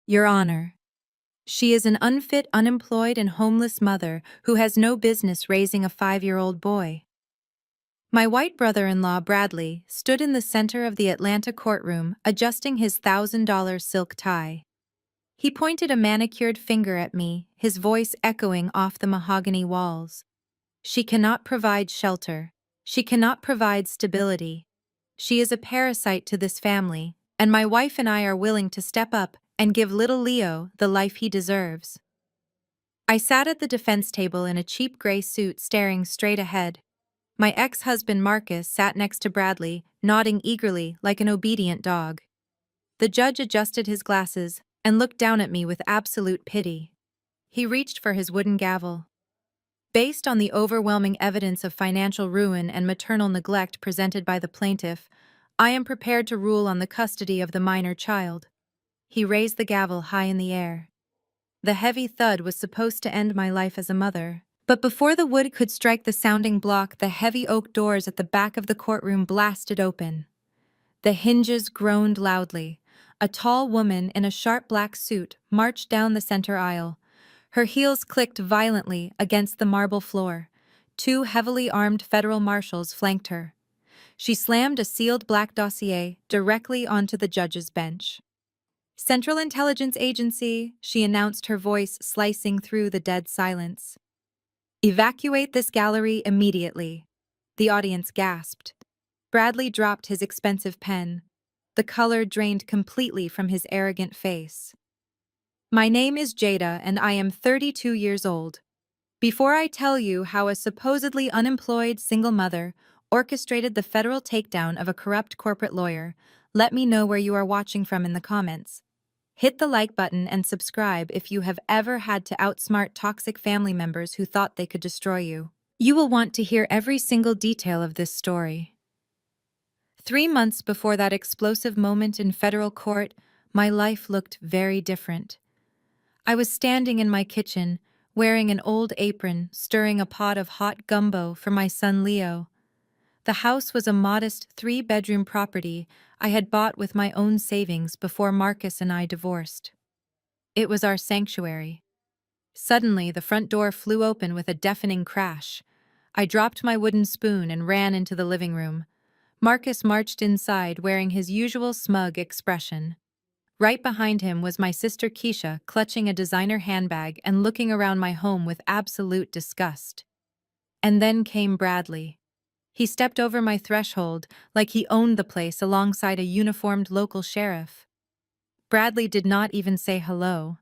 Your Honor, she is an unfit, unemployed, and homeless mother who has no business raising a 5-year-old boy. My white brother-in-law, Bradley, stood in the center of the Atlanta courtroom adjusting his $1,000 silk tie. He pointed a manicured finger at me, his voice echoing off the mahogany walls. She cannot provide shelter. She cannot provide stability. She is a parasite to this family, and my wife and I are willing to step up and give little Leo the life he deserves. I sat at the defense table in a cheap gray suit staring straight ahead. My ex-husband Marcus sat next to Bradley, nodding eagerly like an obedient dog. The judge adjusted his glasses and looked down at me with absolute pity. He reached for his wooden gavel. Based on the overwhelming evidence of financial ruin and maternal neglect presented by the plaintiff, I am prepared to rule on the custody of the minor child. He raised the gavel high in the air. The heavy thud was supposed to end my life as a mother. But before the wood could strike the sounding block, the heavy oak doors at the back of the courtroom blasted open. The hinges groaned loudly. A tall woman in a sharp black suit marched down the center aisle. Her heels clicked violently against the marble floor. 2 heavily armed federal marshals flanked her. She slammed a sealed black dossier directly onto the judge's bench. "Central Intelligence Agency," she announced, her voice slicing through the dead silence. "Evacuate this gallery immediately." The audience gasped. Bradley dropped his expensive pen. The color drained completely from his arrogant face. "My name is Jada, and I am 32 years old. Before I tell you how a supposedly unemployed single mother orchestrated the federal takedown of a corrupt corporate lawyer, let me know where you are watching from in the comments. Hit the like button and subscribe if you have ever had to outsmart toxic family members who thought they could destroy you. You will want to hear every single detail of this story. 3 months before that explosive moment in federal court, my life looked very different. I was standing in my kitchen, wearing an old apron, stirring a pot of hot gumbo for my son Leo. The house was a modest 3-bedroom property I had bought with my own savings before Marcus and I divorced. It was our sanctuary. Suddenly, the front door flew open with a deafening crash. I dropped my wooden spoon and ran into the living room. Marcus marched inside wearing his usual smug expression. Right behind him was my sister Keisha, clutching a designer handbag and looking around my home with absolute disgust. And then came Bradley. He stepped over my threshold like he owned the place alongside a uniformed local sheriff. Bradley did not even say hello.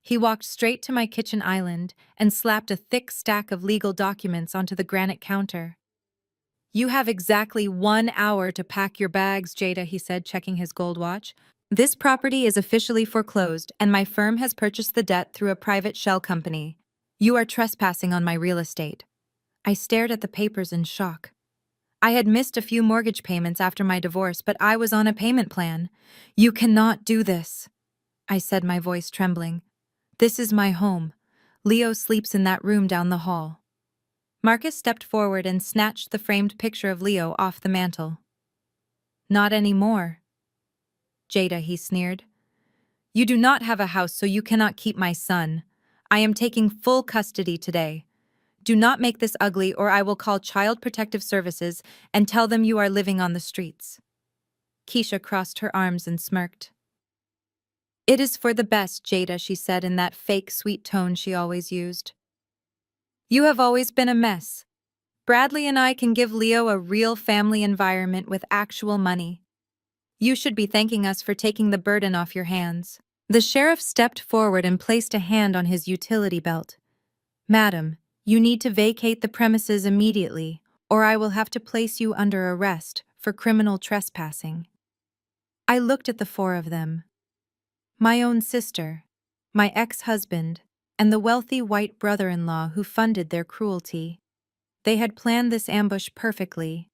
He walked straight to my kitchen island and slapped a thick stack of legal documents onto the granite counter. "You have exactly 1 hour to pack your bags, Jada," he said, checking his gold watch. "This property is officially foreclosed, and my firm has purchased the debt through a private shell company. You are trespassing on my real estate." I stared at the papers in shock. I had missed a few mortgage payments after my divorce, but I was on a payment plan. "You cannot do this," I said, my voice trembling. "This is my home. Leo sleeps in that room down the hall." Marcus stepped forward and snatched the framed picture of Leo off the mantel. "Not anymore, Jada," he sneered. "You do not have a house, so you cannot keep my son. I am taking full custody today. Do not make this ugly, or I will call Child Protective Services and tell them you are living on the streets." Keisha crossed her arms and smirked. "It is for the best, Jada," she said in that fake sweet tone she always used. "You have always been a mess. Bradley and I can give Leo a real family environment with actual money. You should be thanking us for taking the burden off your hands." The sheriff stepped forward and placed a hand on his utility belt. "Madam, you need to vacate the premises immediately, or I will have to place you under arrest for criminal trespassing." I looked at the 4 of them. My own sister, my ex-husband, and the wealthy white brother-in-law who funded their cruelty. They had planned this ambush perfectly.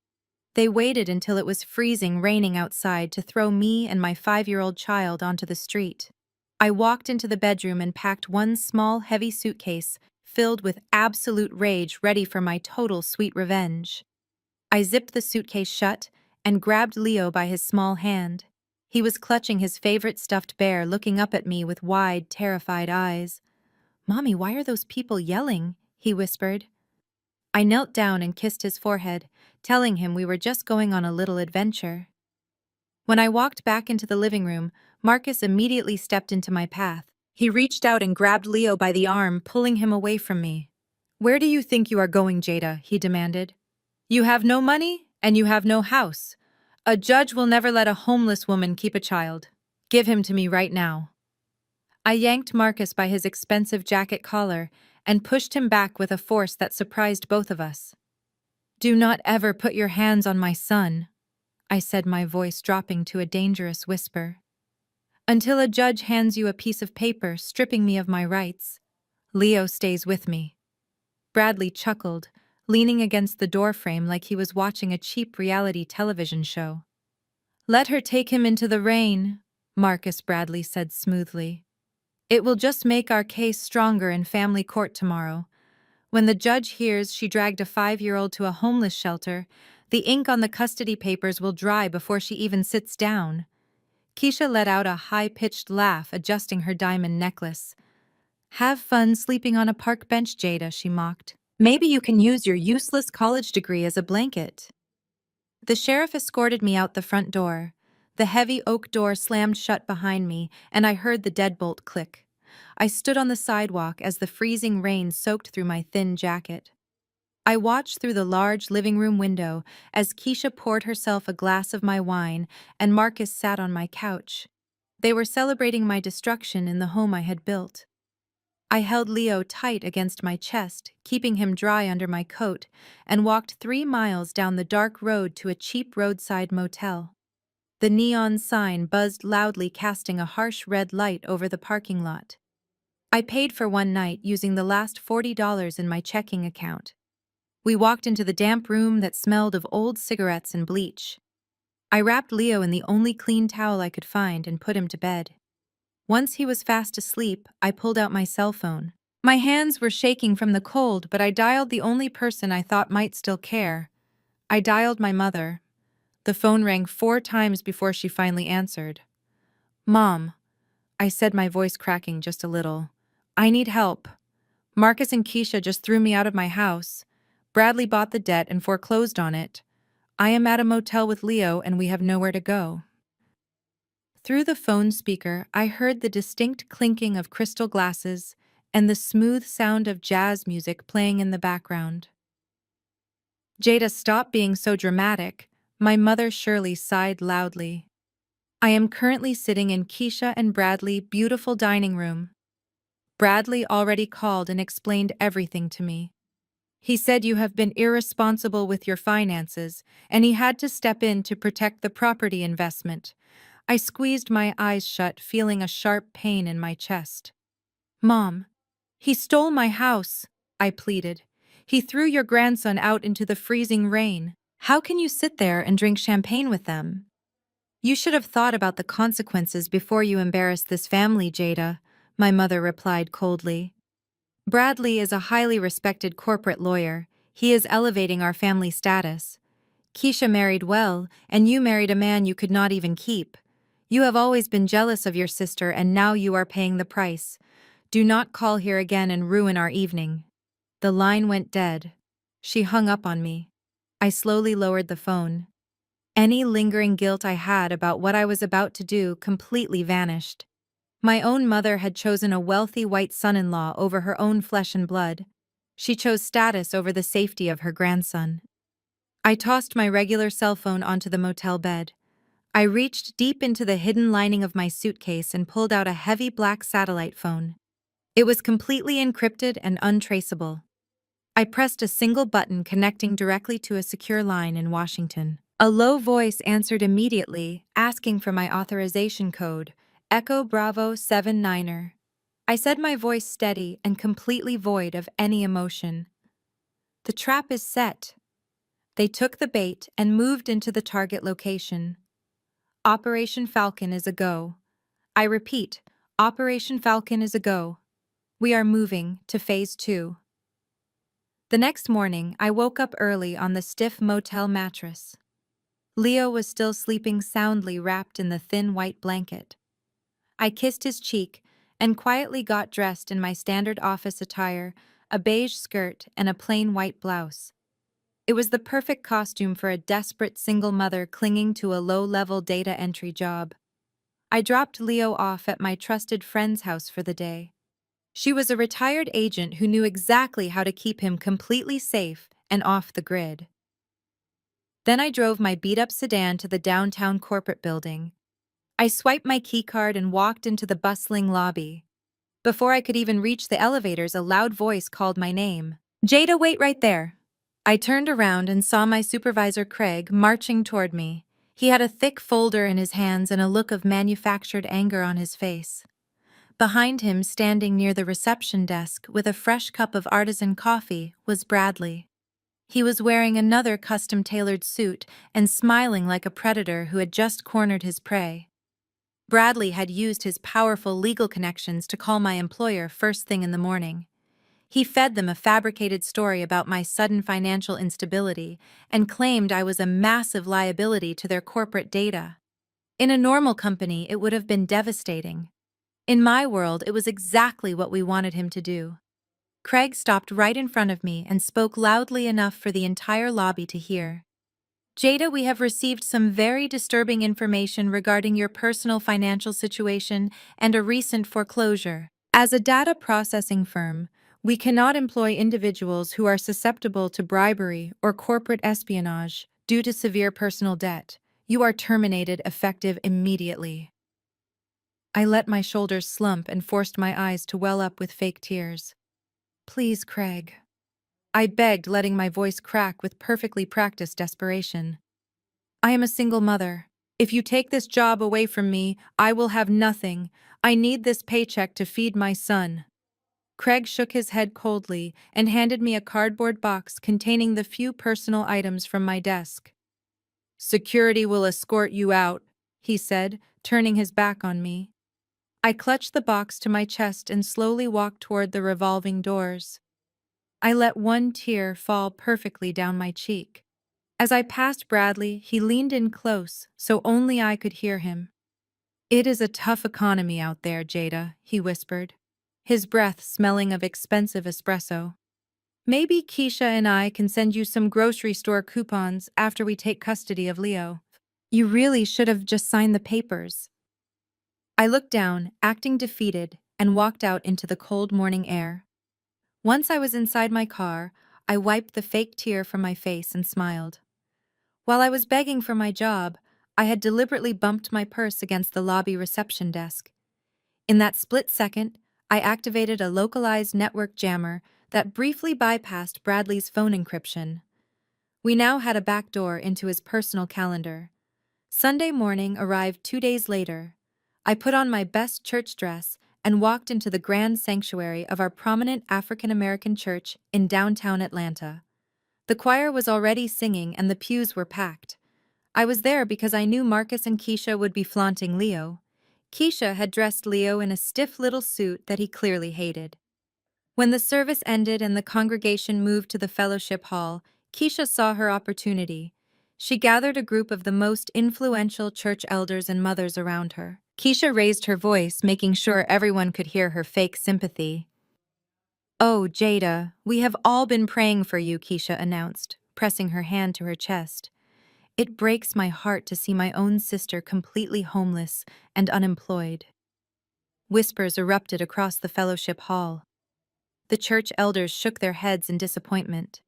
They waited until it was freezing raining outside to throw me and my 5-year-old child onto the street. I walked into the bedroom and packed one small, heavy suitcase filled with absolute rage, ready for my total sweet revenge. I zipped the suitcase shut and grabbed Leo by his small hand. He was clutching his favorite stuffed bear, looking up at me with wide, terrified eyes. "Mommy, why are those people yelling?" he whispered. I knelt down and kissed his forehead, telling him we were just going on a little adventure. When I walked back into the living room, Marcus immediately stepped into my path. He reached out and grabbed Leo by the arm, pulling him away from me. "Where do you think you are going, Jada?" he demanded. "You have no money, and you have no house. A judge will never let a homeless woman keep a child. Give him to me right now." I yanked Marcus by his expensive jacket collar and pushed him back with a force that surprised both of us. "Do not ever put your hands on my son," I said, my voice dropping to a dangerous whisper. "Until a judge hands you a piece of paper stripping me of my rights. Leo stays with me." Bradley chuckled, leaning against the doorframe like he was watching a cheap reality television show. "Let her take him into the rain," Marcus Bradley said smoothly. "It will just make our case stronger in family court tomorrow. When the judge hears she dragged a 5-year-old to a homeless shelter, the ink on the custody papers will dry before she even sits down." Keisha let out a high-pitched laugh, adjusting her diamond necklace. "Have fun sleeping on a park bench, Jada," she mocked. "Maybe you can use your useless college degree as a blanket." The sheriff escorted me out the front door. The heavy oak door slammed shut behind me, and I heard the deadbolt click. I stood on the sidewalk as the freezing rain soaked through my thin jacket. I watched through the large living room window as Keisha poured herself a glass of my wine and Marcus sat on my couch. They were celebrating my destruction in the home I had built. I held Leo tight against my chest, keeping him dry under my coat, and walked 3 miles down the dark road to a cheap roadside motel. The neon sign buzzed loudly, casting a harsh red light over the parking lot. I paid for one night using the last $40 in my checking account. We walked into the damp room that smelled of old cigarettes and bleach. I wrapped Leo in the only clean towel I could find and put him to bed. Once he was fast asleep, I pulled out my cell phone. My hands were shaking from the cold, but I dialed the only person I thought might still care. I dialed my mother. The phone rang 4 times before she finally answered. "Mom," I said, my voice cracking just a little. "I need help. Marcus and Keisha just threw me out of my house. Bradley bought the debt and foreclosed on it. I am at a motel with Leo and we have nowhere to go." Through the phone speaker, I heard the distinct clinking of crystal glasses and the smooth sound of jazz music playing in the background. "Jada, stop being so dramatic," my mother Shirley sighed loudly. "I am currently sitting in Keisha and Bradley's beautiful dining room. Bradley already called and explained everything to me. He said you have been irresponsible with your finances, and he had to step in to protect the property investment." I squeezed my eyes shut, feeling a sharp pain in my chest. "Mom, he stole my house," I pleaded. "He threw your grandson out into the freezing rain. How can you sit there and drink champagne with them? You should have thought about the consequences before you embarrassed this family, Jada," my mother replied coldly. "Bradley is a highly respected corporate lawyer. He is elevating our family status. Keisha married well, and you married a man you could not even keep. You have always been jealous of your sister, and now you are paying the price. Do not call here again and ruin our evening." The line went dead. She hung up on me. I slowly lowered the phone. Any lingering guilt I had about what I was about to do completely vanished. My own mother had chosen a wealthy white son-in-law over her own flesh and blood. She chose status over the safety of her grandson. I tossed my regular cell phone onto the motel bed. I reached deep into the hidden lining of my suitcase and pulled out a heavy black satellite phone. It was completely encrypted and untraceable. I pressed a single button connecting directly to a secure line in Washington. A low voice answered immediately, asking for my authorization code, Echo Bravo 79er. I said, my voice steady and completely void of any emotion. "The trap is set." They took the bait and moved into the target location. "Operation Falcon is a go." I repeat, Operation Falcon is a go. We are moving to Phase 2. The next morning, I woke up early on the stiff motel mattress. Leo was still sleeping soundly wrapped in the thin white blanket. I kissed his cheek and quietly got dressed in my standard office attire, a beige skirt and a plain white blouse. It was the perfect costume for a desperate single mother clinging to a low-level data entry job. I dropped Leo off at my trusted friend's house for the day. She was a retired agent who knew exactly how to keep him completely safe and off the grid. Then I drove my beat-up sedan to the downtown corporate building. I swiped my keycard and walked into the bustling lobby. Before I could even reach the elevators, a loud voice called my name. "Jada, wait right there." I turned around and saw my supervisor Craig marching toward me. He had a thick folder in his hands and a look of manufactured anger on his face. Behind him, standing near the reception desk with a fresh cup of artisan coffee, was Bradley. He was wearing another custom-tailored suit and smiling like a predator who had just cornered his prey. Bradley had used his powerful legal connections to call my employer first thing in the morning. He fed them a fabricated story about my sudden financial instability and claimed I was a massive liability to their corporate data. In a normal company, it would have been devastating. In my world, it was exactly what we wanted him to do. Craig stopped right in front of me and spoke loudly enough for the entire lobby to hear. "Jada, we have received some very disturbing information regarding your personal financial situation and a recent foreclosure. As a data processing firm, we cannot employ individuals who are susceptible to bribery or corporate espionage due to severe personal debt. You are terminated effective immediately." I let my shoulders slump and forced my eyes to well up with fake tears. "Please, Craig," I begged, letting my voice crack with perfectly practiced desperation. "I am a single mother. If you take this job away from me, I will have nothing. I need this paycheck to feed my son." Craig shook his head coldly and handed me a cardboard box containing the few personal items from my desk. "Security will escort you out," he said, turning his back on me. I clutched the box to my chest and slowly walked toward the revolving doors. I let one tear fall perfectly down my cheek. As I passed Bradley, he leaned in close so only I could hear him. "It is a tough economy out there, Jada," he whispered, his breath smelling of expensive espresso. "Maybe Keisha and I can send you some grocery store coupons after we take custody of Leo. You really should have just signed the papers." I looked down, acting defeated, and walked out into the cold morning air. Once I was inside my car, I wiped the fake tear from my face and smiled. While I was begging for my job, I had deliberately bumped my purse against the lobby reception desk. In that split second, I activated a localized network jammer that briefly bypassed Bradley's phone encryption. We now had a backdoor into his personal calendar. Sunday morning arrived 2 days later. I put on my best church dress and walked into the grand sanctuary of our prominent African American church in downtown Atlanta. The choir was already singing and the pews were packed. I was there because I knew Marcus and Keisha would be flaunting Leo. Keisha had dressed Leo in a stiff little suit that he clearly hated. When the service ended and the congregation moved to the fellowship hall, Keisha saw her opportunity. She gathered a group of the most influential church elders and mothers around her. Keisha raised her voice, making sure everyone could hear her fake sympathy. "Oh, Jada, we have all been praying for you," Keisha announced, pressing her hand to her chest. "It breaks my heart to see my own sister completely homeless and unemployed." Whispers erupted across the fellowship hall. The church elders shook their heads in disappointment.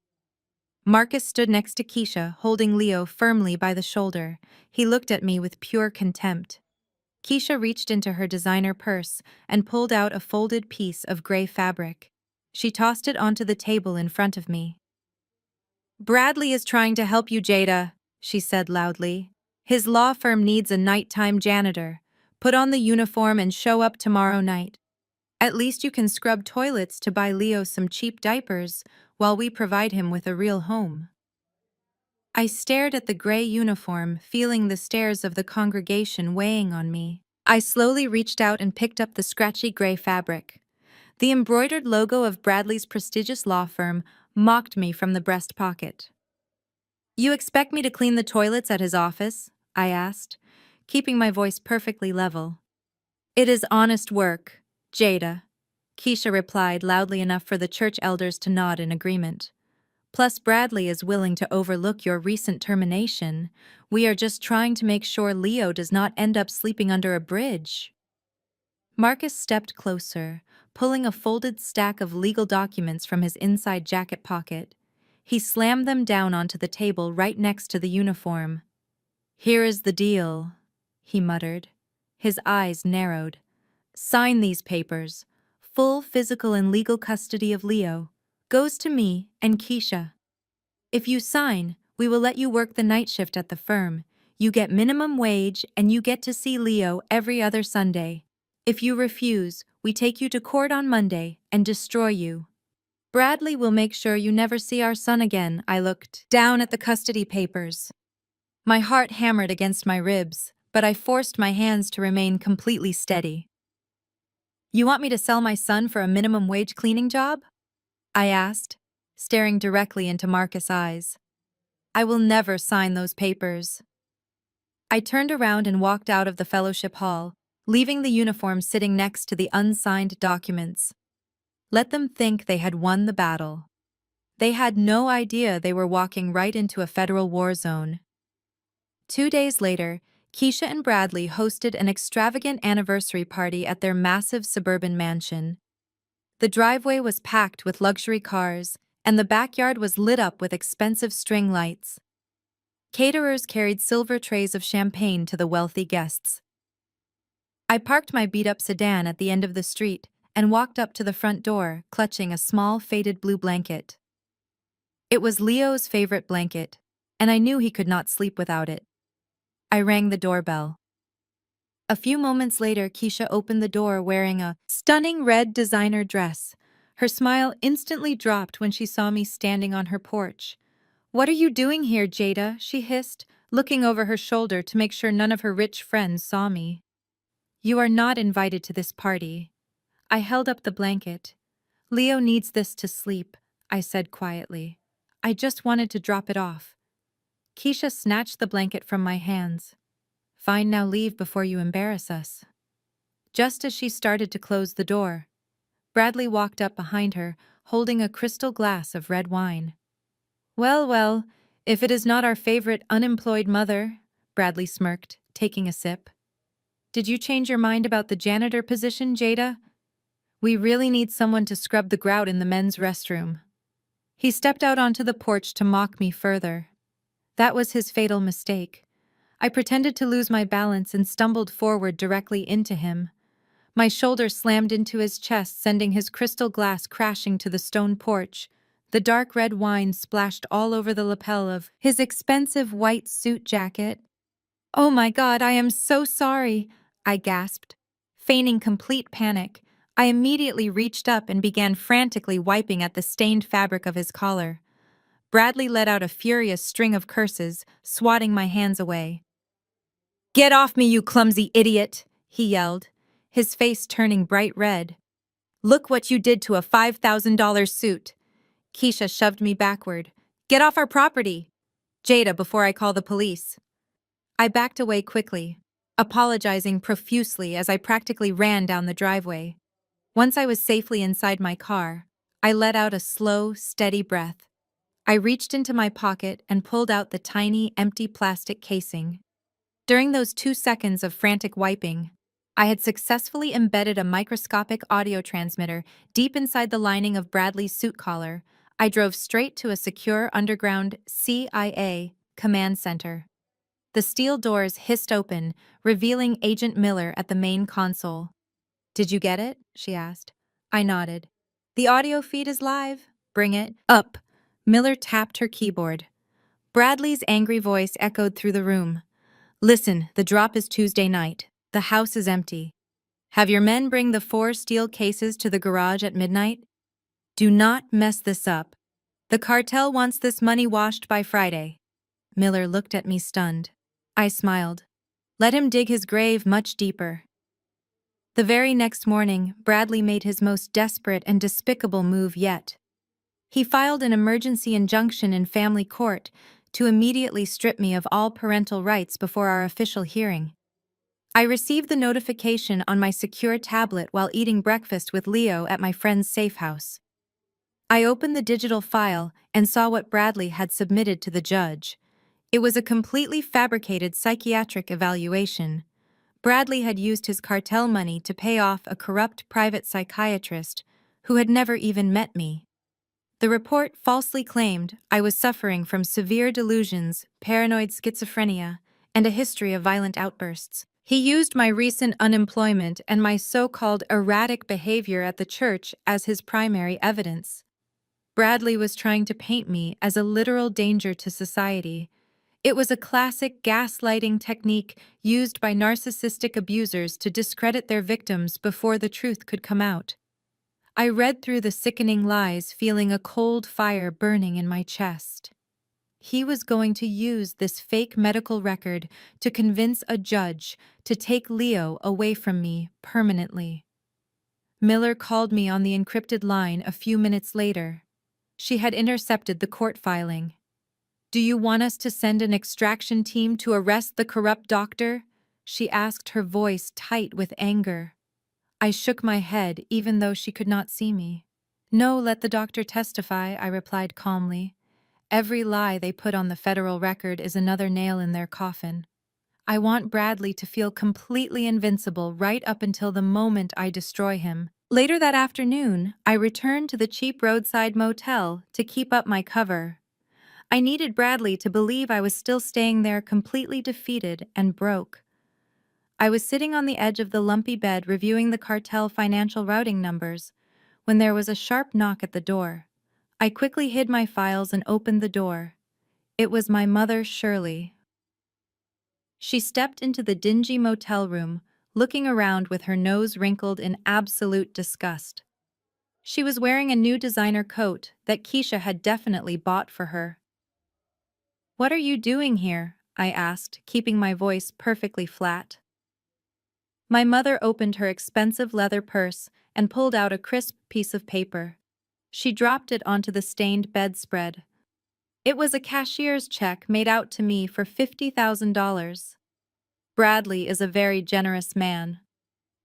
Marcus stood next to Keisha, holding Leo firmly by the shoulder. He looked at me with pure contempt. Keisha reached into her designer purse and pulled out a folded piece of gray fabric. She tossed it onto the table in front of me. "Bradley is trying to help you, Jada," she said loudly. "His law firm needs a nighttime janitor. Put on the uniform and show up tomorrow night. At least you can scrub toilets to buy Leo some cheap diapers while we provide him with a real home." I stared at the gray uniform, feeling the stares of the congregation weighing on me. I slowly reached out and picked up the scratchy gray fabric. The embroidered logo of Bradley's prestigious law firm mocked me from the breast pocket. You expect me to clean the toilets at his office? I asked, keeping my voice perfectly level. It is honest work, Jada, Keisha replied loudly enough for the church elders to nod in agreement. Plus, Bradley is willing to overlook your recent termination. We are just trying to make sure Leo does not end up sleeping under a bridge. Marcus stepped closer, pulling a folded stack of legal documents from his inside jacket pocket. He slammed them down onto the table right next to the uniform. Here is the deal, he muttered. His eyes narrowed. Sign these papers. Full physical and legal custody of Leo goes to me and Keisha. If you sign, we will let you work the night shift at the firm. You get minimum wage and you get to see Leo every other Sunday. If you refuse, we take you to court on Monday and destroy you. Bradley will make sure you never see our son again. I looked down at the custody papers. My heart hammered against my ribs, but I forced my hands to remain completely steady. You want me to sell my son for a minimum wage cleaning job? I asked, staring directly into Marcus' eyes. I will never sign those papers. I turned around and walked out of the fellowship hall, leaving the uniform sitting next to the unsigned documents. Let them think they had won the battle. They had no idea they were walking right into a federal war zone. 2 days later, Keisha and Bradley hosted an extravagant anniversary party at their massive suburban mansion. The driveway was packed with luxury cars, and the backyard was lit up with expensive string lights. Caterers carried silver trays of champagne to the wealthy guests. I parked my beat-up sedan at the end of the street and walked up to the front door, clutching a small, faded blue blanket. It was Leo's favorite blanket, and I knew he could not sleep without it. I rang the doorbell. A few moments later, Keisha opened the door wearing a stunning red designer dress. Her smile instantly dropped when she saw me standing on her porch. "What are you doing here, Jada?" she hissed, looking over her shoulder to make sure none of her rich friends saw me. "You are not invited to this party." I held up the blanket. "Leo needs this to sleep," I said quietly. "I just wanted to drop it off." Keisha snatched the blanket from my hands. "Fine, now leave before you embarrass us." Just as she started to close the door, Bradley walked up behind her, holding a crystal glass of red wine. "Well, well, if it is not our favorite unemployed mother," Bradley smirked, taking a sip. "Did you change your mind about the janitor position, Jada? We really need someone to scrub the grout in the men's restroom." He stepped out onto the porch to mock me further. That was his fatal mistake. I pretended to lose my balance and stumbled forward directly into him. My shoulder slammed into his chest, sending his crystal glass crashing to the stone porch. The dark red wine splashed all over the lapel of his expensive white suit jacket. "Oh my God, I am so sorry," I gasped. Feigning complete panic, I immediately reached up and began frantically wiping at the stained fabric of his collar. Bradley let out a furious string of curses, swatting my hands away. "Get off me, you clumsy idiot!" he yelled, his face turning bright red. "Look what you did to a $5,000 suit." Keisha shoved me backward. "Get off our property!" "Jada, before I call the police." I backed away quickly, apologizing profusely as I practically ran down the driveway. Once I was safely inside my car, I let out a slow, steady breath. I reached into my pocket and pulled out the tiny, empty plastic casing. During those 2 seconds of frantic wiping, I had successfully embedded a microscopic audio transmitter deep inside the lining of Bradley's suit collar. I drove straight to a secure underground CIA command center. The steel doors hissed open, revealing Agent Miller at the main console. "Did you get it?" she asked. I nodded. "The audio feed is live. Bring it up." Miller tapped her keyboard. Bradley's angry voice echoed through the room. "Listen, the drop is Tuesday night. The house is empty. Have your men bring the 4 steel cases to the garage at midnight. Do not mess this up. The cartel wants this money washed by Friday." Miller looked at me stunned. I smiled. Let him dig his grave much deeper. The very next morning, Bradley made his most desperate and despicable move yet. He filed an emergency injunction in family court, to immediately strip me of all parental rights before our official hearing. I received the notification on my secure tablet while eating breakfast with Leo at my friend's safe house. I opened the digital file and saw what Bradley had submitted to the judge. It was a completely fabricated psychiatric evaluation. Bradley had used his cartel money to pay off a corrupt private psychiatrist who had never even met me. The report falsely claimed I was suffering from severe delusions, paranoid schizophrenia, and a history of violent outbursts. He used my recent unemployment and my so-called erratic behavior at the church as his primary evidence. Bradley was trying to paint me as a literal danger to society. It was a classic gaslighting technique used by narcissistic abusers to discredit their victims before the truth could come out. I read through the sickening lies, feeling a cold fire burning in my chest. He was going to use this fake medical record to convince a judge to take Leo away from me permanently. Miller called me on the encrypted line a few minutes later. She had intercepted the court filing. "Do you want us to send an extraction team to arrest the corrupt doctor?" she asked, her voice tight with anger. I shook my head even though she could not see me. "No, let the doctor testify," I replied calmly. Every lie they put on the federal record is another nail in their coffin. I want Bradley to feel completely invincible right up until the moment I destroy him. Later that afternoon, I returned to the cheap roadside motel to keep up my cover. I needed Bradley to believe I was still staying there completely defeated and broke. I was sitting on the edge of the lumpy bed reviewing the cartel financial routing numbers when there was a sharp knock at the door. I quickly hid my files and opened the door. It was my mother, Shirley. She stepped into the dingy motel room, looking around with her nose wrinkled in absolute disgust. She was wearing a new designer coat that Keisha had definitely bought for her. "What are you doing here?" I asked, keeping my voice perfectly flat. My mother opened her expensive leather purse and pulled out a crisp piece of paper. She dropped it onto the stained bedspread. It was a cashier's check made out to me for $50,000. "Bradley is a very generous man."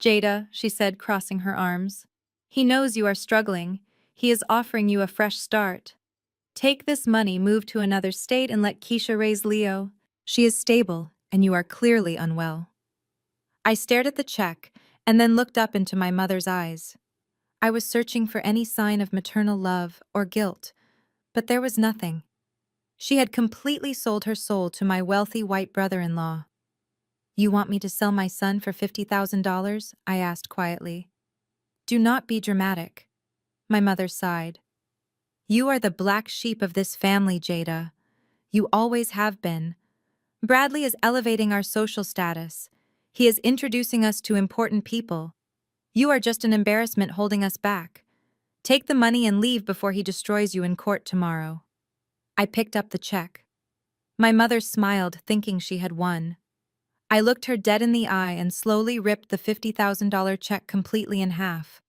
"Jada," she said, crossing her arms. "He knows you are struggling. He is offering you a fresh start. Take this money, move to another state, and let Keisha raise Leo. She is stable, and you are clearly unwell." I stared at the check and then looked up into my mother's eyes. I was searching for any sign of maternal love or guilt, but there was nothing. She had completely sold her soul to my wealthy white brother-in-law. "You want me to sell my son for $50,000? I asked quietly. "Do not be dramatic." My mother sighed. "You are the black sheep of this family, Jada. You always have been. Bradley is elevating our social status. He is introducing us to important people. You are just an embarrassment holding us back. Take the money and leave before he destroys you in court tomorrow." I picked up the check. My mother smiled, thinking she had won. I looked her dead in the eye and slowly ripped the $50,000 check completely in half.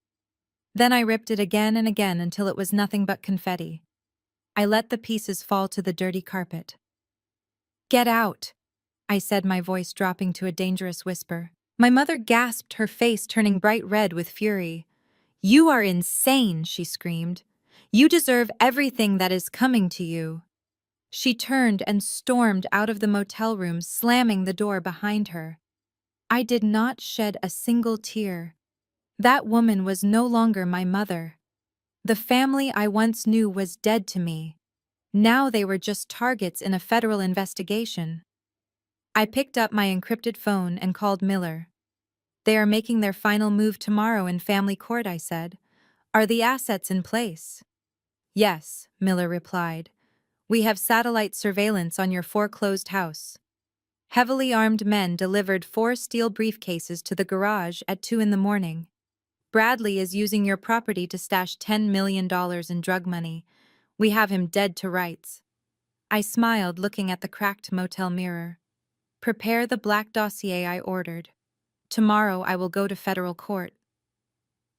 Then I ripped it again and again until it was nothing but confetti. I let the pieces fall to the dirty carpet. "Get out," I said, my voice dropping to a dangerous whisper. My mother gasped, her face turning bright red with fury. "You are insane," she screamed. "You deserve everything that is coming to you." She turned and stormed out of the motel room, slamming the door behind her. I did not shed a single tear. That woman was no longer my mother. The family I once knew was dead to me. Now they were just targets in a federal investigation. I picked up my encrypted phone and called Miller. "They are making their final move tomorrow in family court," I said. "Are the assets in place?" "Yes," Miller replied. "We have satellite surveillance on your foreclosed house." Heavily armed men delivered 4 steel briefcases to the garage at 2 in the morning. "Bradley is using your property to stash $10 million in drug money. We have him dead to rights." I smiled, looking at the cracked motel mirror. "Prepare the black dossier," I ordered. "Tomorrow I will go to federal court."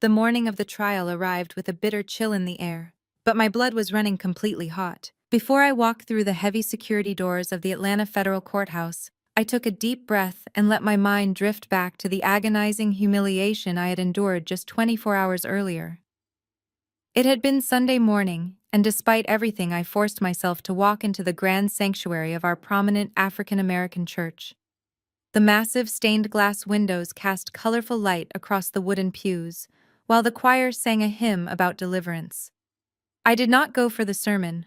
The morning of the trial arrived with a bitter chill in the air, but my blood was running completely hot. Before I walked through the heavy security doors of the Atlanta Federal Courthouse, I took a deep breath and let my mind drift back to the agonizing humiliation I had endured just 24 hours earlier. It had been Sunday morning, and despite everything, I forced myself to walk into the grand sanctuary of our prominent African American church. The massive stained glass windows cast colorful light across the wooden pews, while the choir sang a hymn about deliverance. I did not go for the sermon.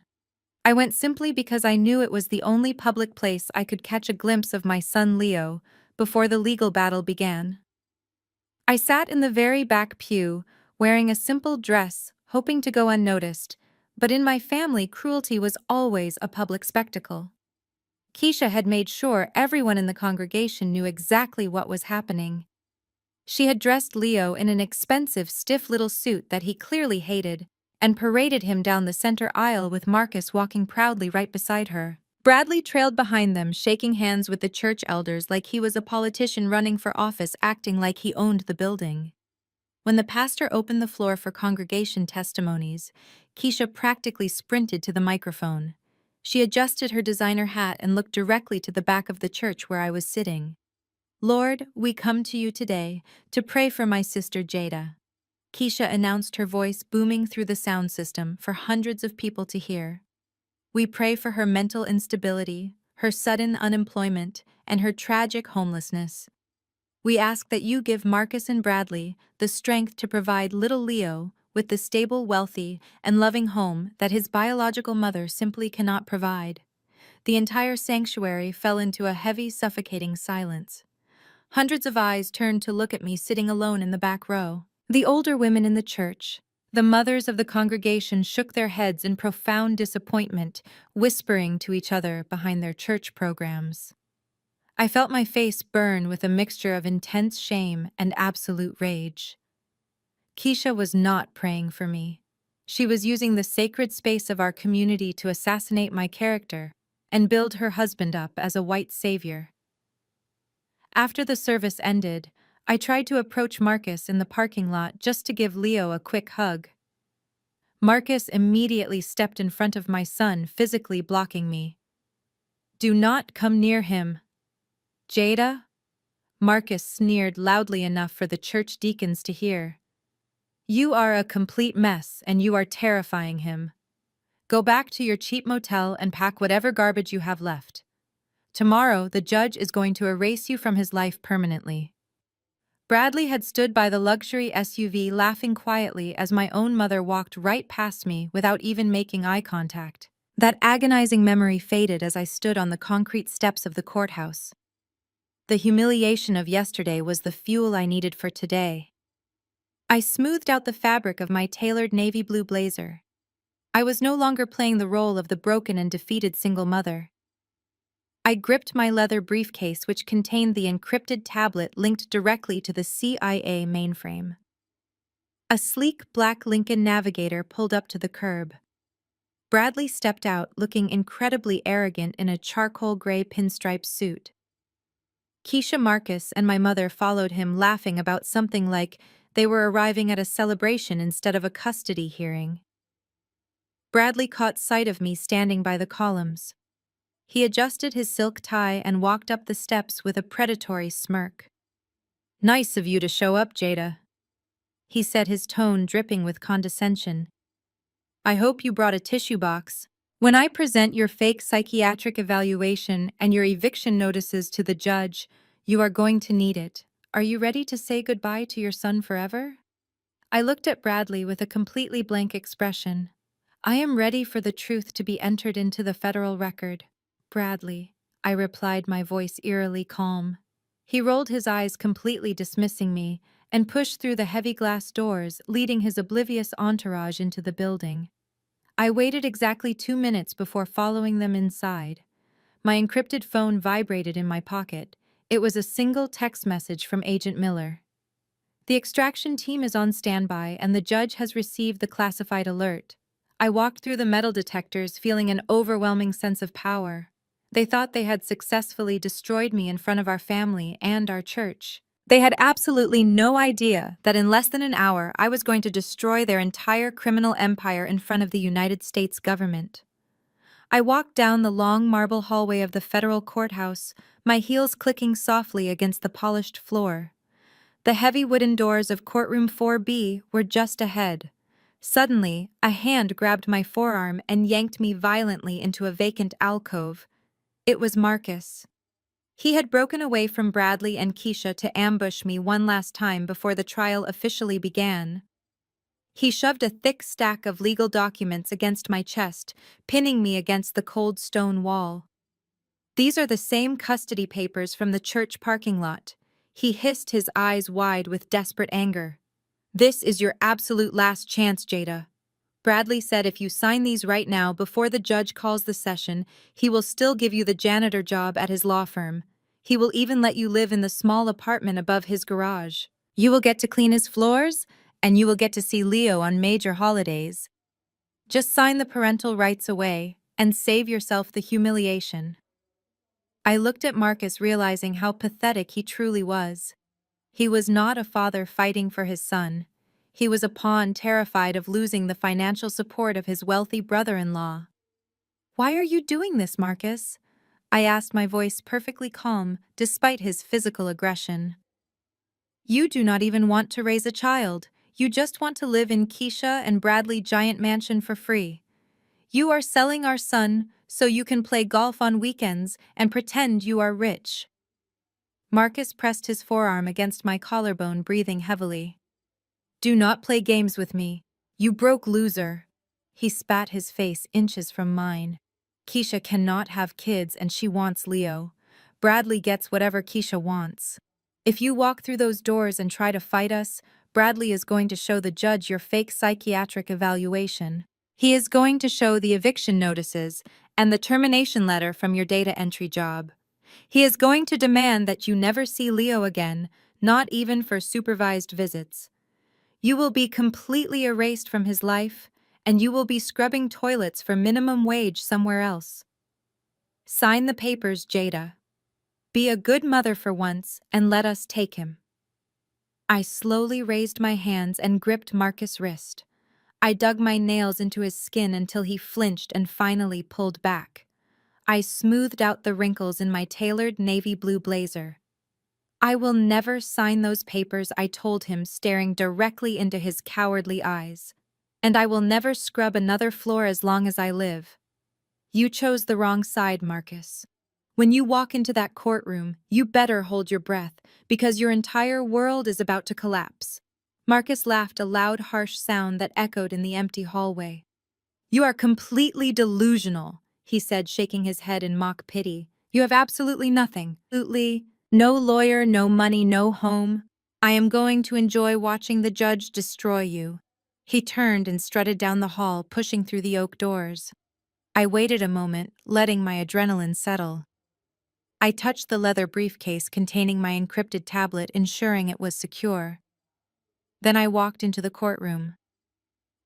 I went simply because I knew it was the only public place I could catch a glimpse of my son Leo before the legal battle began. I sat in the very back pew, wearing a simple dress, hoping to go unnoticed, but in my family, cruelty was always a public spectacle. Keisha had made sure everyone in the congregation knew exactly what was happening. She had dressed Leo in an expensive, stiff little suit that he clearly hated, and paraded him down the center aisle with Marcus walking proudly right beside her. Bradley trailed behind them, shaking hands with the church elders like he was a politician running for office, acting like he owned the building. When the pastor opened the floor for congregation testimonies, Keisha practically sprinted to the microphone. She adjusted her designer hat and looked directly to the back of the church where I was sitting. "Lord, we come to you today to pray for my sister Jada," Keisha announced, her voice booming through the sound system for hundreds of people to hear. "We pray for her mental instability, her sudden unemployment, and her tragic homelessness. We ask that you give Marcus and Bradley the strength to provide little Leo with the stable, wealthy, and loving home that his biological mother simply cannot provide." The entire sanctuary fell into a heavy, suffocating silence. Hundreds of eyes turned to look at me sitting alone in the back row. The older women in the church, the mothers of the congregation, shook their heads in profound disappointment, whispering to each other behind their church programs. I felt my face burn with a mixture of intense shame and absolute rage. Keisha was not praying for me. She was using the sacred space of our community to assassinate my character and build her husband up as a white savior. After the service ended, I tried to approach Marcus in the parking lot just to give Leo a quick hug. Marcus immediately stepped in front of my son, physically blocking me. "Do not come near him." "Jada?" Marcus sneered loudly enough for the church deacons to hear. "You are a complete mess and you are terrifying him. Go back to your cheap motel and pack whatever garbage you have left. Tomorrow, the judge is going to erase you from his life permanently." Bradley had stood by the luxury SUV laughing quietly as my own mother walked right past me without even making eye contact. That agonizing memory faded as I stood on the concrete steps of the courthouse. The humiliation of yesterday was the fuel I needed for today. I smoothed out the fabric of my tailored navy blue blazer. I was no longer playing the role of the broken and defeated single mother. I gripped my leather briefcase, which contained the encrypted tablet linked directly to the CIA mainframe. A sleek black Lincoln Navigator pulled up to the curb. Bradley stepped out, looking incredibly arrogant in a charcoal gray pinstripe suit. Keisha, Marcus, and my mother followed him, laughing about something like they were arriving at a celebration instead of a custody hearing. Bradley caught sight of me standing by the columns. He adjusted his silk tie and walked up the steps with a predatory smirk. "Nice of you to show up, Jada," he said, his tone dripping with condescension. "I hope you brought a tissue box. When I present your fake psychiatric evaluation and your eviction notices to the judge, you are going to need it. Are you ready to say goodbye to your son forever?" I looked at Bradley with a completely blank expression. "I am ready for the truth to be entered into the federal record, Bradley," I replied, my voice eerily calm. He rolled his eyes, completely dismissing me, and pushed through the heavy glass doors, leading his oblivious entourage into the building. I waited exactly 2 minutes before following them inside. My encrypted phone vibrated in my pocket. It was a single text message from Agent Miller. "The extraction team is on standby and the judge has received the classified alert." I walked through the metal detectors, feeling an overwhelming sense of power. They thought they had successfully destroyed me in front of our family and our church. They had absolutely no idea that in less than an hour I was going to destroy their entire criminal empire in front of the United States government. I walked down the long marble hallway of the federal courthouse, my heels clicking softly against the polished floor. The heavy wooden doors of courtroom 4B were just ahead. Suddenly, a hand grabbed my forearm and yanked me violently into a vacant alcove. It was Marcus. He had broken away from Bradley and Keisha to ambush me one last time before the trial officially began. He shoved a thick stack of legal documents against my chest, pinning me against the cold stone wall. "These are the same custody papers from the church parking lot," he hissed, his eyes wide with desperate anger. "This is your absolute last chance, Jada." Bradley said if you sign these right now before the judge calls the session, he will still give you the janitor job at his law firm. He will even let you live in the small apartment above his garage. You will get to clean his floors, and you will get to see Leo on major holidays. Just sign the parental rights away and save yourself the humiliation. I looked at Marcus, realizing how pathetic he truly was. He was not a father fighting for his son. He was a pawn terrified of losing the financial support of his wealthy brother-in-law. "Why are you doing this, Marcus?" I asked, my voice perfectly calm, despite his physical aggression. "You do not even want to raise a child. You just want to live in Keisha and Bradley giant mansion for free. You are selling our son so you can play golf on weekends and pretend you are rich." Marcus pressed his forearm against my collarbone, breathing heavily. "Do not play games with me, you broke loser." He spat, his face inches from mine. "Keisha cannot have kids and she wants Leo. Bradley gets whatever Keisha wants. If you walk through those doors and try to fight us, Bradley is going to show the judge your fake psychiatric evaluation. He is going to show the eviction notices and the termination letter from your data entry job. He is going to demand that you never see Leo again, not even for supervised visits. You will be completely erased from his life, and you will be scrubbing toilets for minimum wage somewhere else. Sign the papers, Jada. Be a good mother for once and let us take him." I slowly raised my hands and gripped Marcus' wrist. I dug my nails into his skin until he flinched and finally pulled back. I smoothed out the wrinkles in my tailored navy blue blazer. "I will never sign those papers," I told him, staring directly into his cowardly eyes. "And I will never scrub another floor as long as I live." "You chose the wrong side, Marcus. When you walk into that courtroom, you better hold your breath, because your entire world is about to collapse." Marcus laughed, a loud, harsh sound that echoed in the empty hallway. "You are completely delusional," he said, shaking his head in mock pity. "You have absolutely nothing. Absolutely no lawyer, no money, no home. I am going to enjoy watching the judge destroy you." He turned and strutted down the hall, pushing through the oak doors. I waited a moment, letting my adrenaline settle. I touched the leather briefcase containing my encrypted tablet, ensuring it was secure. Then I walked into the courtroom.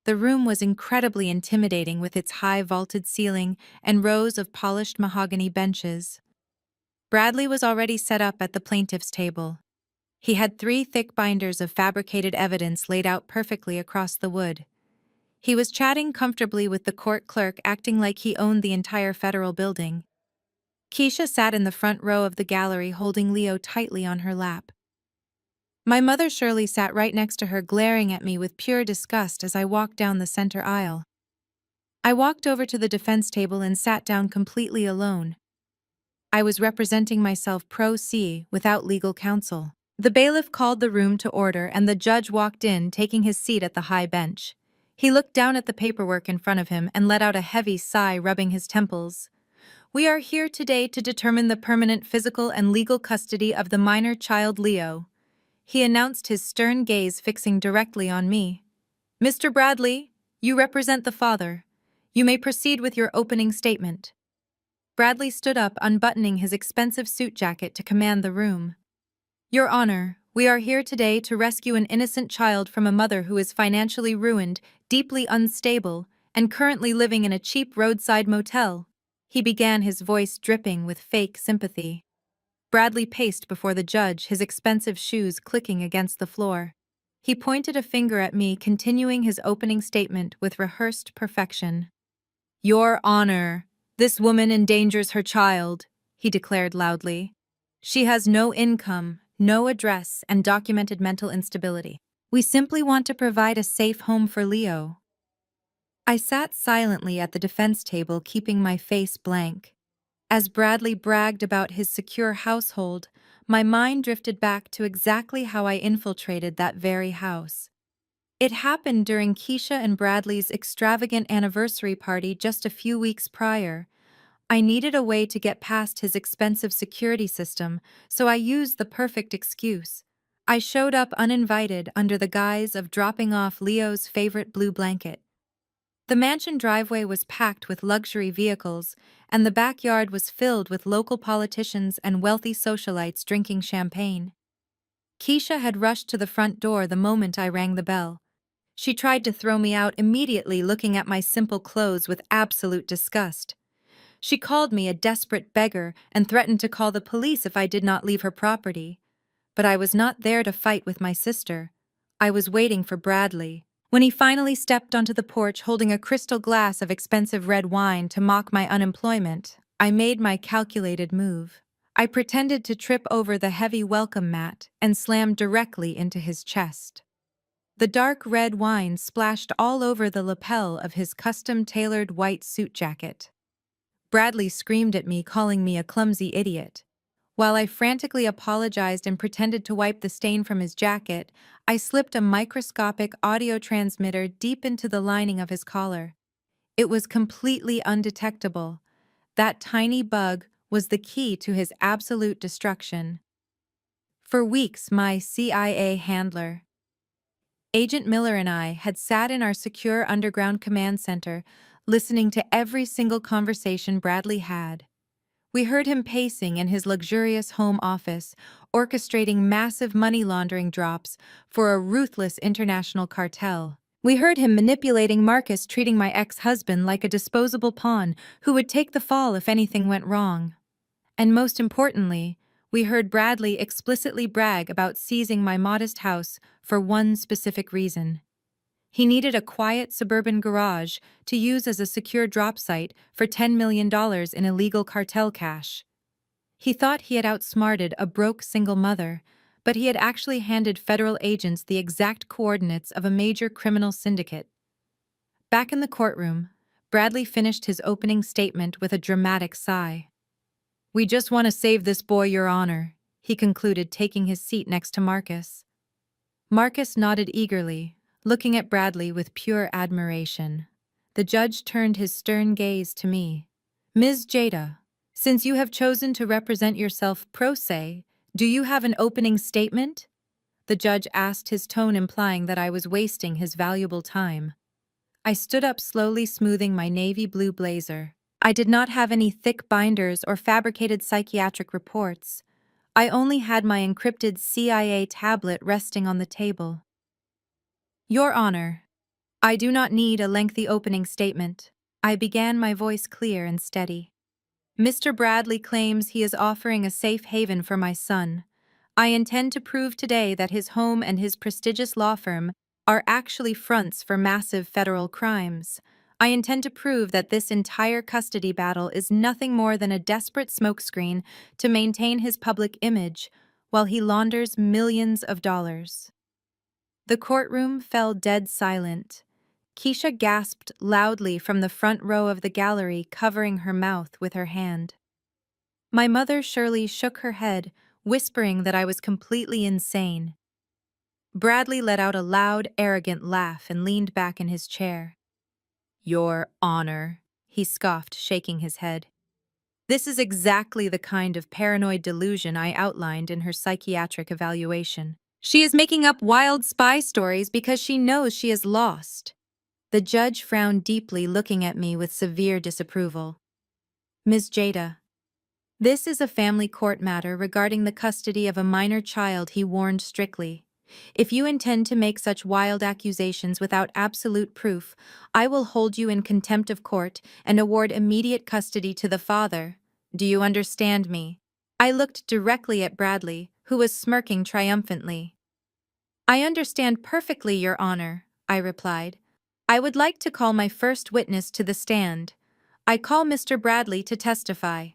The room was incredibly intimidating, with its high vaulted ceiling and rows of polished mahogany benches. Bradley was already set up at the plaintiff's table. He had 3 thick binders of fabricated evidence laid out perfectly across the wood. He was chatting comfortably with the court clerk, acting like he owned the entire federal building. Keisha sat in the front row of the gallery, holding Leo tightly on her lap. My mother Shirley sat right next to her, glaring at me with pure disgust as I walked down the center aisle. I walked over to the defense table and sat down completely alone. I was representing myself pro se, without legal counsel. The bailiff called the room to order and the judge walked in, taking his seat at the high bench. He looked down at the paperwork in front of him and let out a heavy sigh, rubbing his temples. "We are here today to determine the permanent physical and legal custody of the minor child Leo," he announced, his stern gaze fixing directly on me. "Mr. Bradley, you represent the father. You may proceed with your opening statement." Bradley stood up, unbuttoning his expensive suit jacket to command the room. "Your Honor, we are here today to rescue an innocent child from a mother who is financially ruined, deeply unstable, and currently living in a cheap roadside motel," he began, his voice dripping with fake sympathy. Bradley paced before the judge, his expensive shoes clicking against the floor. He pointed a finger at me, continuing his opening statement with rehearsed perfection. "Your Honor, "This woman endangers her child," he declared loudly. "She has no income, no address, and documented mental instability. We simply want to provide a safe home for Leo." I sat silently at the defense table, keeping my face blank. As Bradley bragged about his secure household, my mind drifted back to exactly how I infiltrated that very house. It happened during Keisha and Bradley's extravagant anniversary party just a few weeks prior. I needed a way to get past his expensive security system, so I used the perfect excuse. I showed up uninvited under the guise of dropping off Leo's favorite blue blanket. The mansion driveway was packed with luxury vehicles, and the backyard was filled with local politicians and wealthy socialites drinking champagne. Keisha had rushed to the front door the moment I rang the bell. She tried to throw me out immediately, looking at my simple clothes with absolute disgust. She called me a desperate beggar and threatened to call the police if I did not leave her property. But I was not there to fight with my sister. I was waiting for Bradley. When he finally stepped onto the porch holding a crystal glass of expensive red wine to mock my unemployment, I made my calculated move. I pretended to trip over the heavy welcome mat and slammed directly into his chest. The dark red wine splashed all over the lapel of his custom-tailored white suit jacket. Bradley screamed at me, calling me a clumsy idiot. While I frantically apologized and pretended to wipe the stain from his jacket, I slipped a microscopic audio transmitter deep into the lining of his collar. It was completely undetectable. That tiny bug was the key to his absolute destruction. For weeks, my CIA handler, Agent Miller, and I had sat in our secure underground command center, listening to every single conversation Bradley had. We heard him pacing in his luxurious home office, orchestrating massive money laundering drops for a ruthless international cartel. We heard him manipulating Marcus, treating my ex-husband like a disposable pawn who would take the fall if anything went wrong. And most importantly, we heard Bradley explicitly brag about seizing my modest house for one specific reason. He needed a quiet suburban garage to use as a secure drop site for $10 million in illegal cartel cash. He thought he had outsmarted a broke single mother, but he had actually handed federal agents the exact coordinates of a major criminal syndicate. Back in the courtroom, Bradley finished his opening statement with a dramatic sigh. "We just want to save this boy, Your Honor," he concluded, taking his seat next to Marcus. Marcus nodded eagerly, looking at Bradley with pure admiration. The judge turned his stern gaze to me. "Ms. Jada, since you have chosen to represent yourself pro se, do you have an opening statement?" The judge asked, his tone implying that I was wasting his valuable time. I stood up slowly, smoothing my navy blue blazer. I did not have any thick binders or fabricated psychiatric reports. I only had my encrypted CIA tablet resting on the table. "Your Honor, I do not need a lengthy opening statement." I began, my voice clear and steady. "Mr. Bradley claims he is offering a safe haven for my son. I intend to prove today that his home and his prestigious law firm are actually fronts for massive federal crimes. I intend to prove that this entire custody battle is nothing more than a desperate smokescreen to maintain his public image while he launders millions of dollars." The courtroom fell dead silent. Keisha gasped loudly from the front row of the gallery, covering her mouth with her hand. My mother Shirley shook her head, whispering that I was completely insane. Bradley let out a loud, arrogant laugh and leaned back in his chair. "Your Honor," he scoffed, shaking his head. "This is exactly the kind of paranoid delusion I outlined in her psychiatric evaluation. She is making up wild spy stories because she knows she is lost." The judge frowned deeply, looking at me with severe disapproval. "Ms. Jada, this is a family court matter regarding the custody of a minor child," he warned strictly. "If you intend to make such wild accusations without absolute proof, I will hold you in contempt of court and award immediate custody to the father. Do you understand me?" I looked directly at Bradley, who was smirking triumphantly. "I understand perfectly, Your Honor," I replied. "I would like to call my first witness to the stand." I call Mr. Bradley to testify.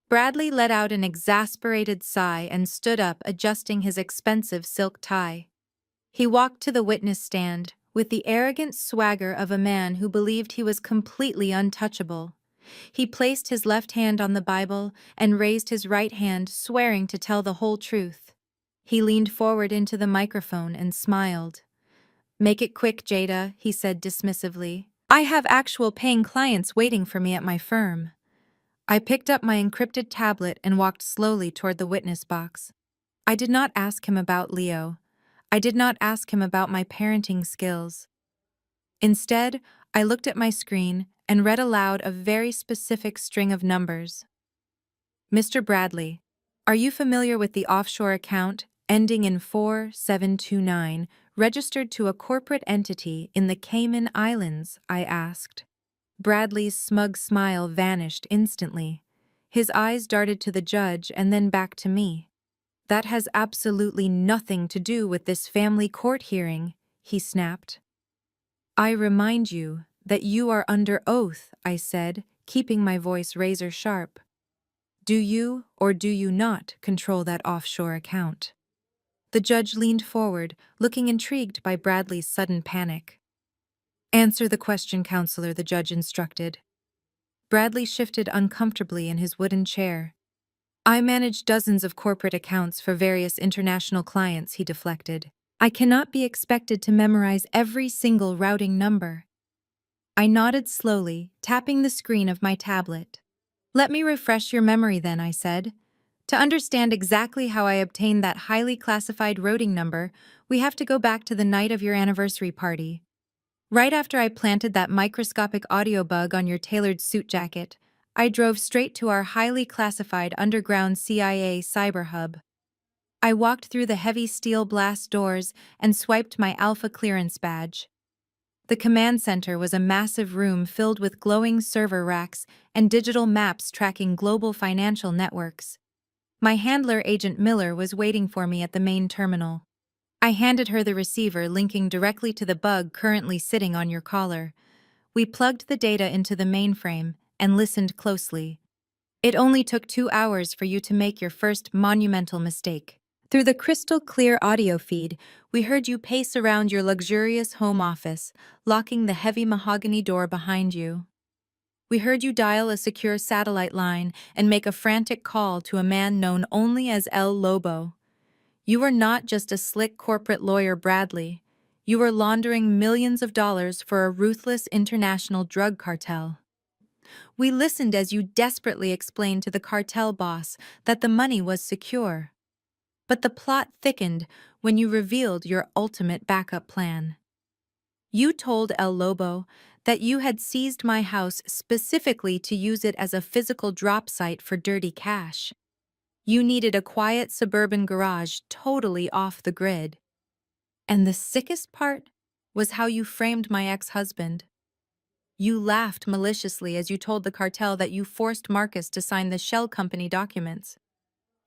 Bradley let out an exasperated sigh and stood up, adjusting his expensive silk tie. He walked to the witness stand with the arrogant swagger of a man who believed he was completely untouchable. He placed his left hand on the Bible and raised his right hand, swearing to tell the whole truth. He leaned forward into the microphone and smiled. "Make it quick, Jada," he said dismissively. "I have actual paying clients waiting for me at my firm." I picked up my encrypted tablet and walked slowly toward the witness box. I did not ask him about Leo. I did not ask him about my parenting skills. Instead, I looked at my screen and read aloud a very specific string of numbers. "Mr. Bradley, are you familiar with the offshore account ending in 4729 registered to a corporate entity in the Cayman Islands?" I asked. Bradley's smug smile vanished instantly. His eyes darted to the judge and then back to me. "That has absolutely nothing to do with this family court hearing," he snapped. "I remind you that you are under oath," I said, keeping my voice razor sharp. "Do you or do you not control that offshore account?" The judge leaned forward, looking intrigued by Bradley's sudden panic. "Answer the question, counselor," the judge instructed. Bradley shifted uncomfortably in his wooden chair. "I manage dozens of corporate accounts for various international clients," he deflected. "I cannot be expected to memorize every single routing number." I nodded slowly, tapping the screen of my tablet. "Let me refresh your memory then," I said. "To understand exactly how I obtained that highly classified routing number, we have to go back to the night of your anniversary party. Right after I planted that microscopic audio bug on your tailored suit jacket, I drove straight to our highly classified underground CIA cyber hub. I walked through the heavy steel blast doors and swiped my Alpha clearance badge. The command center was a massive room filled with glowing server racks and digital maps tracking global financial networks. My handler, Agent Miller, was waiting for me at the main terminal. I handed her the receiver linking directly to the bug currently sitting on your collar. We plugged the data into the mainframe and listened closely. It only took 2 hours for you to make your first monumental mistake. Through the crystal-clear audio feed, we heard you pace around your luxurious home office, locking the heavy mahogany door behind you. We heard you dial a secure satellite line and make a frantic call to a man known only as El Lobo. You were not just a slick corporate lawyer, Bradley. You were laundering millions of dollars for a ruthless international drug cartel. We listened as you desperately explained to the cartel boss that the money was secure. But the plot thickened when you revealed your ultimate backup plan. You told El Lobo that you had seized my house specifically to use it as a physical drop site for dirty cash. You needed a quiet suburban garage totally off the grid. And the sickest part was how you framed my ex-husband. You laughed maliciously as you told the cartel that you forced Marcus to sign the shell company documents.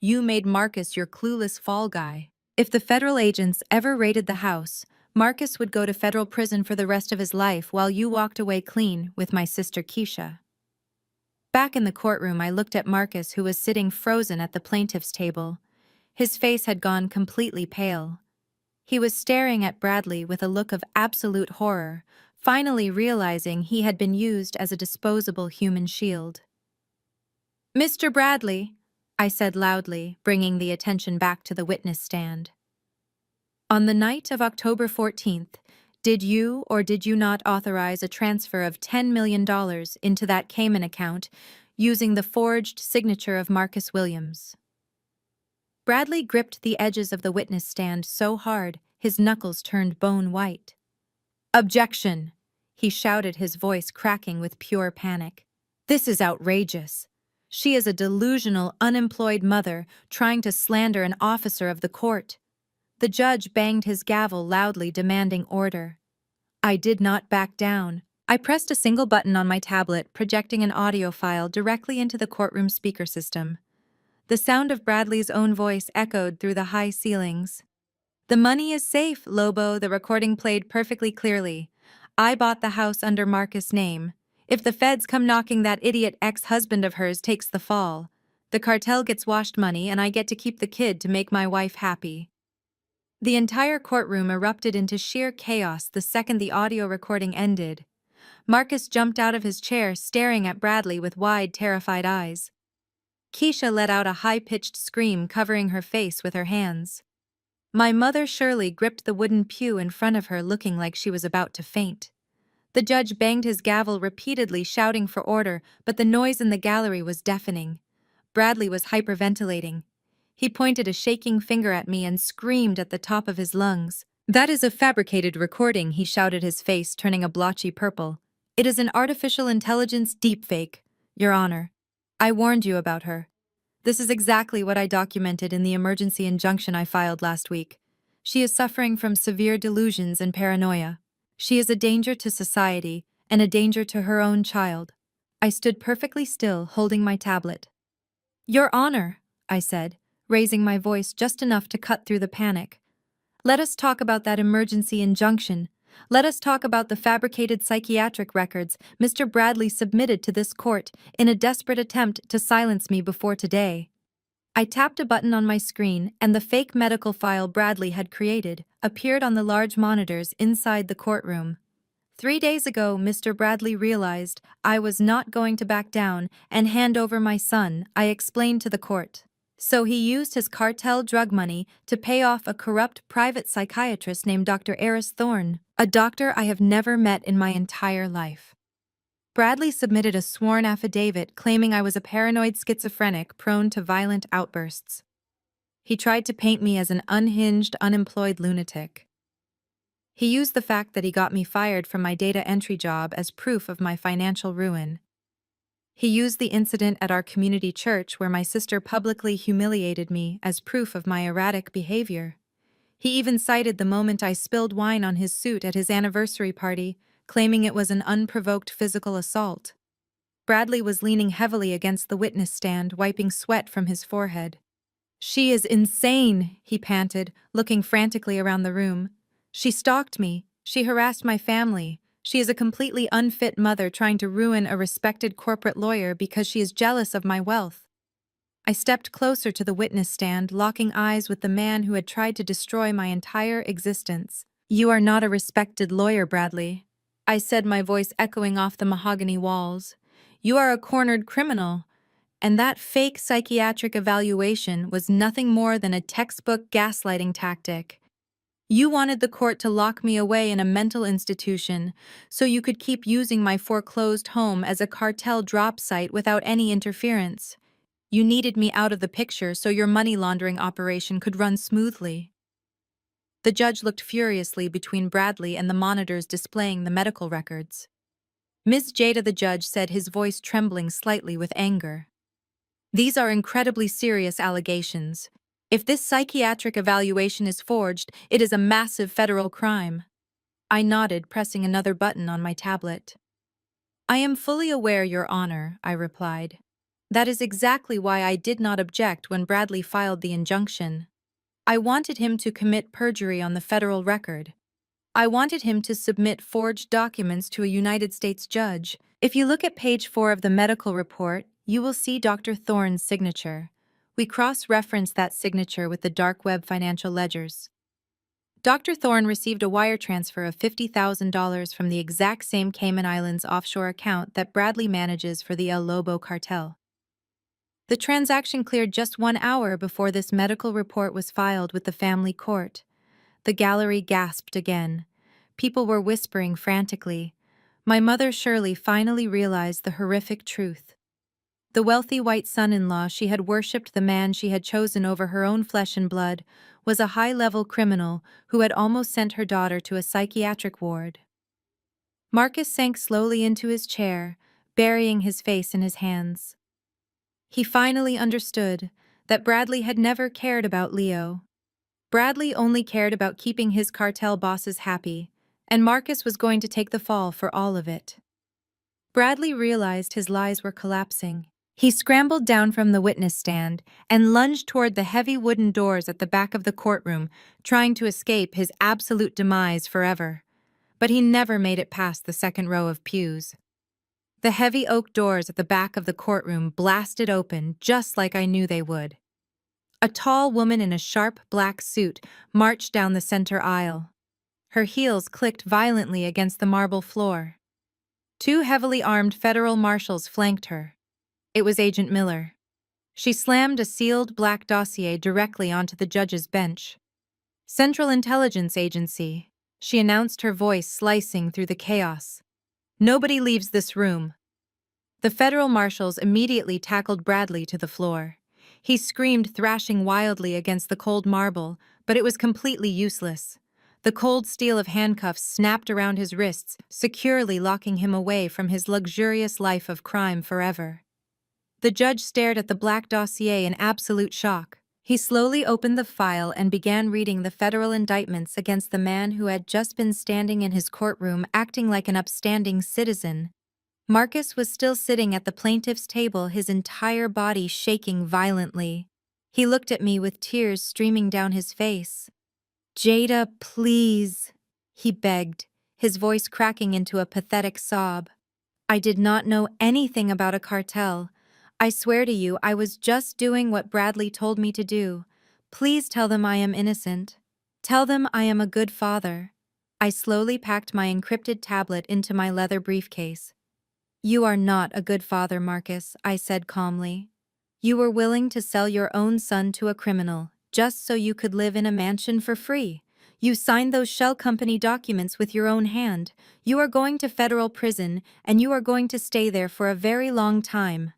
You made Marcus your clueless fall guy. If the federal agents ever raided the house, Marcus would go to federal prison for the rest of his life while you walked away clean with my sister Keisha. Back in the courtroom, I looked at Marcus, who was sitting frozen at the plaintiff's table. His face had gone completely pale. He was staring at Bradley with a look of absolute horror, finally realizing he had been used as a disposable human shield. "Mr. Bradley," I said loudly, bringing the attention back to the witness stand. "On the night of October 14th, did you or did you not authorize a transfer of $10 million into that Cayman account using the forged signature of Marcus Williams?" Bradley gripped the edges of the witness stand so hard his knuckles turned bone white. "Objection!" he shouted, his voice cracking with pure panic. "This is outrageous. She is a delusional, unemployed mother trying to slander an officer of the court." The judge banged his gavel loudly, demanding order. I did not back down. I pressed a single button on my tablet, projecting an audio file directly into the courtroom speaker system. The sound of Bradley's own voice echoed through the high ceilings. "The money is safe, Lobo," the recording played perfectly clearly. "I bought the house under Marcus' name. If the feds come knocking, that idiot ex-husband of hers takes the fall. The cartel gets washed money and I get to keep the kid to make my wife happy. The entire courtroom erupted into sheer chaos the second the audio recording ended. Marcus jumped out of his chair, staring at Bradley with wide, terrified eyes. Keisha let out a high-pitched scream, covering her face with her hands. My mother Shirley gripped the wooden pew in front of her, looking like she was about to faint. The judge banged his gavel repeatedly, shouting for order, but the noise in the gallery was deafening. Bradley was hyperventilating. He pointed a shaking finger at me and screamed at the top of his lungs. "That is a fabricated recording," he shouted, his face turning a blotchy purple. "It is an artificial intelligence deepfake, Your Honor. I warned you about her. This is exactly what I documented in the emergency injunction I filed last week. She is suffering from severe delusions and paranoia. She is a danger to society and a danger to her own child." I stood perfectly still, holding my tablet. "Your Honor," I said, raising my voice just enough to cut through the panic. "Let us talk about that emergency injunction. Let us talk about the fabricated psychiatric records Mr. Bradley submitted to this court in a desperate attempt to silence me before today." I tapped a button on my screen, and the fake medical file Bradley had created appeared on the large monitors inside the courtroom. 3 days ago, Mr. Bradley realized I was not going to back down and hand over my son, I explained to the court. So he used his cartel drug money to pay off a corrupt private psychiatrist named Dr. Eris Thorne, a doctor I have never met in my entire life. Bradley submitted a sworn affidavit claiming I was a paranoid schizophrenic prone to violent outbursts. He tried to paint me as an unhinged, unemployed lunatic. He used the fact that he got me fired from my data entry job as proof of my financial ruin. He used the incident at our community church where my sister publicly humiliated me as proof of my erratic behavior. He even cited the moment I spilled wine on his suit at his anniversary party, claiming it was an unprovoked physical assault. Bradley was leaning heavily against the witness stand, wiping sweat from his forehead. "She is insane," he panted, looking frantically around the room. "She stalked me. She harassed my family. She is a completely unfit mother trying to ruin a respected corporate lawyer because she is jealous of my wealth." I stepped closer to the witness stand, locking eyes with the man who had tried to destroy my entire existence. "You are not a respected lawyer, Bradley," I said, my voice echoing off the mahogany walls. "You are a cornered criminal. And that fake psychiatric evaluation was nothing more than a textbook gaslighting tactic. You wanted the court to lock me away in a mental institution so you could keep using my foreclosed home as a cartel drop site without any interference. You needed me out of the picture so your money laundering operation could run smoothly." The judge looked furiously between Bradley and the monitors displaying the medical records. "Miss Jada," the judge said, his voice trembling slightly with anger, "these are incredibly serious allegations. If this psychiatric evaluation is forged, it is a massive federal crime." I nodded, pressing another button on my tablet. "I am fully aware, Your Honor," I replied. "That is exactly why I did not object when Bradley filed the injunction. I wanted him to commit perjury on the federal record. I wanted him to submit forged documents to a United States judge. If you look at page 4 of the medical report, you will see Dr. Thorne's signature. We cross-referenced that signature with the dark web financial ledgers. Dr. Thorne received a wire transfer of $50,000 from the exact same Cayman Islands offshore account that Bradley manages for the El Lobo cartel. The transaction cleared just 1 hour before this medical report was filed with the family court. The gallery gasped again. People were whispering frantically. My mother Shirley finally realized the horrific truth. The wealthy white son-in-law she had worshipped, the man she had chosen over her own flesh and blood, was a high-level criminal who had almost sent her daughter to a psychiatric ward. Marcus sank slowly into his chair, burying his face in his hands. He finally understood that Bradley had never cared about Leo. Bradley only cared about keeping his cartel bosses happy, and Marcus was going to take the fall for all of it. Bradley realized his lies were collapsing. He scrambled down from the witness stand and lunged toward the heavy wooden doors at the back of the courtroom, trying to escape his absolute demise forever. But he never made it past the second row of pews. The heavy oak doors at the back of the courtroom blasted open just like I knew they would. A tall woman in a sharp black suit marched down the center aisle. Her heels clicked violently against the marble floor. Two heavily armed federal marshals flanked her. It was Agent Miller. She slammed a sealed black dossier directly onto the judge's bench. Central Intelligence Agency, she announced, her voice slicing through the chaos. Nobody leaves this room. The federal marshals immediately tackled Bradley to the floor. He screamed, thrashing wildly against the cold marble, but it was completely useless. The cold steel of handcuffs snapped around his wrists, securely locking him away from his luxurious life of crime forever. The judge stared at the black dossier in absolute shock. He slowly opened the file and began reading the federal indictments against the man who had just been standing in his courtroom acting like an upstanding citizen. Marcus was still sitting at the plaintiff's table, his entire body shaking violently. He looked at me with tears streaming down his face. "Jada, please," he begged, his voice cracking into a pathetic sob. "I did not know anything about a cartel. I swear to you, I was just doing what Bradley told me to do. Please tell them I am innocent. Tell them I am a good father." I slowly packed my encrypted tablet into my leather briefcase. "You are not a good father, Marcus," I said calmly. "You were willing to sell your own son to a criminal, just so you could live in a mansion for free. You signed those shell company documents with your own hand. You are going to federal prison, and you are going to stay there for a very long time."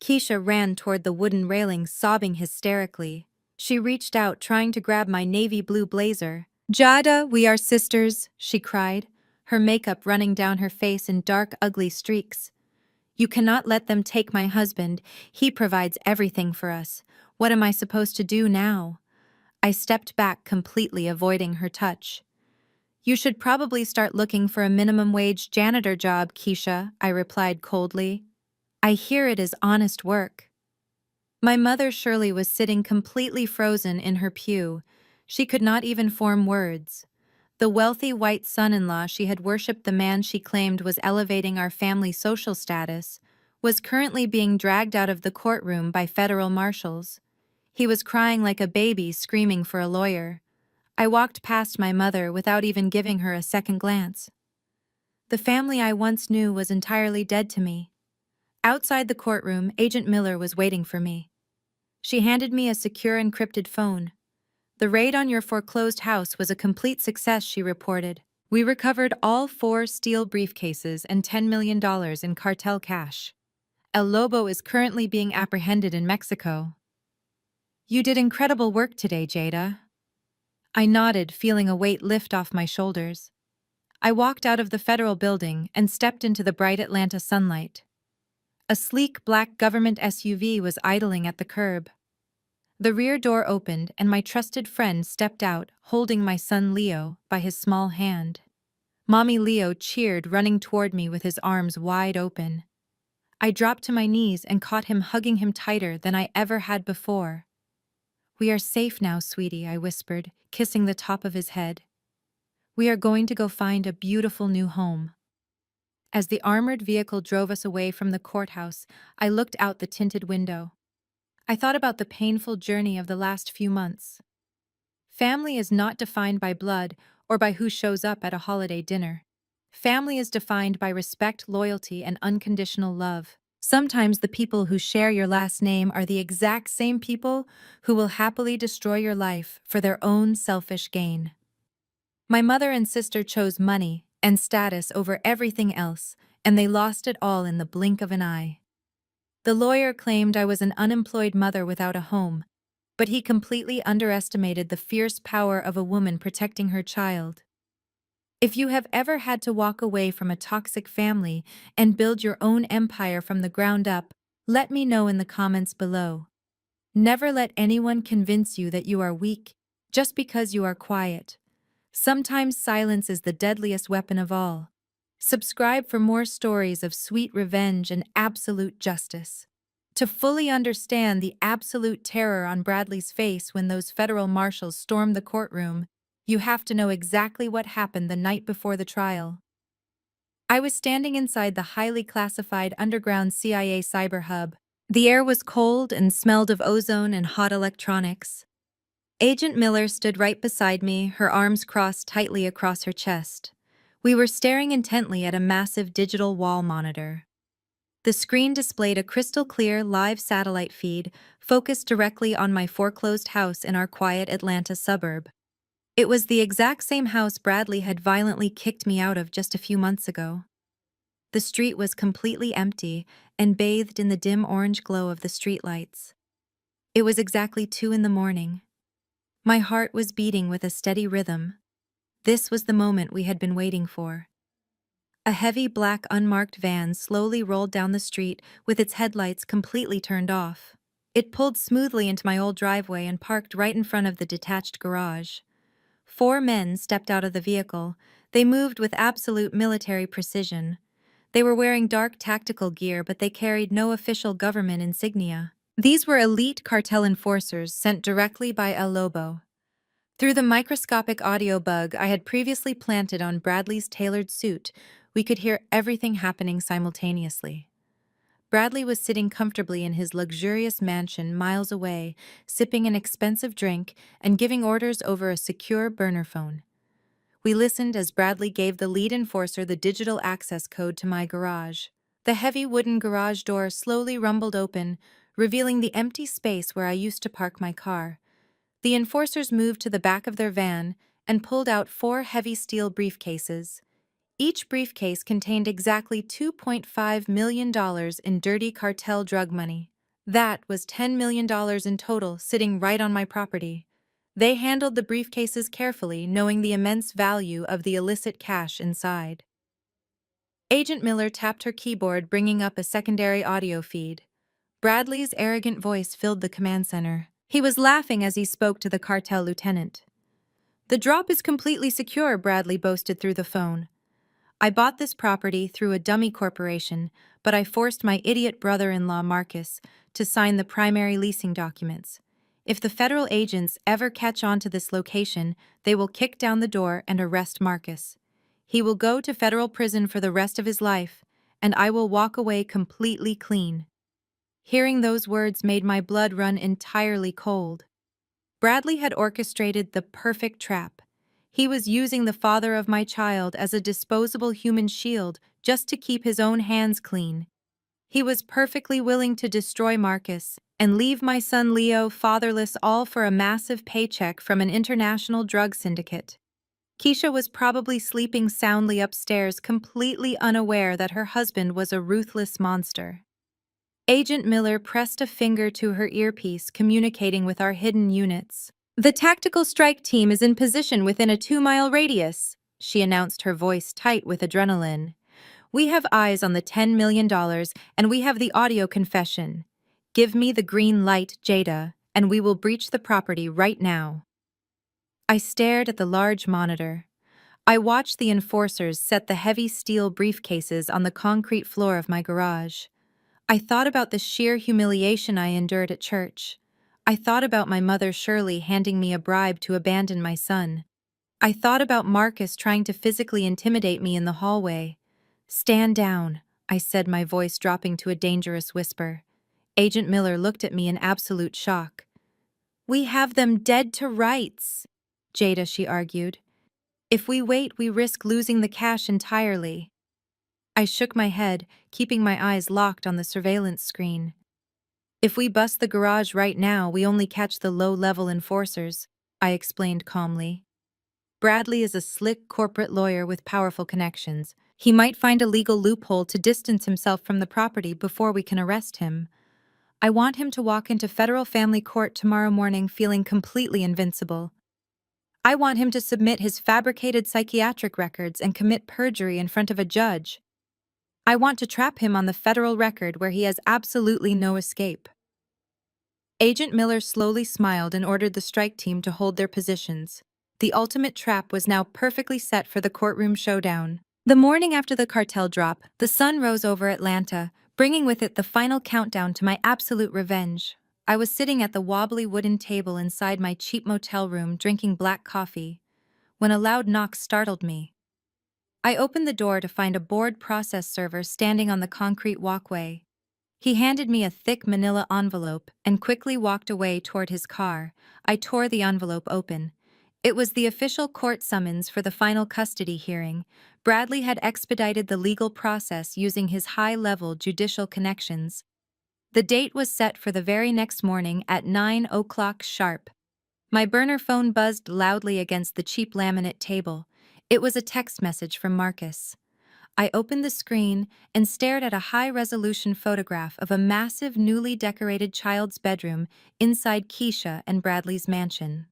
Keisha ran toward the wooden railing, sobbing hysterically. She reached out, trying to grab my navy blue blazer. "Jada, we are sisters," she cried, her makeup running down her face in dark, ugly streaks. "You cannot let them take my husband. He provides everything for us. What am I supposed to do now?" I stepped back, completely avoiding her touch. "You should probably start looking for a minimum wage janitor job, Keisha," I replied coldly. "I hear it is honest work." My mother Shirley was sitting completely frozen in her pew. She could not even form words. The wealthy white son-in-law she had worshipped, the man she claimed was elevating our family social status, was currently being dragged out of the courtroom by federal marshals. He was crying like a baby, screaming for a lawyer. I walked past my mother without even giving her a second glance. The family I once knew was entirely dead to me. Outside the courtroom, Agent Miller was waiting for me. She handed me a secure encrypted phone. "The raid on your foreclosed house was a complete success," she reported. "We recovered all 4 steel briefcases and $10 million in cartel cash. El Lobo is currently being apprehended in Mexico." "You did incredible work today, Jada." I nodded, feeling a weight lift off my shoulders. I walked out of the federal building and stepped into the bright Atlanta sunlight. A sleek black government SUV was idling at the curb. The rear door opened and my trusted friend stepped out, holding my son Leo by his small hand. Mommy Leo cheered, running toward me with his arms wide open. I dropped to my knees and caught him, hugging him tighter than I ever had before. "We are safe now, sweetie," I whispered, kissing the top of his head. "We are going to go find a beautiful new home." As the armored vehicle drove us away from the courthouse, I looked out the tinted window. I thought about the painful journey of the last few months. Family is not defined by blood or by who shows up at a holiday dinner. Family is defined by respect, loyalty, and unconditional love. Sometimes the people who share your last name are the exact same people who will happily destroy your life for their own selfish gain. My mother and sister chose money and status over everything else, and they lost it all in the blink of an eye. The lawyer claimed I was an unemployed mother without a home, but he completely underestimated the fierce power of a woman protecting her child. If you have ever had to walk away from a toxic family and build your own empire from the ground up, let me know in the comments below. Never let anyone convince you that you are weak just because you are quiet. Sometimes silence is the deadliest weapon of all. Subscribe for more stories of sweet revenge and absolute justice. To fully understand the absolute terror on Bradley's face when those federal marshals stormed the courtroom, you have to know exactly what happened the night before the trial. I was standing inside the highly classified underground CIA cyber hub. The air was cold and smelled of ozone and hot electronics. Agent Miller stood right beside me, her arms crossed tightly across her chest. We were staring intently at a massive digital wall monitor. The screen displayed a crystal-clear live satellite feed focused directly on my foreclosed house in our quiet Atlanta suburb. It was the exact same house Bradley had violently kicked me out of just a few months ago. The street was completely empty and bathed in the dim orange glow of the streetlights. It was exactly 2 in the morning. My heart was beating with a steady rhythm. This was the moment we had been waiting for. A heavy black unmarked van slowly rolled down the street with its headlights completely turned off. It pulled smoothly into my old driveway and parked right in front of the detached garage. 4 men stepped out of the vehicle. They moved with absolute military precision. They were wearing dark tactical gear, but they carried no official government insignia. These were elite cartel enforcers sent directly by El Lobo. Through the microscopic audio bug I had previously planted on Bradley's tailored suit, we could hear everything happening simultaneously. Bradley was sitting comfortably in his luxurious mansion miles away, sipping an expensive drink and giving orders over a secure burner phone. We listened as Bradley gave the lead enforcer the digital access code to my garage. The heavy wooden garage door slowly rumbled open, revealing the empty space where I used to park my car. The enforcers moved to the back of their van and pulled out 4 heavy steel briefcases. Each briefcase contained exactly $2.5 million in dirty cartel drug money. That was $10 million in total, sitting right on my property. They handled the briefcases carefully, knowing the immense value of the illicit cash inside. Agent Miller tapped her keyboard, bringing up a secondary audio feed. Bradley's arrogant voice filled the command center. He was laughing as he spoke to the cartel lieutenant. "The drop is completely secure," Bradley boasted through the phone. "I bought this property through a dummy corporation, but I forced my idiot brother-in-law, Marcus, to sign the primary leasing documents. If the federal agents ever catch on to this location, they will kick down the door and arrest Marcus. He will go to federal prison for the rest of his life, and I will walk away completely clean." Hearing those words made my blood run entirely cold. Bradley had orchestrated the perfect trap. He was using the father of my child as a disposable human shield just to keep his own hands clean. He was perfectly willing to destroy Marcus and leave my son Leo fatherless, all for a massive paycheck from an international drug syndicate. Keisha was probably sleeping soundly upstairs, completely unaware that her husband was a ruthless monster. Agent Miller pressed a finger to her earpiece, communicating with our hidden units. "The tactical strike team is in position within a 2-mile radius," she announced, her voice tight with adrenaline. "We have eyes on the $10 million, and we have the audio confession. Give me the green light, Jada, and we will breach the property right now." I stared at the large monitor. I watched the enforcers set the heavy steel briefcases on the concrete floor of my garage. I thought about the sheer humiliation I endured at church. I thought about my mother Shirley handing me a bribe to abandon my son. I thought about Marcus trying to physically intimidate me in the hallway. "Stand down," I said, my voice dropping to a dangerous whisper. Agent Miller looked at me in absolute shock. "We have them dead to rights, Jada," she argued. "If we wait, we risk losing the cash entirely." I shook my head, keeping my eyes locked on the surveillance screen. "If we bust the garage right now, we only catch the low-level enforcers," I explained calmly. "Bradley is a slick corporate lawyer with powerful connections. He might find a legal loophole to distance himself from the property before we can arrest him. I want him to walk into federal family court tomorrow morning feeling completely invincible. I want him to submit his fabricated psychiatric records and commit perjury in front of a judge. I want to trap him on the federal record where he has absolutely no escape." Agent Miller slowly smiled and ordered the strike team to hold their positions. The ultimate trap was now perfectly set for the courtroom showdown. The morning after the cartel drop, the sun rose over Atlanta, bringing with it the final countdown to my absolute revenge. I was sitting at the wobbly wooden table inside my cheap motel room drinking black coffee when a loud knock startled me. I opened the door to find a bored process server standing on the concrete walkway. He handed me a thick manila envelope and quickly walked away toward his car. I tore the envelope open. It was the official court summons for the final custody hearing. Bradley had expedited the legal process using his high-level judicial connections. The date was set for the very next morning at 9 o'clock sharp. My burner phone buzzed loudly against the cheap laminate table. It was a text message from Marcus. I opened the screen and stared at a high-resolution photograph of a massive, newly decorated child's bedroom inside Keisha and Bradley's mansion.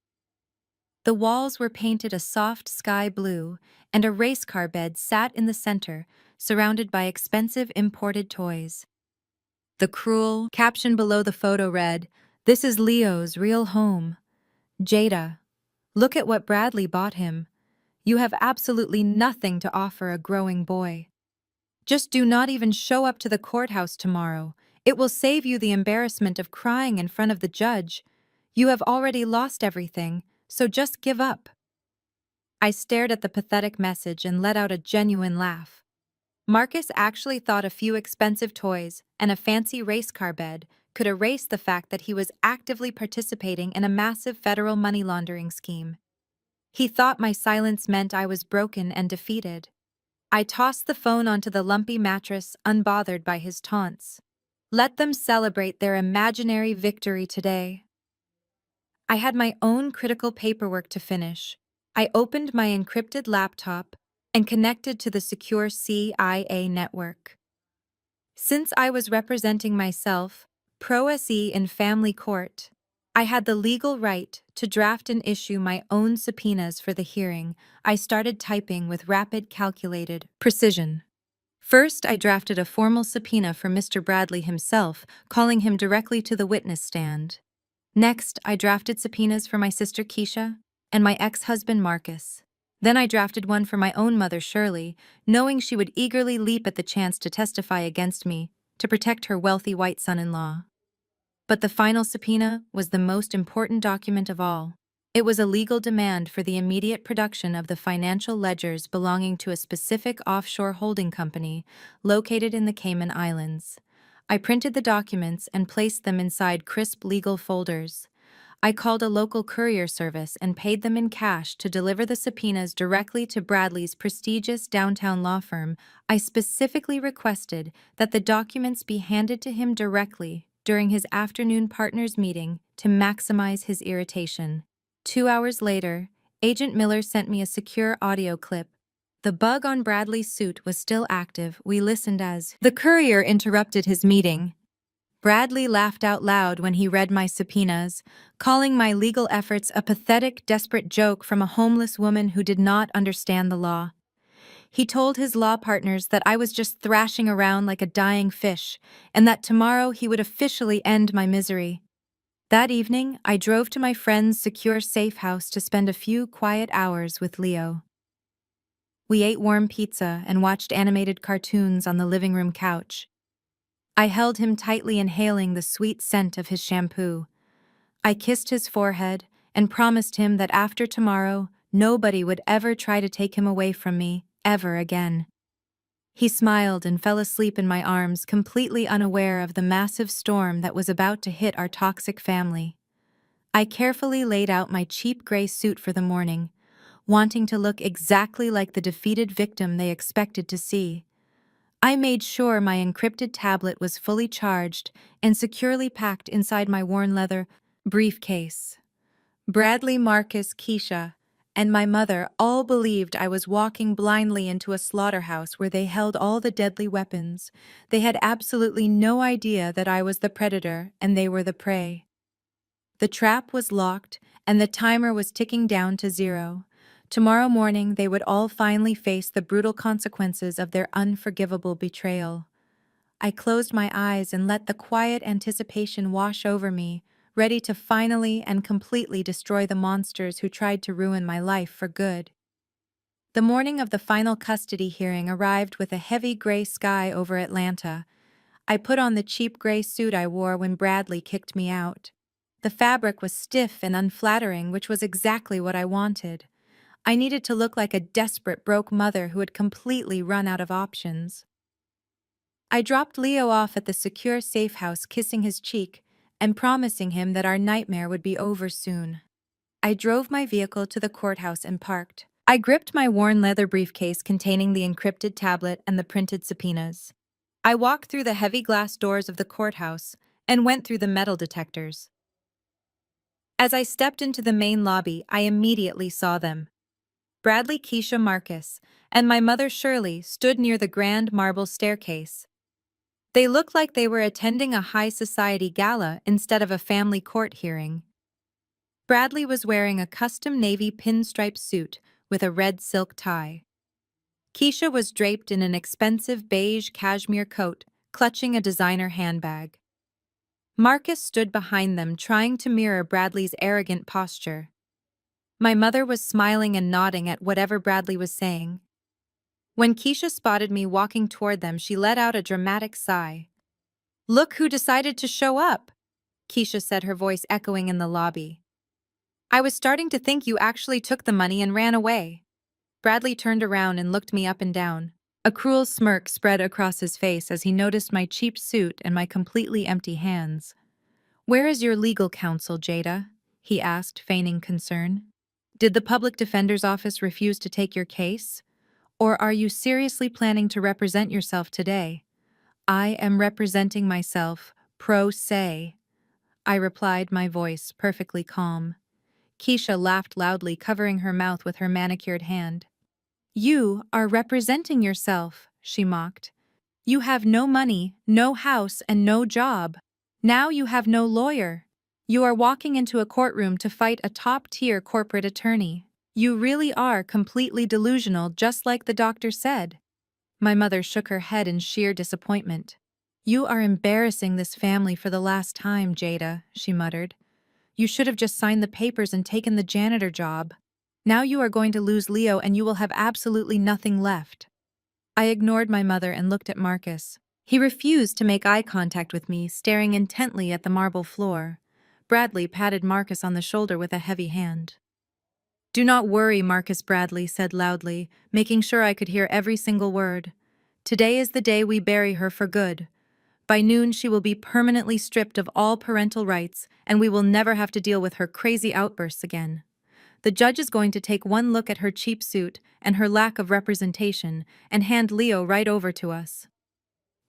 The walls were painted a soft sky blue, and a race car bed sat in the center, surrounded by expensive imported toys. The cruel caption below the photo read, "This is Leo's real home. Jada, look at what Bradley bought him. You have absolutely nothing to offer a growing boy. Just do not even show up to the courthouse tomorrow. It will save you the embarrassment of crying in front of the judge. You have already lost everything, so just give up." I stared at the pathetic message and let out a genuine laugh. Marcus actually thought a few expensive toys and a fancy race car bed could erase the fact that he was actively participating in a massive federal money laundering scheme. He thought my silence meant I was broken and defeated. I tossed the phone onto the lumpy mattress, unbothered by his taunts. Let them celebrate their imaginary victory today. I had my own critical paperwork to finish. I opened my encrypted laptop and connected to the secure CIA network. Since I was representing myself, pro se in family court, I had the legal right to draft and issue my own subpoenas for the hearing. I started typing with rapid, calculated precision. First, I drafted a formal subpoena for Mr. Bradley himself, calling him directly to the witness stand. Next, I drafted subpoenas for my sister Keisha and my ex-husband Marcus. Then I drafted one for my own mother Shirley, knowing she would eagerly leap at the chance to testify against me to protect her wealthy white son-in-law. But the final subpoena was the most important document of all. It was a legal demand for the immediate production of the financial ledgers belonging to a specific offshore holding company located in the Cayman Islands. I printed the documents and placed them inside crisp legal folders. I called a local courier service and paid them in cash to deliver the subpoenas directly to Bradley's prestigious downtown law firm. I specifically requested that the documents be handed to him directly during his afternoon partners' meeting to maximize his irritation. 2 hours later, Agent Miller sent me a secure audio clip. The bug on Bradley's suit was still active. We listened as the courier interrupted his meeting. Bradley laughed out loud when he read my subpoenas, calling my legal efforts a pathetic, desperate joke from a homeless woman who did not understand the law. He told his law partners that I was just thrashing around like a dying fish, and that tomorrow he would officially end my misery. That evening, I drove to my friend's secure safe house to spend a few quiet hours with Leo. We ate warm pizza and watched animated cartoons on the living room couch. I held him tightly, inhaling the sweet scent of his shampoo. I kissed his forehead and promised him that after tomorrow, nobody would ever try to take him away from me, ever again. He smiled and fell asleep in my arms, completely unaware of the massive storm that was about to hit our toxic family. I carefully laid out my cheap gray suit for the morning, wanting to look exactly like the defeated victim they expected to see. I made sure my encrypted tablet was fully charged and securely packed inside my worn leather briefcase. Bradley, Marcus, Keisha, and my mother all believed I was walking blindly into a slaughterhouse where they held all the deadly weapons. They had absolutely no idea that I was the predator and they were the prey. The trap was locked and the timer was ticking down to 0. Tomorrow morning, they would all finally face the brutal consequences of their unforgivable betrayal. I closed my eyes and let the quiet anticipation wash over me, ready to finally and completely destroy the monsters who tried to ruin my life for good. The morning of the final custody hearing arrived with a heavy gray sky over Atlanta. I put on the cheap gray suit I wore when Bradley kicked me out. The fabric was stiff and unflattering, which was exactly what I wanted. I needed to look like a desperate broke mother who had completely run out of options. I dropped Leo off at the secure safe house, kissing his cheek and promising him that our nightmare would be over soon. I drove my vehicle to the courthouse and parked. I gripped my worn leather briefcase containing the encrypted tablet and the printed subpoenas. I walked through the heavy glass doors of the courthouse and went through the metal detectors. As I stepped into the main lobby, I immediately saw them. Bradley, Keisha, Marcus, and my mother Shirley stood near the grand marble staircase. They looked like they were attending a high society gala instead of a family court hearing. Bradley was wearing a custom navy pinstripe suit with a red silk tie. Keisha was draped in an expensive beige cashmere coat, clutching a designer handbag. Marcus stood behind them, trying to mirror Bradley's arrogant posture. My mother was smiling and nodding at whatever Bradley was saying. When Keisha spotted me walking toward them, she let out a dramatic sigh. "Look who decided to show up," Keisha said, her voice echoing in the lobby. "I was starting to think you actually took the money and ran away." Bradley turned around and looked me up and down. A cruel smirk spread across his face as he noticed my cheap suit and my completely empty hands. "Where is your legal counsel, Jada?" he asked, feigning concern. "Did the public defender's office refuse to take your case? Or are you seriously planning to represent yourself today?" "I am representing myself, pro se," I replied, my voice perfectly calm. Keisha laughed loudly, covering her mouth with her manicured hand. "You are representing yourself," she mocked. "You have no money, no house, and no job. Now you have no lawyer. You are walking into a courtroom to fight a top-tier corporate attorney. You really are completely delusional, just like the doctor said." My mother shook her head in sheer disappointment. "You are embarrassing this family for the last time, Jada," she muttered. "You should have just signed the papers and taken the janitor job. Now you are going to lose Leo and you will have absolutely nothing left." I ignored my mother and looked at Marcus. He refused to make eye contact with me, staring intently at the marble floor. Bradley patted Marcus on the shoulder with a heavy hand. "Do not worry," Marcus Bradley said loudly, making sure I could hear every single word. "Today is the day we bury her for good. By noon she will be permanently stripped of all parental rights, and we will never have to deal with her crazy outbursts again. The judge is going to take one look at her cheap suit and her lack of representation and hand Leo right over to us."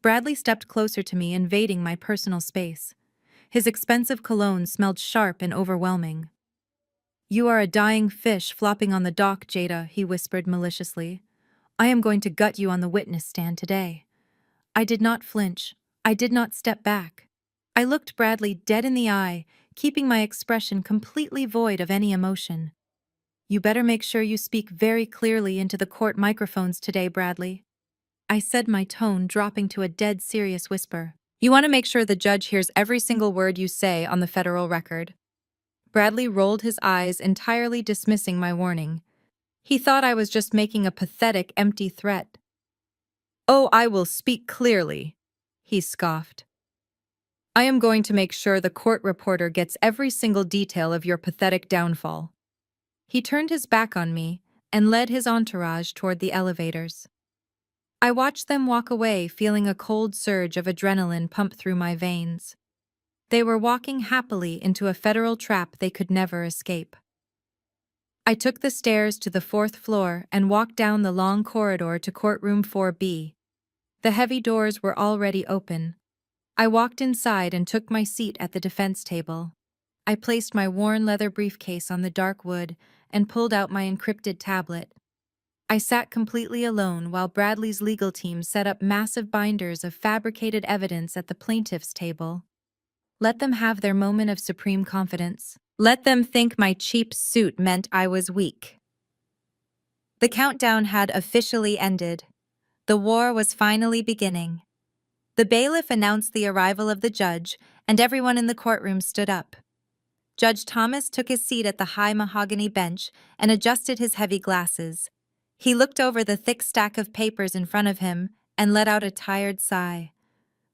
Bradley stepped closer to me, invading my personal space. His expensive cologne smelled sharp and overwhelming. "You are a dying fish flopping on the dock, Jada," he whispered maliciously. "I am going to gut you on the witness stand today." I did not flinch. I did not step back. I looked Bradley dead in the eye, keeping my expression completely void of any emotion. "You better make sure you speak very clearly into the court microphones today, Bradley," I said, my tone dropping to a dead serious whisper. "You want to make sure the judge hears every single word you say on the federal record." Bradley rolled his eyes, entirely dismissing my warning. He thought I was just making a pathetic, empty threat. "Oh, I will speak clearly," he scoffed. "I am going to make sure the court reporter gets every single detail of your pathetic downfall." He turned his back on me and led his entourage toward the elevators. I watched them walk away, feeling a cold surge of adrenaline pump through my veins. They were walking happily into a federal trap they could never escape. I took the stairs to the 4th floor and walked down the long corridor to courtroom 4B. The heavy doors were already open. I walked inside and took my seat at the defense table. I placed my worn leather briefcase on the dark wood and pulled out my encrypted tablet. I sat completely alone while Bradley's legal team set up massive binders of fabricated evidence at the plaintiff's table. Let them have their moment of supreme confidence. Let them think my cheap suit meant I was weak. The countdown had officially ended. The war was finally beginning. The bailiff announced the arrival of the judge, and everyone in the courtroom stood up. Judge Thomas took his seat at the high mahogany bench and adjusted his heavy glasses. He looked over the thick stack of papers in front of him and let out a tired sigh.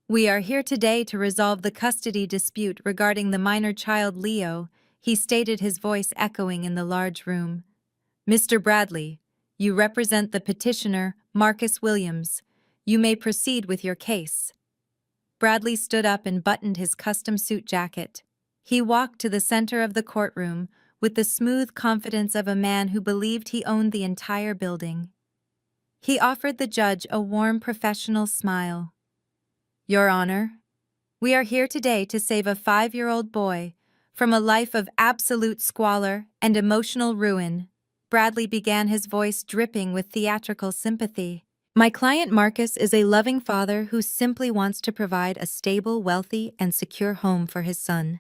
"We are here today to resolve the custody dispute regarding the minor child Leo," he stated, his voice echoing in the large room. Mr. Bradley, you represent the petitioner, Marcus Williams. You may proceed with your case. Bradley stood up and buttoned his custom suit jacket. He walked to the center of the courtroom with the smooth confidence of a man who believed he owned the entire building. He offered the judge a warm professional smile. Your Honor, we are here today to save a 5-year-old boy from a life of absolute squalor and emotional ruin. Bradley began, his voice dripping with theatrical sympathy. My client Marcus is a loving father who simply wants to provide a stable, wealthy, and secure home for his son.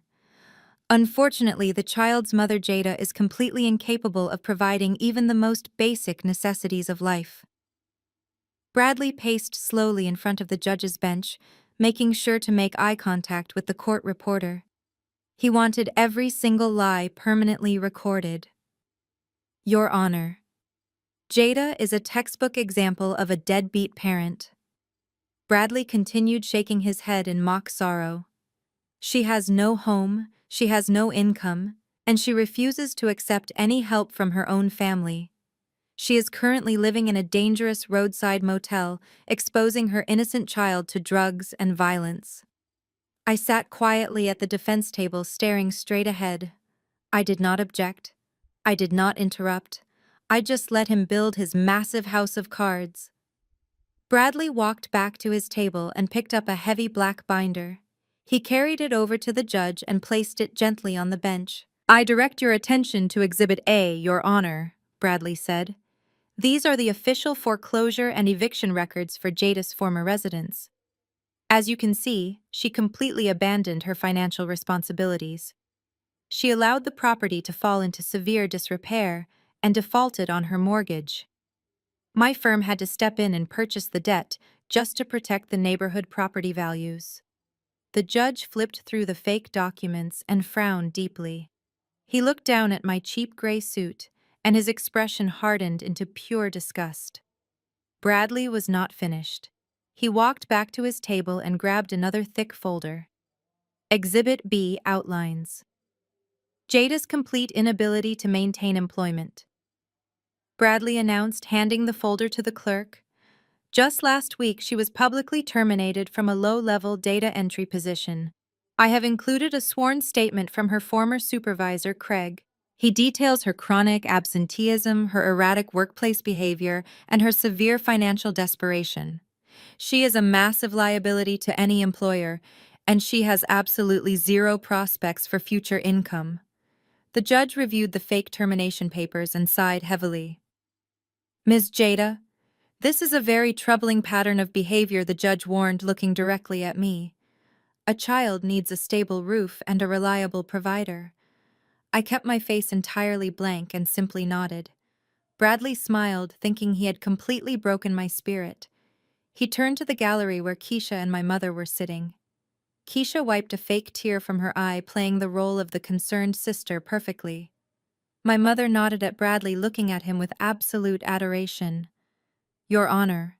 Unfortunately, the child's mother Jada is completely incapable of providing even the most basic necessities of life. Bradley paced slowly in front of the judge's bench, making sure to make eye contact with the court reporter. He wanted every single lie permanently recorded. Your Honor, Jada is a textbook example of a deadbeat parent. Bradley continued, shaking his head in mock sorrow. She has no home, she has no income, and she refuses to accept any help from her own family. She is currently living in a dangerous roadside motel, exposing her innocent child to drugs and violence. I sat quietly at the defense table, staring straight ahead. I did not object. I did not interrupt. I just let him build his massive house of cards. Bradley walked back to his table and picked up a heavy black binder. He carried it over to the judge and placed it gently on the bench. I direct your attention to Exhibit A, Your Honor, Bradley said. These are the official foreclosure and eviction records for Jada's former residence. As you can see, she completely abandoned her financial responsibilities. She allowed the property to fall into severe disrepair and defaulted on her mortgage. My firm had to step in and purchase the debt just to protect the neighborhood property values. The judge flipped through the fake documents and frowned deeply. He looked down at my cheap gray suit, and his expression hardened into pure disgust. Bradley was not finished. He walked back to his table and grabbed another thick folder. Exhibit B outlines Jada's complete inability to maintain employment. Bradley announced, handing the folder to the clerk. Just last week, she was publicly terminated from a low-level data entry position. I have included a sworn statement from her former supervisor, Craig. He details her chronic absenteeism, her erratic workplace behavior, and her severe financial desperation. She is a massive liability to any employer, and she has absolutely zero prospects for future income. The judge reviewed the fake termination papers and sighed heavily. Ms. Jada, this is a very troubling pattern of behavior, the judge warned, looking directly at me. A child needs a stable roof and a reliable provider. I kept my face entirely blank and simply nodded. Bradley smiled, thinking he had completely broken my spirit. He turned to the gallery where Keisha and my mother were sitting. Keisha wiped a fake tear from her eye, playing the role of the concerned sister perfectly. My mother nodded at Bradley, looking at him with absolute adoration. Your Honor,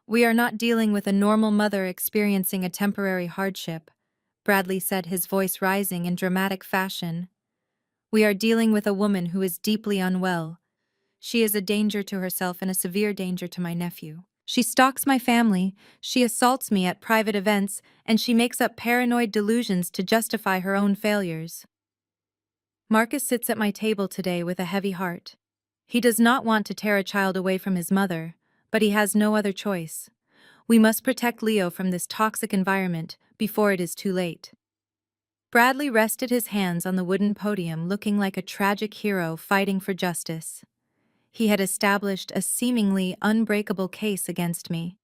we are not dealing with a normal mother experiencing a temporary hardship, Bradley said, his voice rising in dramatic fashion. We are dealing with a woman who is deeply unwell. She is a danger to herself and a severe danger to my nephew. She stalks my family, she assaults me at private events, and she makes up paranoid delusions to justify her own failures. Marcus sits at my table today with a heavy heart. He does not want to tear a child away from his mother, but he has no other choice. We must protect Leo from this toxic environment before it is too late. Bradley rested his hands on the wooden podium, looking like a tragic hero fighting for justice. He had established a seemingly unbreakable case against me.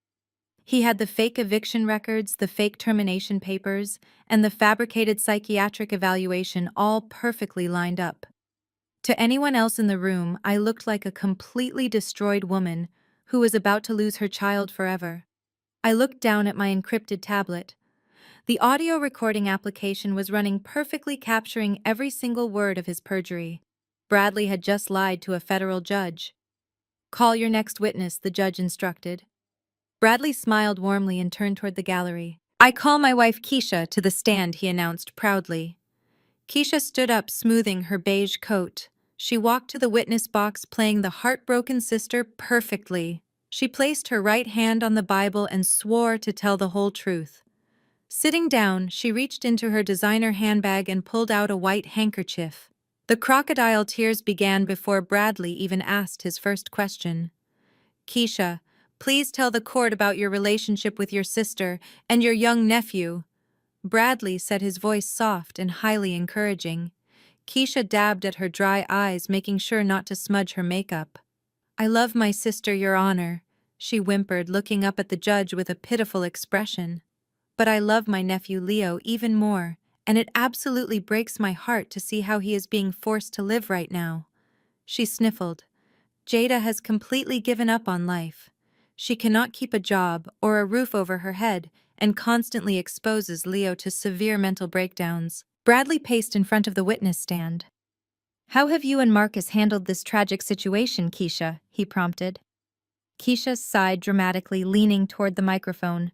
He had the fake eviction records, the fake termination papers, and the fabricated psychiatric evaluation all perfectly lined up. To anyone else in the room, I looked like a completely destroyed woman who was about to lose her child forever. I looked down at my encrypted tablet. The audio recording application was running perfectly, capturing every single word of his perjury. Bradley had just lied to a federal judge. Call your next witness, the judge instructed. Bradley smiled warmly and turned toward the gallery. I call my wife Keisha to the stand, he announced proudly. Keisha stood up, smoothing her beige coat. She walked to the witness box, playing the heartbroken sister perfectly. She placed her right hand on the Bible and swore to tell the whole truth. Sitting down, she reached into her designer handbag and pulled out a white handkerchief. The crocodile tears began before Bradley even asked his first question. Keisha, please tell the court about your relationship with your sister and your young nephew. Bradley said, his voice soft and highly encouraging. Keisha dabbed at her dry eyes, making sure not to smudge her makeup. I love my sister, Your Honor, she whimpered, looking up at the judge with a pitiful expression. But I love my nephew Leo even more, and it absolutely breaks my heart to see how he is being forced to live right now. She sniffled. Jada has completely given up on life. She cannot keep a job or a roof over her head and constantly exposes Leo to severe mental breakdowns. Bradley paced in front of the witness stand. How have you and Marcus handled this tragic situation, Keisha? He prompted. Keisha sighed dramatically, leaning toward the microphone.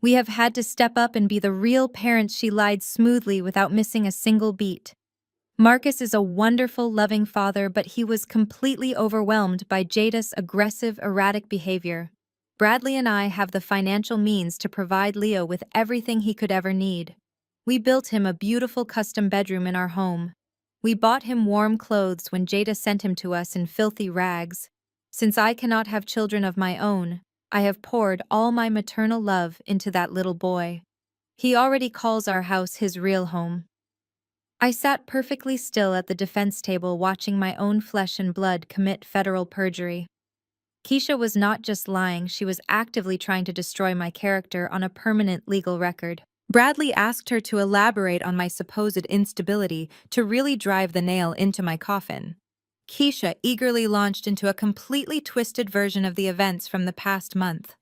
We have had to step up and be the real parents. She lied smoothly without missing a single beat. Marcus is a wonderful, loving father, but he was completely overwhelmed by Jada's aggressive, erratic behavior. Bradley and I have the financial means to provide Leo with everything he could ever need. We built him a beautiful custom bedroom in our home. We bought him warm clothes when Jada sent him to us in filthy rags. Since I cannot have children of my own, I have poured all my maternal love into that little boy. He already calls our house his real home. I sat perfectly still at the defense table, watching my own flesh and blood commit federal perjury. Keisha was not just lying, she was actively trying to destroy my character on a permanent legal record. Bradley asked her to elaborate on my supposed instability to really drive the nail into my coffin. Keisha eagerly launched into a completely twisted version of the events from the past month.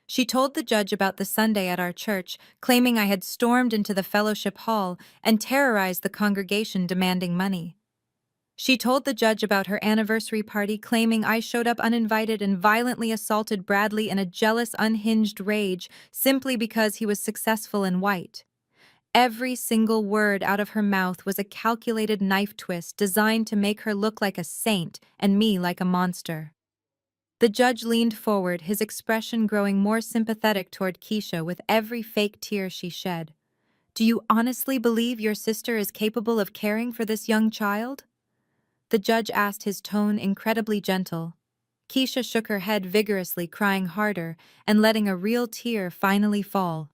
She told the judge about the Sunday at our church, claiming I had stormed into the fellowship hall and terrorized the congregation, demanding money. She told the judge about her anniversary party, claiming I showed up uninvited and violently assaulted Bradley in a jealous, unhinged rage simply because he was successful and white. Every single word out of her mouth was a calculated knife twist designed to make her look like a saint and me like a monster. The judge leaned forward, his expression growing more sympathetic toward Keisha with every fake tear she shed. Do you honestly believe your sister is capable of caring for this young child? The judge asked, his tone incredibly gentle. Keisha shook her head vigorously, crying harder and letting a real tear finally fall.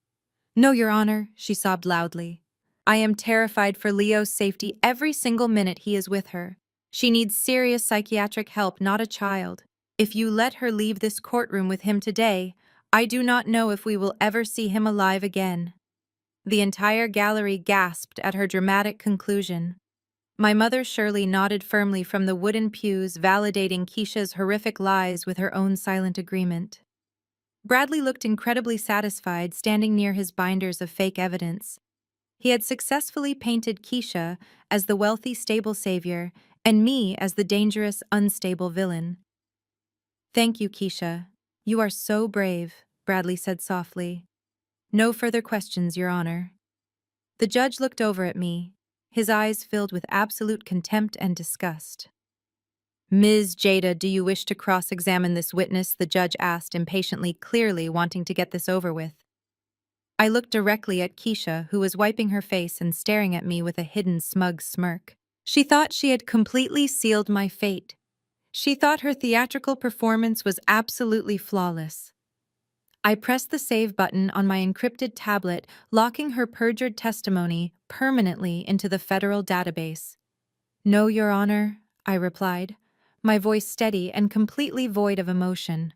No, Your Honor, she sobbed loudly. I am terrified for Leo's safety every single minute he is with her. She needs serious psychiatric help, not a child. If you let her leave this courtroom with him today, I do not know if we will ever see him alive again. The entire gallery gasped at her dramatic conclusion. My mother Shirley nodded firmly from the wooden pews, validating Keisha's horrific lies with her own silent agreement. Bradley looked incredibly satisfied, standing near his binders of fake evidence. He had successfully painted Keisha as the wealthy, stable savior and me as the dangerous, unstable villain. Thank you, Keisha. You are so brave, Bradley said softly. No further questions, Your Honor. The judge looked over at me, his eyes filled with absolute contempt and disgust. Ms. Jada, do you wish to cross-examine this witness? The judge asked impatiently, clearly wanting to get this over with. I looked directly at Keisha, who was wiping her face and staring at me with a hidden smug smirk. She thought she had completely sealed my fate. She thought her theatrical performance was absolutely flawless. I pressed the save button on my encrypted tablet, locking her perjured testimony permanently into the federal database. No, Your Honor, I replied, my voice steady and completely void of emotion.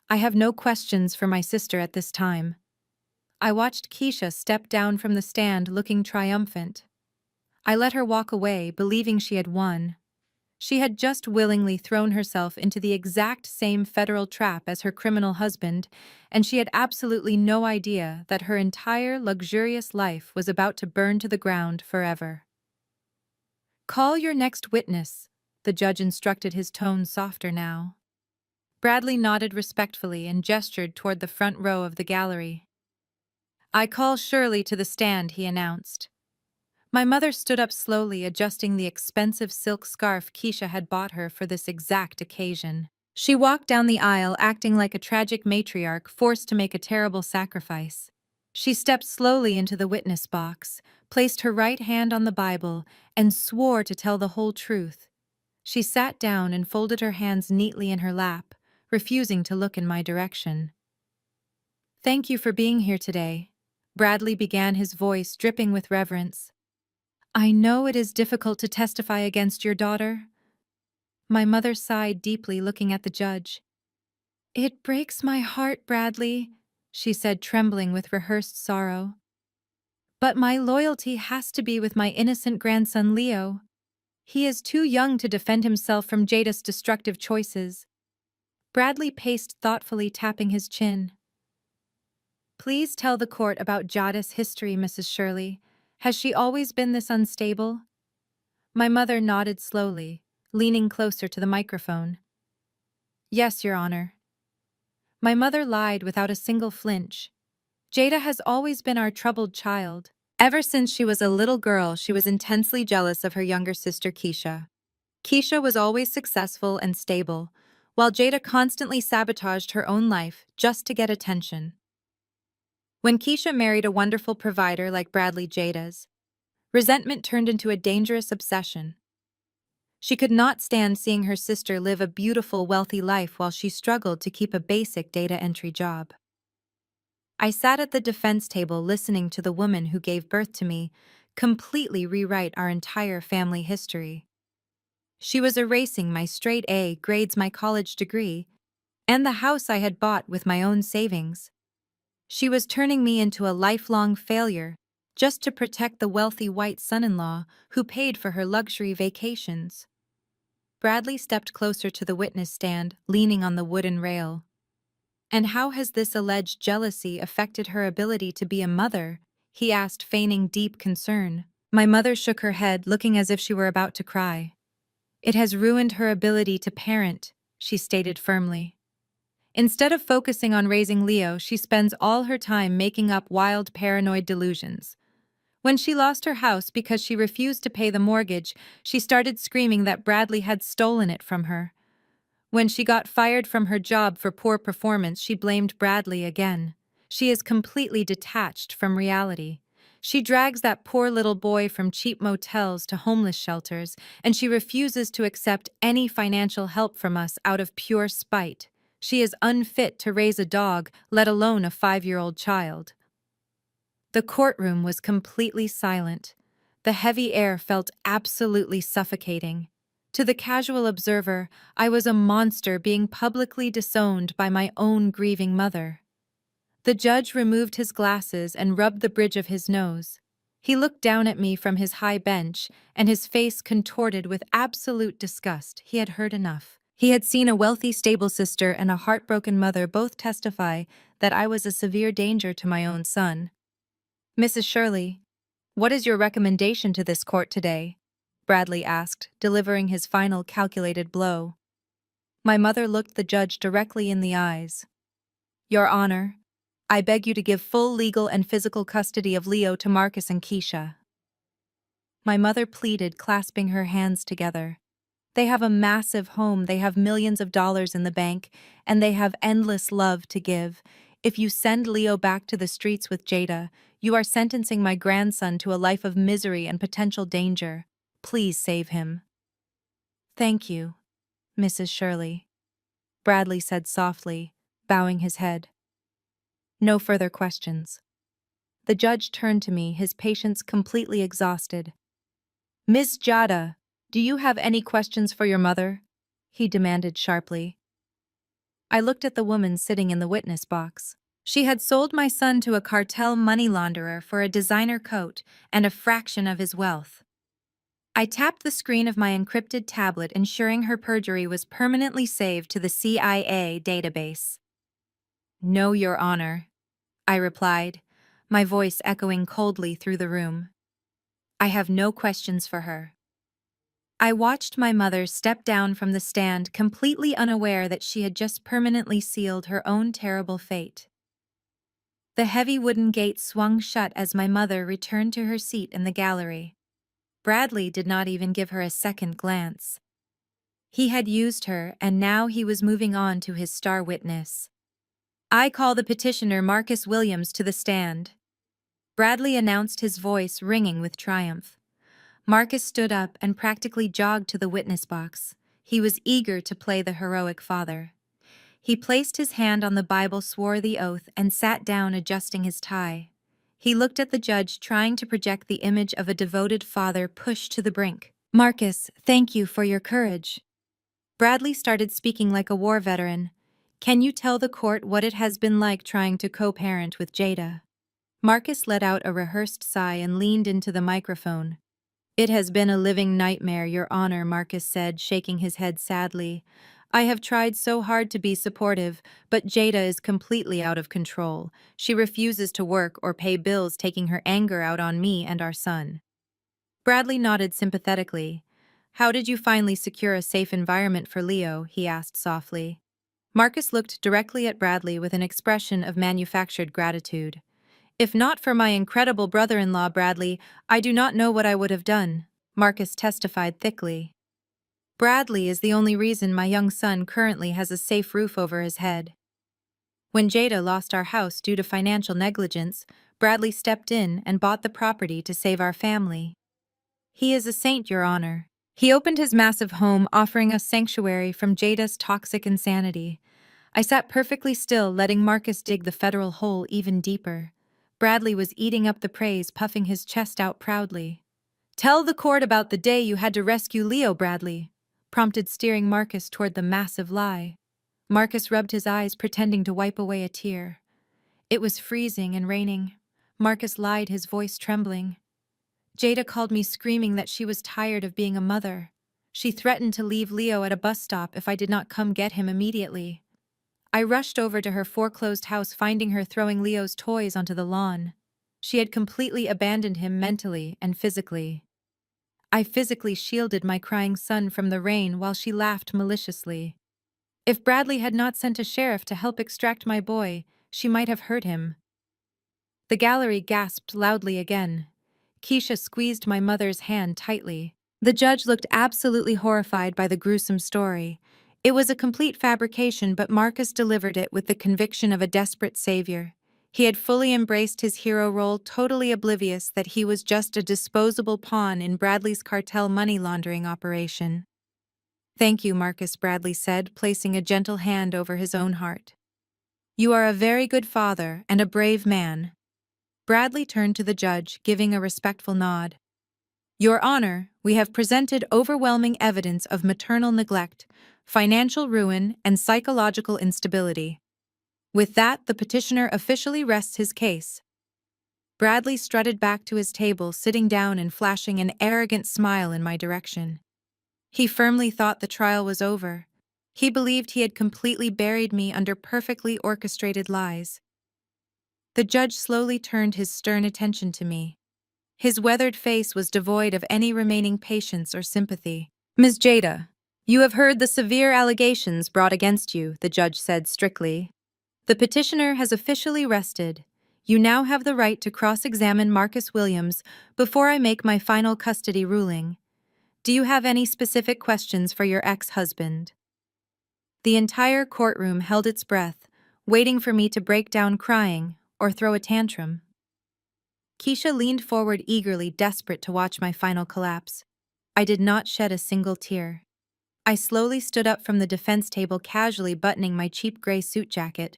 I have no questions for my sister at this time. I watched Keisha step down from the stand, looking triumphant. I let her walk away, believing she had won. She had just willingly thrown herself into the exact same federal trap as her criminal husband, and she had absolutely no idea that her entire luxurious life was about to burn to the ground forever. Call your next witness, the judge instructed, his tone softer now. Bradley nodded respectfully and gestured toward the front row of the gallery. I call Shirley to the stand, he announced. My mother stood up slowly, adjusting the expensive silk scarf Keisha had bought her for this exact occasion. She walked down the aisle, acting like a tragic matriarch forced to make a terrible sacrifice. She stepped slowly into the witness box, placed her right hand on the Bible, and swore to tell the whole truth. She sat down and folded her hands neatly in her lap, refusing to look in my direction. "Thank you for being here today," Bradley began, his voice dripping with reverence. "I know it is difficult to testify against your daughter." My mother sighed deeply, looking at the judge. "It breaks my heart, Bradley," she said, trembling with rehearsed sorrow. "But my loyalty has to be with my innocent grandson Leo. He is too young to defend himself from Jada's destructive choices." Bradley paced thoughtfully, tapping his chin. "Please tell the court about Jada's history, Mrs. Shirley. Has she always been this unstable?" My mother nodded slowly, leaning closer to the microphone. "Yes, Your Honor." My mother lied without a single flinch. "Jada has always been our troubled child. Ever since she was a little girl, she was intensely jealous of her younger sister Keisha. Keisha was always successful and stable, while Jada constantly sabotaged her own life just to get attention. When Keisha married a wonderful provider like Bradley Jada's, resentment turned into a dangerous obsession. She could not stand seeing her sister live a beautiful, wealthy life while she struggled to keep a basic data entry job. I sat at the defense table listening to the woman who gave birth to me completely rewrite our entire family history. She was erasing my straight A grades, my college degree, and the house I had bought with my own savings. She was turning me into a lifelong failure just to protect the wealthy white son-in-law who paid for her luxury vacations. Bradley stepped closer to the witness stand, leaning on the wooden rail. "And how has this alleged jealousy affected her ability to be a mother?" he asked, feigning deep concern. My mother shook her head, looking as if she were about to cry. "It has ruined her ability to parent," she stated firmly. "Instead of focusing on raising Leo, she spends all her time making up wild paranoid delusions. When she lost her house because she refused to pay the mortgage, she started screaming that Bradley had stolen it from her. When she got fired from her job for poor performance, she blamed Bradley again. She is completely detached from reality. She drags that poor little boy from cheap motels to homeless shelters, and she refuses to accept any financial help from us out of pure spite. She is unfit to raise a dog, let alone a 5-year-old child." The courtroom was completely silent. The heavy air felt absolutely suffocating. To the casual observer, I was a monster being publicly disowned by my own grieving mother. The judge removed his glasses and rubbed the bridge of his nose. He looked down at me from his high bench, and his face contorted with absolute disgust. He had heard enough. He had seen a wealthy, stable sister and a heartbroken mother both testify that I was a severe danger to my own son. "Mrs. Shirley, what is your recommendation to this court today?" Bradley asked, delivering his final calculated blow. My mother looked the judge directly in the eyes. "Your Honor, I beg you to give full legal and physical custody of Leo to Marcus and Keisha." My mother pleaded, clasping her hands together. "They have a massive home, they have millions of dollars in the bank, and they have endless love to give. If you send Leo back to the streets with Jada, you are sentencing my grandson to a life of misery and potential danger. Please save him." "Thank you, Mrs. Shirley," Bradley said softly, bowing his head. No further questions. The judge turned to me, his patience completely exhausted. "Miss Jada, do you have any questions for your mother?" he demanded sharply. I looked at the woman sitting in the witness box. She had sold my son to a cartel money launderer for a designer coat and a fraction of his wealth. I tapped the screen of my encrypted tablet, ensuring her perjury was permanently saved to the CIA database. "No, Your Honor," I replied, my voice echoing coldly through the room. "I have no questions for her." I watched my mother step down from the stand, completely unaware that she had just permanently sealed her own terrible fate. The heavy wooden gate swung shut as my mother returned to her seat in the gallery. Bradley did not even give her a second glance. He had used her, and now he was moving on to his star witness. I call the petitioner Marcus Williams to the stand. Bradley announced, his voice ringing with triumph. Marcus stood up and practically jogged to the witness box. He was eager to play the heroic father. He placed his hand on the Bible, swore the oath, and sat down, adjusting his tie. He looked at the judge, trying to project the image of a devoted father pushed to the brink. Marcus, thank you for your courage. Bradley started speaking like a war veteran. Can you tell the court what it has been like trying to co-parent with Jada? Marcus let out a rehearsed sigh and leaned into the microphone. It has been a living nightmare, Your Honor, Marcus said, shaking his head sadly. I have tried so hard to be supportive, but Jada is completely out of control. She refuses to work or pay bills, taking her anger out on me and our son. Bradley nodded sympathetically. How did you finally secure a safe environment for Leo? He asked softly. Marcus looked directly at Bradley with an expression of manufactured gratitude. If not for my incredible brother-in-law, Bradley, I do not know what I would have done, Marcus testified thickly. Bradley is the only reason my young son currently has a safe roof over his head. When Jada lost our house due to financial negligence, Bradley stepped in and bought the property to save our family. He is a saint, Your Honor. He opened his massive home, offering us sanctuary from Jada's toxic insanity. I sat perfectly still, letting Marcus dig the federal hole even deeper. Bradley was eating up the praise, puffing his chest out proudly. Tell the court about the day you had to rescue Leo, Bradley, prompted, steering Marcus toward the massive lie. Marcus rubbed his eyes, pretending to wipe away a tear. It was freezing and raining. Marcus lied, his voice trembling. Jada called me, screaming that she was tired of being a mother. She threatened to leave Leo at a bus stop if I did not come get him immediately. I rushed over to her foreclosed house, finding her throwing Leo's toys onto the lawn. She had completely abandoned him mentally and physically. I physically shielded my crying son from the rain while she laughed maliciously. If Bradley had not sent a sheriff to help extract my boy, she might have hurt him. The gallery gasped loudly again. Keisha squeezed my mother's hand tightly. The judge looked absolutely horrified by the gruesome story. It was a complete fabrication, but Marcus delivered it with the conviction of a desperate savior. He had fully embraced his hero role, totally oblivious that he was just a disposable pawn in Bradley's cartel money laundering operation. Thank you, Marcus, Bradley said, placing a gentle hand over his own heart. You are a very good father and a brave man. Bradley turned to the judge, giving a respectful nod. Your Honor, we have presented overwhelming evidence of maternal neglect, financial ruin, and psychological instability. With that, the petitioner officially rests his case. Bradley strutted back to his table, sitting down and flashing an arrogant smile in my direction. He firmly thought the trial was over. He believed he had completely buried me under perfectly orchestrated lies. The judge slowly turned his stern attention to me. His weathered face was devoid of any remaining patience or sympathy. Ms. Jada, you have heard the severe allegations brought against you, the judge said strictly. The petitioner has officially rested. You now have the right to cross-examine Marcus Williams before I make my final custody ruling. Do you have any specific questions for your ex-husband? The entire courtroom held its breath, waiting for me to break down crying or throw a tantrum. Keisha leaned forward eagerly, desperate to watch my final collapse. I did not shed a single tear. I slowly stood up from the defense table, casually buttoning my cheap gray suit jacket.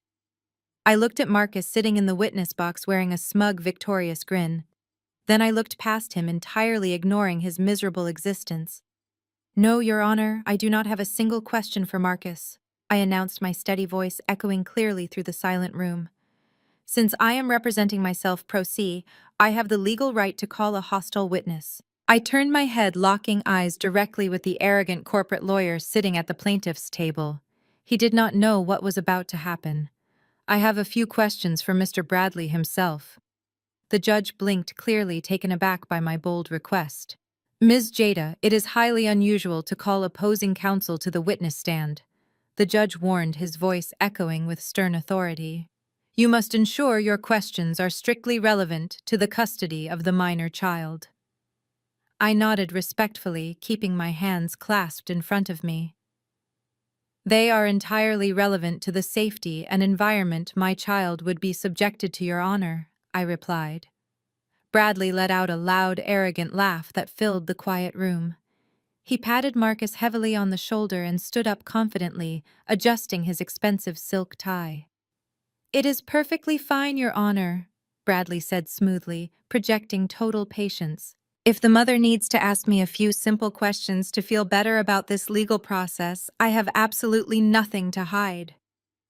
I looked at Marcus sitting in the witness box wearing a smug, victorious grin. Then I looked past him, entirely ignoring his miserable existence. No, Your Honor, I do not have a single question for Marcus, I announced, my steady voice echoing clearly through the silent room. Since I am representing myself pro se, I have the legal right to call a hostile witness. I turned my head, locking eyes directly with the arrogant corporate lawyer sitting at the plaintiff's table. He did not know what was about to happen. I have a few questions for Mr. Bradley himself. The judge blinked, clearly taken aback by my bold request. Ms. Jada, it is highly unusual to call opposing counsel to the witness stand, the judge warned, his voice echoing with stern authority. You must ensure your questions are strictly relevant to the custody of the minor child. I nodded respectfully, keeping my hands clasped in front of me. They are entirely relevant to the safety and environment my child would be subjected to, Your Honor, I replied. Bradley let out a loud, arrogant laugh that filled the quiet room. He patted Marcus heavily on the shoulder and stood up confidently, adjusting his expensive silk tie. It is perfectly fine, Your Honor, Bradley said smoothly, projecting total patience. If the mother needs to ask me a few simple questions to feel better about this legal process, I have absolutely nothing to hide.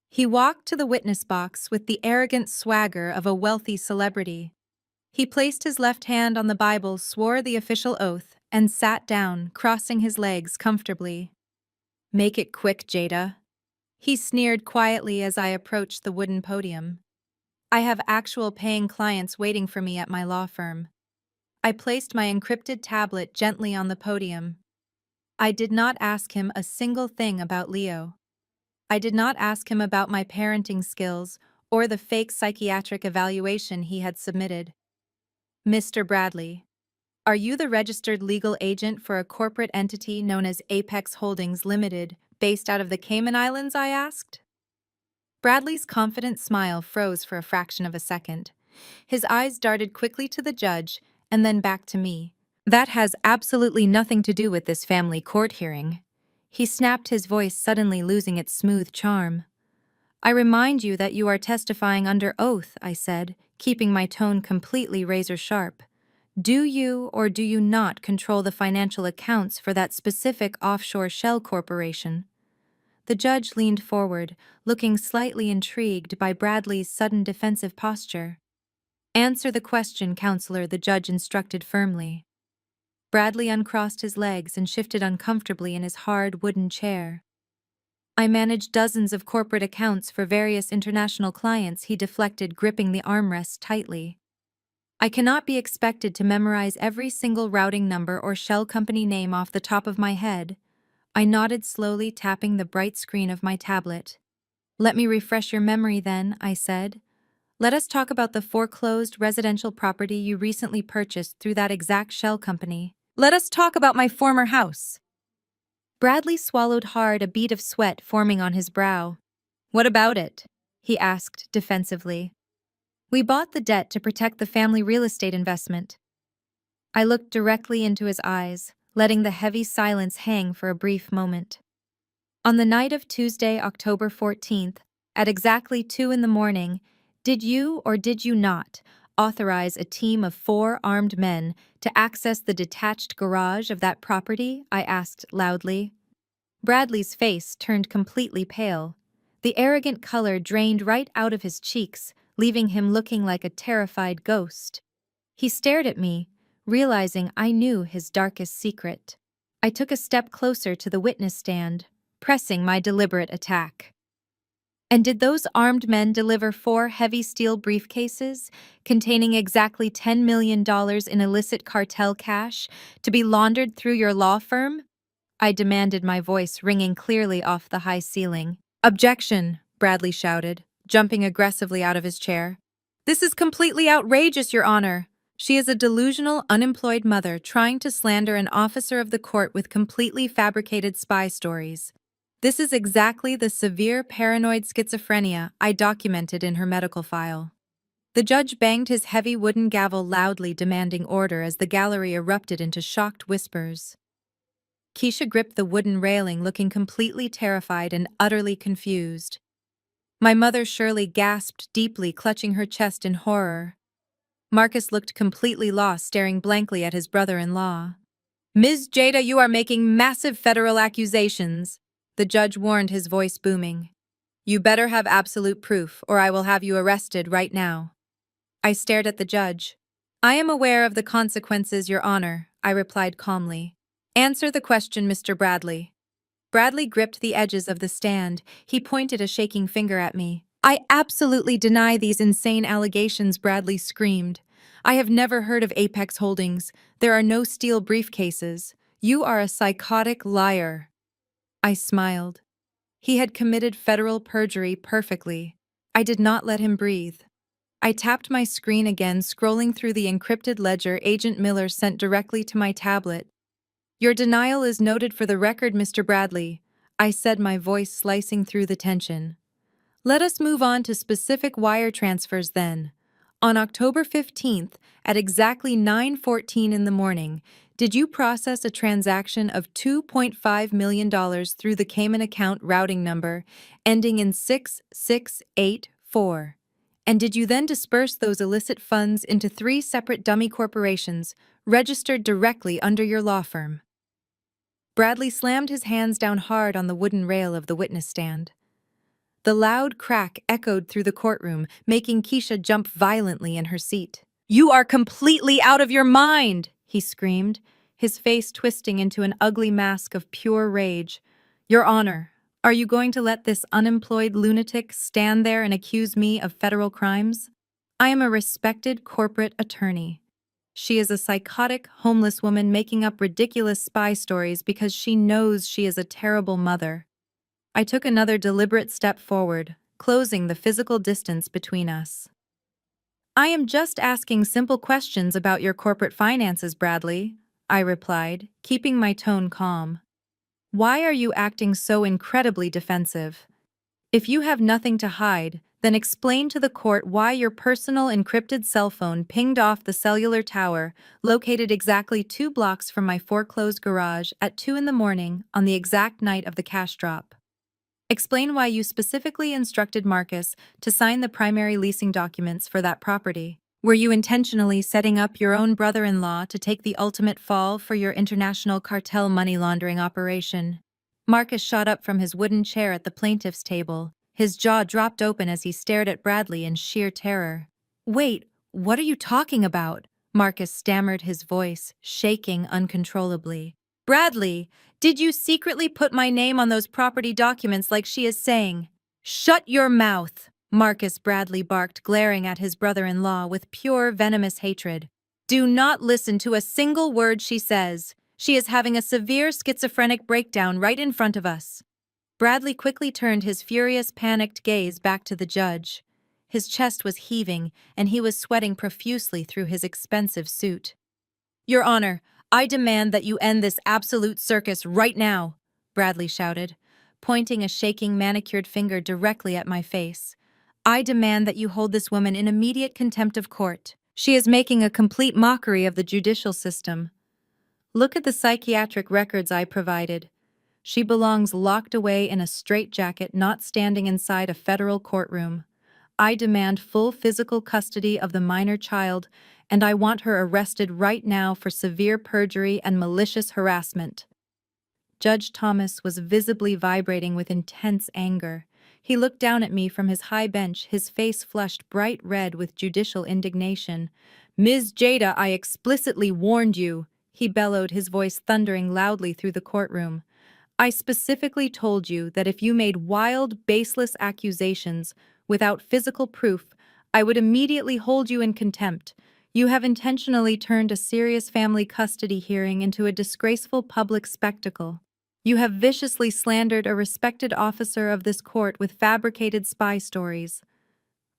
He walked to the witness box with the arrogant swagger of a wealthy celebrity. He placed his left hand on the Bible, swore the official oath, and sat down, crossing his legs comfortably. Make it quick, Jada. He sneered quietly as I approached the wooden podium. I have actual paying clients waiting for me at my law firm. I placed my encrypted tablet gently on the podium. I did not ask him a single thing about Leo. I did not ask him about my parenting skills or the fake psychiatric evaluation he had submitted. Mr. Bradley, are you the registered legal agent for a corporate entity known as Apex Holdings Limited, based out of the Cayman Islands? I asked. Bradley's confident smile froze for a fraction of a second. His eyes darted quickly to the judge and then back to me. That has absolutely nothing to do with this family court hearing. He snapped, his voice suddenly losing its smooth charm. I remind you that you are testifying under oath, I said, keeping my tone completely razor-sharp. Do you or do you not control the financial accounts for that specific offshore shell corporation? The judge leaned forward, looking slightly intrigued by Bradley's sudden defensive posture. Answer the question, counselor, the judge instructed firmly. Bradley uncrossed his legs and shifted uncomfortably in his hard wooden chair. I manage dozens of corporate accounts for various international clients, he deflected, gripping the armrest tightly. I cannot be expected to memorize every single routing number or shell company name off the top of my head. I nodded slowly, tapping the bright screen of my tablet. Let me refresh your memory then, I said. Let us talk about the foreclosed residential property you recently purchased through that exact shell company. Let us talk about my former house. Bradley swallowed hard, a bead of sweat forming on his brow. What about it? He asked defensively. We bought the debt to protect the family real estate investment. I looked directly into his eyes, letting the heavy silence hang for a brief moment. On the night of Tuesday, October 14th, at exactly 2 a.m, did you or did you not authorize a team of 4 armed men to access the detached garage of that property? I asked loudly. Bradley's face turned completely pale. The arrogant color drained right out of his cheeks, leaving him looking like a terrified ghost. He stared at me, realizing I knew his darkest secret. I took a step closer to the witness stand, pressing my deliberate attack. And did those armed men deliver 4 heavy steel briefcases containing exactly $10 million in illicit cartel cash to be laundered through your law firm? I demanded, my voice ringing clearly off the high ceiling. Objection, Bradley shouted, jumping aggressively out of his chair. This is completely outrageous, Your Honor. She is a delusional, unemployed mother trying to slander an officer of the court with completely fabricated spy stories. This is exactly the severe paranoid schizophrenia I documented in her medical file. The judge banged his heavy wooden gavel loudly, demanding order as the gallery erupted into shocked whispers. Keisha gripped the wooden railing, looking completely terrified and utterly confused. My mother Shirley gasped deeply, clutching her chest in horror. Marcus looked completely lost, staring blankly at his brother-in-law. Ms. Jada, you are making massive federal accusations, the judge warned, his voice booming. You better have absolute proof, or I will have you arrested right now. I stared at the judge. I am aware of the consequences, Your Honor, I replied calmly. Answer the question, Mr. Bradley. Bradley gripped the edges of the stand. He pointed a shaking finger at me. I absolutely deny these insane allegations, Bradley screamed. I have never heard of Apex Holdings. There are no steel briefcases. You are a psychotic liar. I smiled. He had committed federal perjury perfectly. I did not let him breathe. I tapped my screen again, scrolling through the encrypted ledger Agent Miller sent directly to my tablet. Your denial is noted for the record, Mr. Bradley, I said, my voice slicing through the tension. Let us move on to specific wire transfers then. On October 15th, at exactly 9:14 in the morning, did you process a transaction of $2.5 million through the Cayman account routing number ending in 6684? And did you then disperse those illicit funds into 3 separate dummy corporations registered directly under your law firm? Bradley slammed his hands down hard on the wooden rail of the witness stand. The loud crack echoed through the courtroom, making Keisha jump violently in her seat. You are completely out of your mind, he screamed, his face twisting into an ugly mask of pure rage. Your Honor, are you going to let this unemployed lunatic stand there and accuse me of federal crimes? I am a respected corporate attorney. She is a psychotic, homeless woman making up ridiculous spy stories because she knows she is a terrible mother. I took another deliberate step forward, closing the physical distance between us. I am just asking simple questions about your corporate finances, Bradley, I replied, keeping my tone calm. Why are you acting so incredibly defensive? If you have nothing to hide, then explain to the court why your personal encrypted cell phone pinged off the cellular tower located exactly 2 blocks from my foreclosed garage at 2 in the morning on the exact night of the cash drop. Explain why you specifically instructed Marcus to sign the primary leasing documents for that property. Were you intentionally setting up your own brother-in-law to take the ultimate fall for your international cartel money laundering operation? Marcus shot up from his wooden chair at the plaintiff's table. His jaw dropped open as he stared at Bradley in sheer terror. Wait, what are you talking about? Marcus stammered, his voice shaking uncontrollably. Bradley, did you secretly put my name on those property documents like she is saying? Shut your mouth, Marcus Bradley barked, glaring at his brother-in-law with pure venomous hatred. Do not listen to a single word she says. She is having a severe schizophrenic breakdown right in front of us. Bradley quickly turned his furious, panicked gaze back to the judge. His chest was heaving, and he was sweating profusely through his expensive suit. Your Honor, I demand that you end this absolute circus right now, Bradley shouted, pointing a shaking manicured finger directly at my face. I demand that you hold this woman in immediate contempt of court. She is making a complete mockery of the judicial system. Look at the psychiatric records I provided. She belongs locked away in a straitjacket, not standing inside a federal courtroom. I demand full physical custody of the minor child, and I want her arrested right now for severe perjury and malicious harassment. Judge Thomas was visibly vibrating with intense anger. He looked down at me from his high bench, his face flushed bright red with judicial indignation. Ms. Jada, I explicitly warned you, he bellowed, his voice thundering loudly through the courtroom. I specifically told you that if you made wild, baseless accusations without physical proof, I would immediately hold you in contempt. You have intentionally turned a serious family custody hearing into a disgraceful public spectacle. You have viciously slandered a respected officer of this court with fabricated spy stories.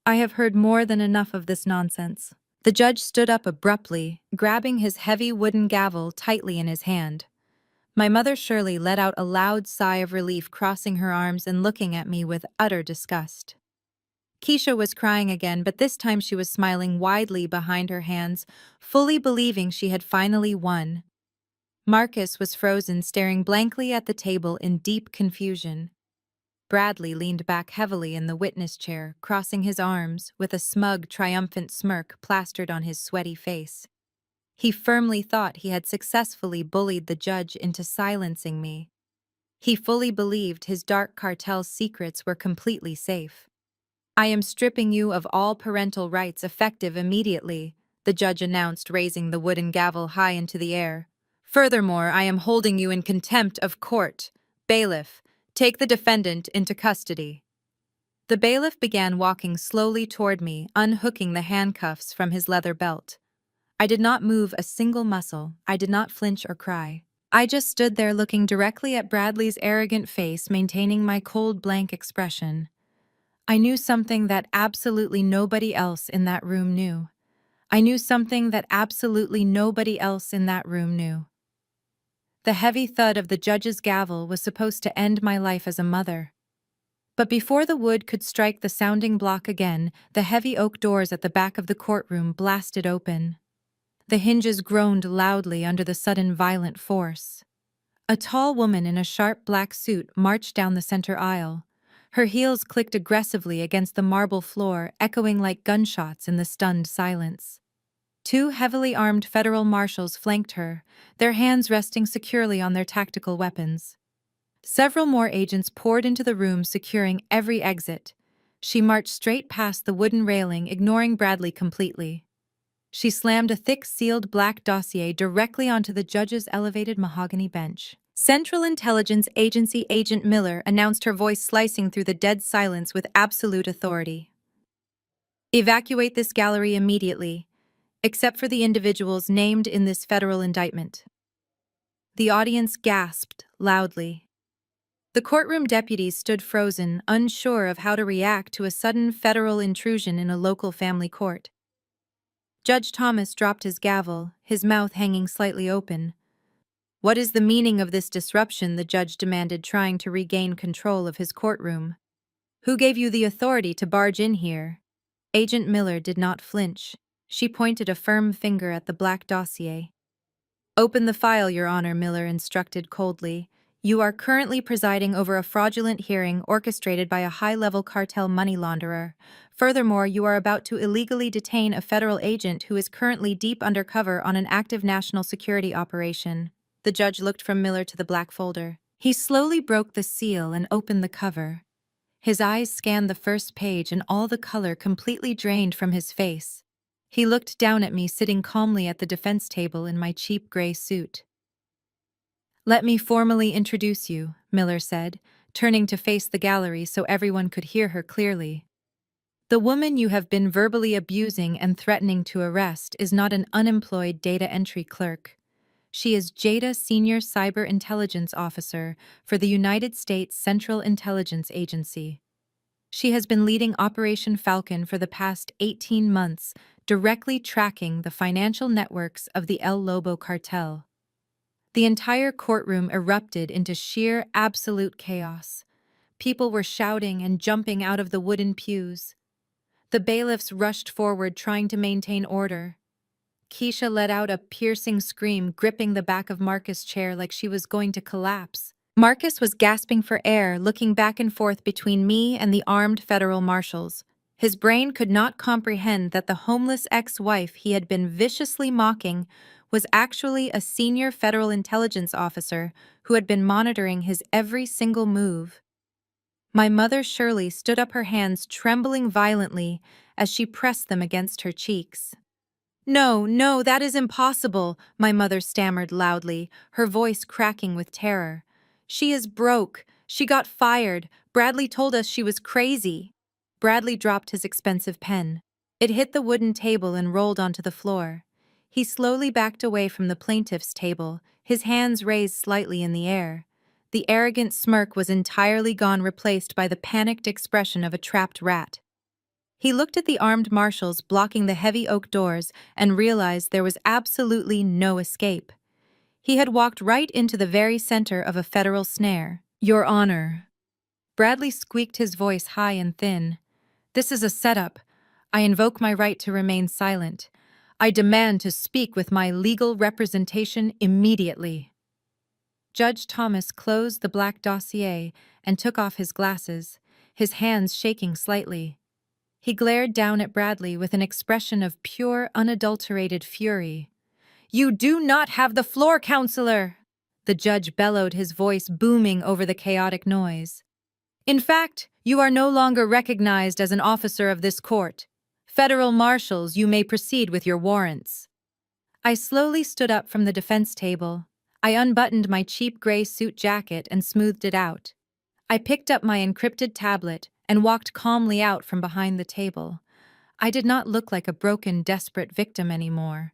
I have heard more than enough of this nonsense. The judge stood up abruptly, grabbing his heavy wooden gavel tightly in his hand. My mother Shirley let out a loud sigh of relief, crossing her arms and looking at me with utter disgust. Keisha was crying again, but this time she was smiling widely behind her hands, fully believing she had finally won. Marcus was frozen, staring blankly at the table in deep confusion. Bradley leaned back heavily in the witness chair, crossing his arms, with a smug, triumphant smirk plastered on his sweaty face. He firmly thought he had successfully bullied the judge into silencing me. He fully believed his dark cartel secrets were completely safe. I am stripping you of all parental rights effective immediately, the judge announced, raising the wooden gavel high into the air. Furthermore, I am holding you in contempt of court. Bailiff, take the defendant into custody. The bailiff began walking slowly toward me, unhooking the handcuffs from his leather belt. I did not move a single muscle. I did not flinch or cry. I just stood there looking directly at Bradley's arrogant face, maintaining my cold, blank expression. I knew something that absolutely nobody else in that room knew. I knew something that absolutely nobody else in that room knew. The heavy thud of the judge's gavel was supposed to end my life as a mother. But before the wood could strike the sounding block again, the heavy oak doors at the back of the courtroom blasted open. The hinges groaned loudly under the sudden violent force. A tall woman in a sharp black suit marched down the center aisle. Her heels clicked aggressively against the marble floor, echoing like gunshots in the stunned silence. Two heavily armed federal marshals flanked her, their hands resting securely on their tactical weapons. Several more agents poured into the room, securing every exit. She marched straight past the wooden railing, ignoring Bradley completely. She slammed a thick, sealed black dossier directly onto the judge's elevated mahogany bench. Central Intelligence Agency Agent Miller announced, her voice slicing through the dead silence with absolute authority. Evacuate this gallery immediately, except for the individuals named in this federal indictment. The audience gasped loudly. The courtroom deputies stood frozen, unsure of how to react to a sudden federal intrusion in a local family court. Judge Thomas dropped his gavel, his mouth hanging slightly open. "What is the meaning of this disruption?" the judge demanded, trying to regain control of his courtroom. "Who gave you the authority to barge in here?" Agent Miller did not flinch. She pointed a firm finger at the black dossier. "Open the file, Your Honor," Miller instructed coldly. "You are currently presiding over a fraudulent hearing orchestrated by a high-level cartel money launderer. Furthermore, you are about to illegally detain a federal agent who is currently deep undercover on an active national security operation." The judge looked from Miller to the black folder. He slowly broke the seal and opened the cover. His eyes scanned the first page, and all the color completely drained from his face. He looked down at me, sitting calmly at the defense table in my cheap gray suit. "Let me formally introduce you," Miller said, turning to face the gallery so everyone could hear her clearly. "The woman you have been verbally abusing and threatening to arrest is not an unemployed data entry clerk. She is Jada, Senior Cyber Intelligence Officer for the United States Central Intelligence Agency. She has been leading Operation Falcon for the past 18 months, directly tracking the financial networks of the El Lobo cartel." The entire courtroom erupted into sheer, absolute chaos. People were shouting and jumping out of the wooden pews. The bailiffs rushed forward, trying to maintain order. Keisha let out a piercing scream, gripping the back of Marcus' chair like she was going to collapse. Marcus was gasping for air, looking back and forth between me and the armed federal marshals. His brain could not comprehend that the homeless ex-wife he had been viciously mocking was actually a senior federal intelligence officer who had been monitoring his every single move. My mother Shirley stood up, her hands trembling violently as she pressed them against her cheeks. "No, no, that is impossible," my mother stammered loudly, her voice cracking with terror. "She is broke. She got fired. Bradley told us she was crazy." Bradley dropped his expensive pen. It hit the wooden table and rolled onto the floor. He slowly backed away from the plaintiff's table, his hands raised slightly in the air. The arrogant smirk was entirely gone, replaced by the panicked expression of a trapped rat. He looked at the armed marshals blocking the heavy oak doors and realized there was absolutely no escape. He had walked right into the very center of a federal snare. "Your Honor." Bradley squeaked, his voice high and thin. "This is a setup. I invoke my right to remain silent. I demand to speak with my legal representation immediately." Judge Thomas closed the black dossier and took off his glasses, his hands shaking slightly. He glared down at Bradley with an expression of pure, unadulterated fury. "You do not have the floor, counselor!" The judge bellowed, his voice booming over the chaotic noise. "In fact, you are no longer recognized as an officer of this court. Federal marshals, you may proceed with your warrants." I slowly stood up from the defense table. I unbuttoned my cheap gray suit jacket and smoothed it out. I picked up my encrypted tablet and walked calmly out from behind the table. I did not look like a broken, desperate victim anymore.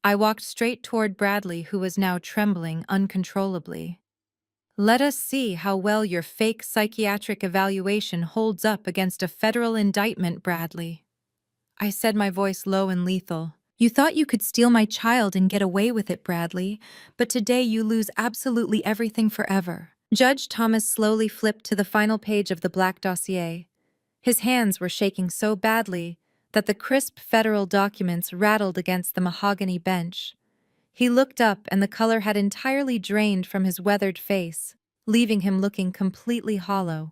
I walked straight toward Bradley, who was now trembling uncontrollably. Let us see how well your fake psychiatric evaluation holds up against a federal indictment, Bradley. I said, my voice low and lethal. You thought you could steal my child and get away with it, Bradley, but today you lose absolutely everything forever. Judge Thomas slowly flipped to the final page of the black dossier. His hands were shaking so badly that the crisp federal documents rattled against the mahogany bench. He looked up and the color had entirely drained from his weathered face, leaving him looking completely hollow.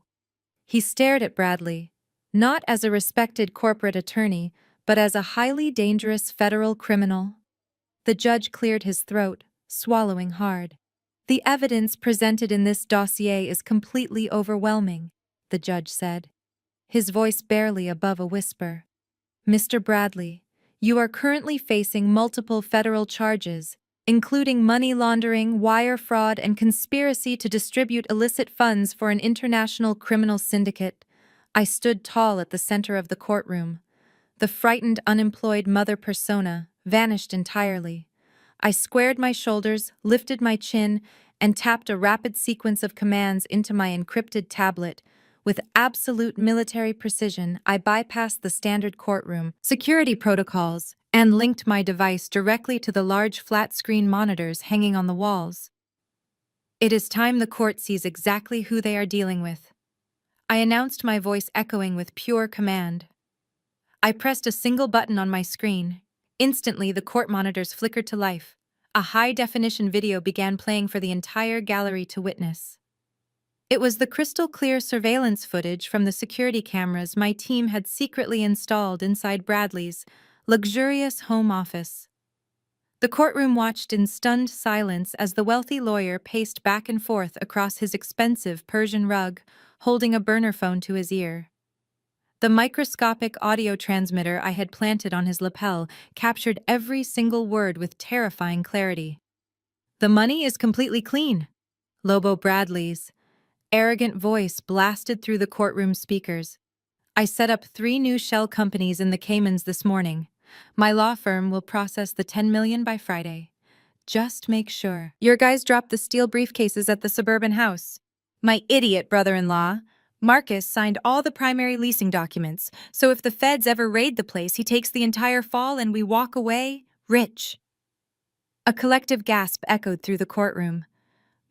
He stared at Bradley, not as a respected corporate attorney, but as a highly dangerous federal criminal. The judge cleared his throat, swallowing hard. The evidence presented in this dossier is completely overwhelming, the judge said, his voice barely above a whisper. Mr. Bradley, you are currently facing multiple federal charges, including money laundering, wire fraud, and conspiracy to distribute illicit funds for an international criminal syndicate. I stood tall at the center of the courtroom. The frightened, unemployed mother persona vanished entirely. I squared my shoulders, lifted my chin, and tapped a rapid sequence of commands into my encrypted tablet. With absolute military precision, I bypassed the standard courtroom security protocols and linked my device directly to the large flat-screen monitors hanging on the walls. It is time the court sees exactly who they are dealing with. I announced, my voice echoing with pure command. I pressed a single button on my screen. Instantly, the court monitors flickered to life. A high-definition video began playing for the entire gallery to witness. It was the crystal-clear surveillance footage from the security cameras my team had secretly installed inside Bradley's luxurious home office. The courtroom watched in stunned silence as the wealthy lawyer paced back and forth across his expensive Persian rug, holding a burner phone to his ear. The microscopic audio transmitter I had planted on his lapel captured every single word with terrifying clarity. "The money is completely clean," Lobo Bradley's arrogant voice blasted through the courtroom speakers. "I set up 3 new shell companies in the Caymans this morning. My law firm will process the $10 million by Friday. Just make sure your guys drop the steel briefcases at the suburban house." My idiot brother-in-law, Marcus, signed all the primary leasing documents, so if the feds ever raid the place, he takes the entire fall and we walk away rich. A collective gasp echoed through the courtroom.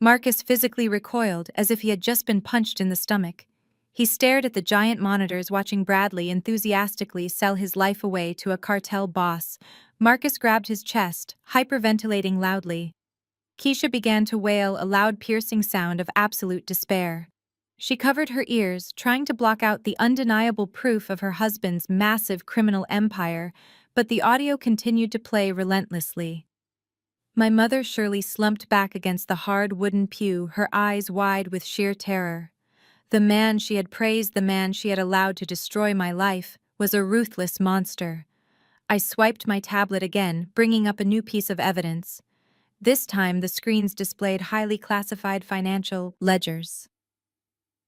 Marcus physically recoiled as if he had just been punched in the stomach. He stared at the giant monitors, watching Bradley enthusiastically sell his life away to a cartel boss. Marcus grabbed his chest, hyperventilating loudly. Keisha began to wail, a loud, piercing sound of absolute despair. She covered her ears, trying to block out the undeniable proof of her husband's massive criminal empire, but the audio continued to play relentlessly. My mother Shirley slumped back against the hard wooden pew, her eyes wide with sheer terror. The man she had praised, the man she had allowed to destroy my life, was a ruthless monster. I swiped my tablet again, bringing up a new piece of evidence. This time, the screens displayed highly classified financial ledgers.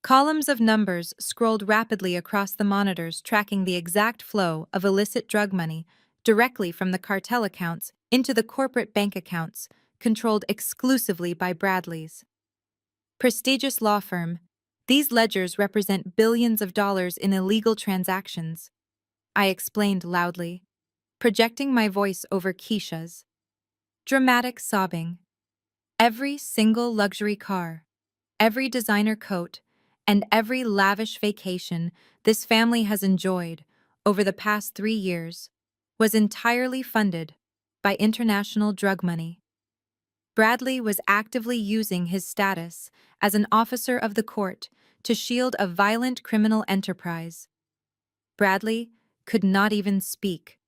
Columns of numbers scrolled rapidly across the monitors, tracking the exact flow of illicit drug money directly from the cartel accounts into the corporate bank accounts, controlled exclusively by Bradley's prestigious law firm. These ledgers represent billions of dollars in illegal transactions, I explained loudly, projecting my voice over Keisha's. Dramatic sobbing. Every single luxury car, every designer coat, and every lavish vacation this family has enjoyed over the past 3 years was entirely funded by international drug money. Bradley was actively using his status as an officer of the court to shield a violent criminal enterprise. Bradley could not even speak.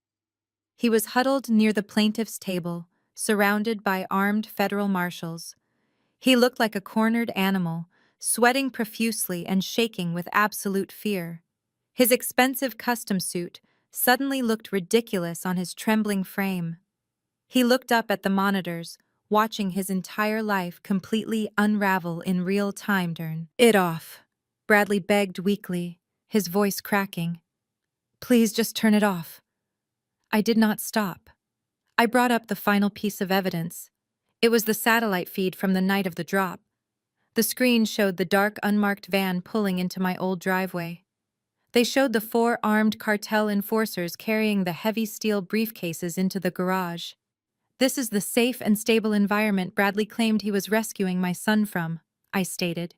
He was huddled near the plaintiff's table, surrounded by armed federal marshals. He looked like a cornered animal, sweating profusely and shaking with absolute fear. His expensive custom suit suddenly looked ridiculous on his trembling frame. He looked up at the monitors, watching his entire life completely unravel in real time. "Turn it off," Bradley begged weakly, his voice cracking. "Please just turn it off." I did not stop. I brought up the final piece of evidence. It was the satellite feed from the night of the drop. The screen showed the dark, unmarked van pulling into my old driveway. They showed the four armed cartel enforcers carrying the heavy steel briefcases into the garage. "This is the safe and stable environment Bradley claimed he was rescuing my son from," I stated.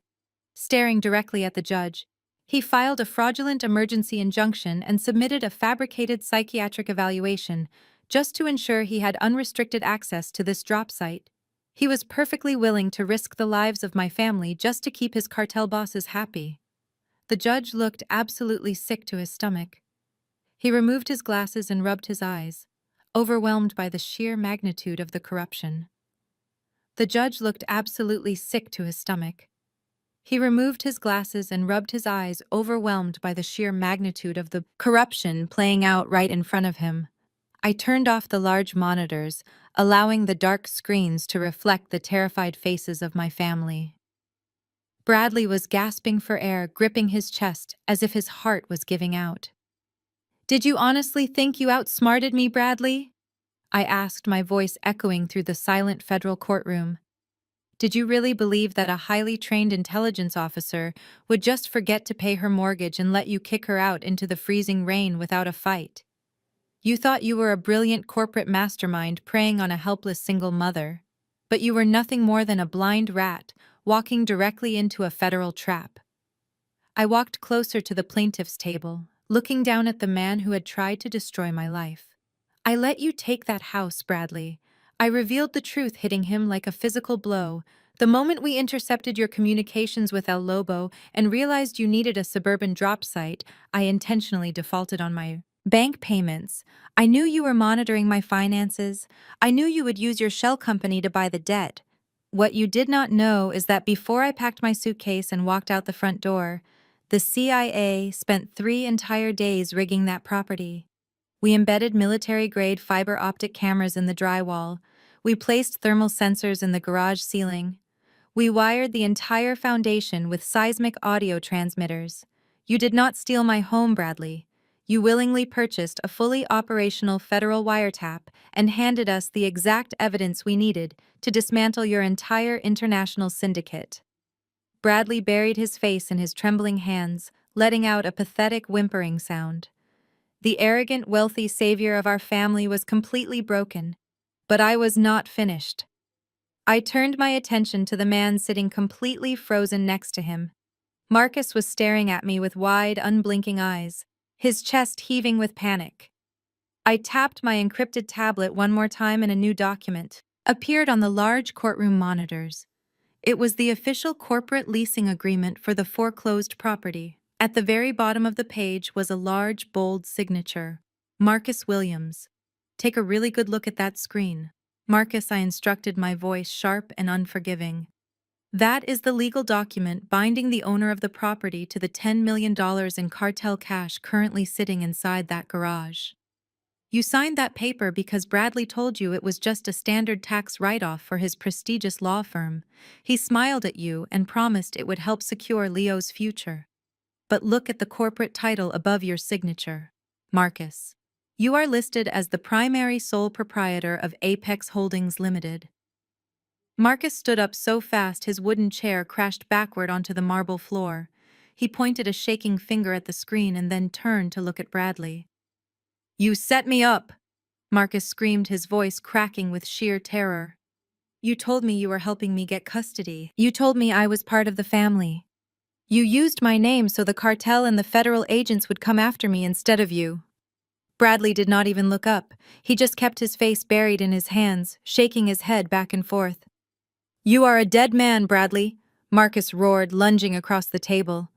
Staring directly at the judge, he filed a fraudulent emergency injunction and submitted a fabricated psychiatric evaluation just to ensure he had unrestricted access to this drop site. He was perfectly willing to risk the lives of my family just to keep his cartel bosses happy. The judge looked absolutely sick to his stomach. He removed his glasses and rubbed his eyes, overwhelmed by the sheer magnitude of the corruption. The judge looked absolutely sick to his stomach. He removed his glasses and rubbed his eyes, overwhelmed by the sheer magnitude of the corruption playing out right in front of him. I turned off the large monitors, allowing the dark screens to reflect the terrified faces of my family. Bradley was gasping for air, gripping his chest as if his heart was giving out. "Did you honestly think you outsmarted me, Bradley?" I asked, my voice echoing through the silent federal courtroom. "Did you really believe that a highly trained intelligence officer would just forget to pay her mortgage and let you kick her out into the freezing rain without a fight? You thought you were a brilliant corporate mastermind preying on a helpless single mother, but you were nothing more than a blind rat walking directly into a federal trap." I walked closer to the plaintiff's table, looking down at the man who had tried to destroy my life. "I let you take that house, Bradley." I revealed the truth, hitting him like a physical blow. "The moment we intercepted your communications with El Lobo and realized you needed a suburban drop site, I intentionally defaulted on my bank payments. I knew you were monitoring my finances. I knew you would use your shell company to buy the debt. What you did not know is that before I packed my suitcase and walked out the front door, the CIA spent 3 entire days rigging that property. We embedded military-grade fiber optic cameras in the drywall. We placed thermal sensors in the garage ceiling. We wired the entire foundation with seismic audio transmitters. You did not steal my home, Bradley. You willingly purchased a fully operational federal wiretap and handed us the exact evidence we needed to dismantle your entire international syndicate." Bradley buried his face in his trembling hands, letting out a pathetic whimpering sound. The arrogant, wealthy savior of our family was completely broken, but I was not finished. I turned my attention to the man sitting completely frozen next to him. Marcus was staring at me with wide, unblinking eyes, his chest heaving with panic. I tapped my encrypted tablet one more time and a new document appeared on the large courtroom monitors. It was the official corporate leasing agreement for the foreclosed property. At the very bottom of the page was a large, bold signature: Marcus Williams. "Take a really good look at that screen." "Marcus," I instructed, my voice sharp and unforgiving. "That is the legal document binding the owner of the property to the $10 million in cartel cash currently sitting inside that garage. You signed that paper because Bradley told you it was just a standard tax write-off for his prestigious law firm. He smiled at you and promised it would help secure Leo's future. But look at the corporate title above your signature. Marcus. You are listed as the primary sole proprietor of Apex Holdings Limited." Marcus stood up so fast his wooden chair crashed backward onto the marble floor. He pointed a shaking finger at the screen and then turned to look at Bradley. "You set me up!" Marcus screamed, his voice cracking with sheer terror. "You told me you were helping me get custody. You told me I was part of the family. You used my name so the cartel and the federal agents would come after me instead of you." Bradley did not even look up. He just kept his face buried in his hands, shaking his head back and forth. "You are a dead man, Bradley," Marcus roared, lunging across the table.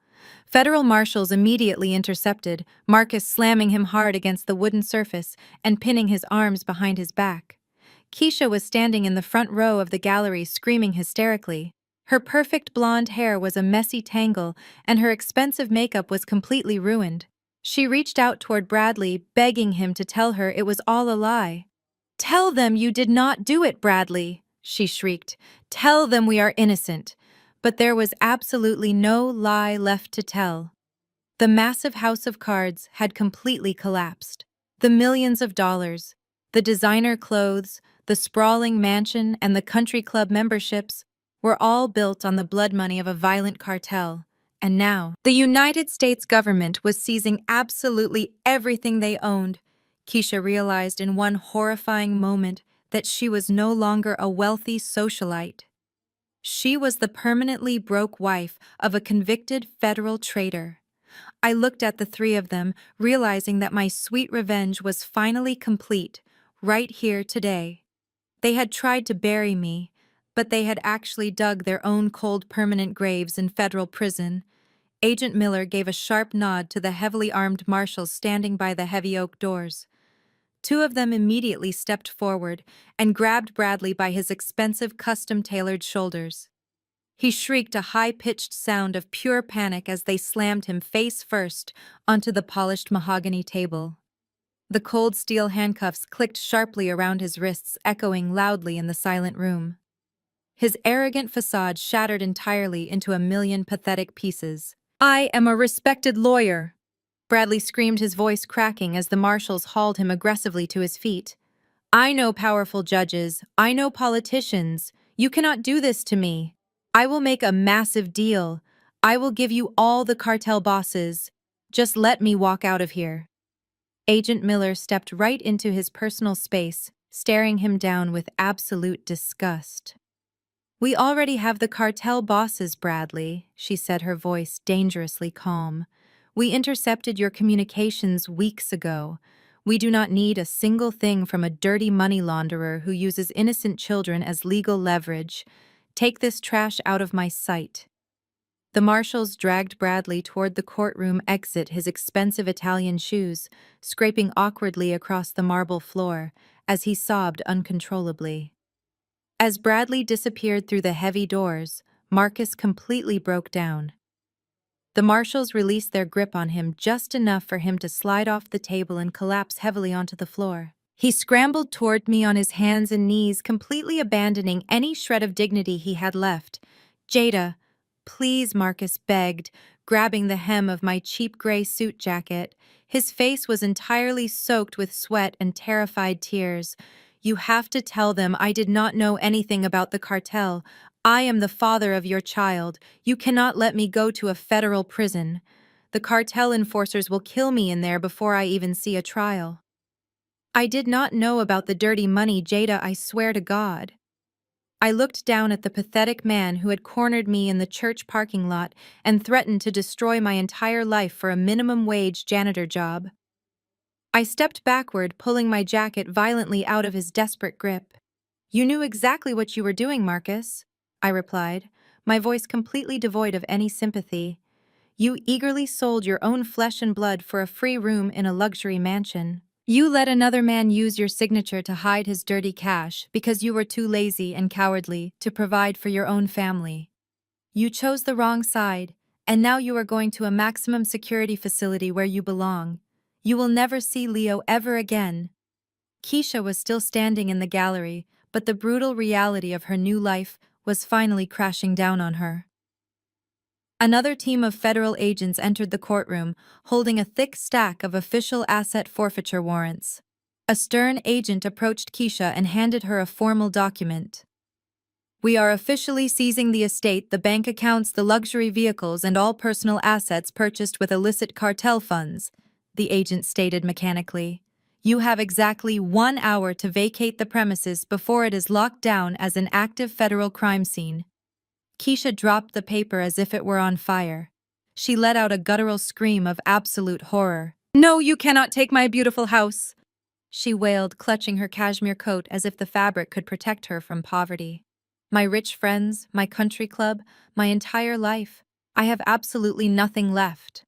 Federal marshals immediately intercepted, Marcus slamming him hard against the wooden surface and pinning his arms behind his back. Keisha was standing in the front row of the gallery, screaming hysterically. Her perfect blonde hair was a messy tangle, and her expensive makeup was completely ruined. She reached out toward Bradley, begging him to tell her it was all a lie. "Tell them you did not do it, Bradley," she shrieked. "Tell them we are innocent." But there was absolutely no lie left to tell. The massive house of cards had completely collapsed. The millions of dollars, the designer clothes, the sprawling mansion, and the country club memberships were all built on the blood money of a violent cartel, and now the United States government was seizing absolutely everything they owned. Keisha realized in one horrifying moment that she was no longer a wealthy socialite. She was the permanently broke wife of a convicted federal traitor. I looked at the three of them, realizing that my sweet revenge was finally complete, right here today. They had tried to bury me, but they had actually dug their own cold permanent graves in federal prison. Agent Miller gave a sharp nod to the heavily armed marshals standing by the heavy oak doors. Two of them immediately stepped forward and grabbed Bradley by his expensive custom-tailored shoulders. He shrieked a high-pitched sound of pure panic as they slammed him face first onto the polished mahogany table. The cold steel handcuffs clicked sharply around his wrists, echoing loudly in the silent room. His arrogant facade shattered entirely into a million pathetic pieces. "I am a respected lawyer," Bradley screamed, his voice cracking as the marshals hauled him aggressively to his feet. "I know powerful judges. I know politicians. You cannot do this to me. I will make a massive deal. I will give you all the cartel bosses. Just let me walk out of here." Agent Miller stepped right into his personal space, staring him down with absolute disgust. "We already have the cartel bosses, Bradley," she said, her voice dangerously calm. "We intercepted your communications weeks ago. We do not need a single thing from a dirty money launderer who uses innocent children as legal leverage. Take this trash out of my sight." The marshals dragged Bradley toward the courtroom exit, his expensive Italian shoes scraping awkwardly across the marble floor as he sobbed uncontrollably. As Bradley disappeared through the heavy doors, Marcus completely broke down. The marshals released their grip on him just enough for him to slide off the table and collapse heavily onto the floor. He scrambled toward me on his hands and knees, completely abandoning any shred of dignity he had left. "Jada, please," Marcus begged, grabbing the hem of my cheap gray suit jacket. His face was entirely soaked with sweat and terrified tears. "You have to tell them I did not know anything about the cartel. I am the father of your child. You cannot let me go to a federal prison. The cartel enforcers will kill me in there before I even see a trial." "I did not know about the dirty money, Jada, I swear to God." I looked down at the pathetic man who had cornered me in the church parking lot and threatened to destroy my entire life for a minimum-wage janitor job. I stepped backward, pulling my jacket violently out of his desperate grip. "You knew exactly what you were doing, Marcus," I replied, my voice completely devoid of any sympathy. "You eagerly sold your own flesh and blood for a free room in a luxury mansion. You let another man use your signature to hide his dirty cash because you were too lazy and cowardly to provide for your own family. You chose the wrong side, and now you are going to a maximum security facility where you belong. You will never see Leo ever again." Keisha was still standing in the gallery, but the brutal reality of her new life was finally crashing down on her. Another team of federal agents entered the courtroom, holding a thick stack of official asset forfeiture warrants. A stern agent approached Keisha and handed her a formal document. "We are officially seizing the estate, the bank accounts, the luxury vehicles, and all personal assets purchased with illicit cartel funds," the agent stated mechanically. "You have exactly 1 hour to vacate the premises before it is locked down as an active federal crime scene." Keisha dropped the paper as if it were on fire. She let out a guttural scream of absolute horror. "No, you cannot take my beautiful house," she wailed, clutching her cashmere coat as if the fabric could protect her from poverty. "My rich friends, my country club, my entire life. I have absolutely nothing left."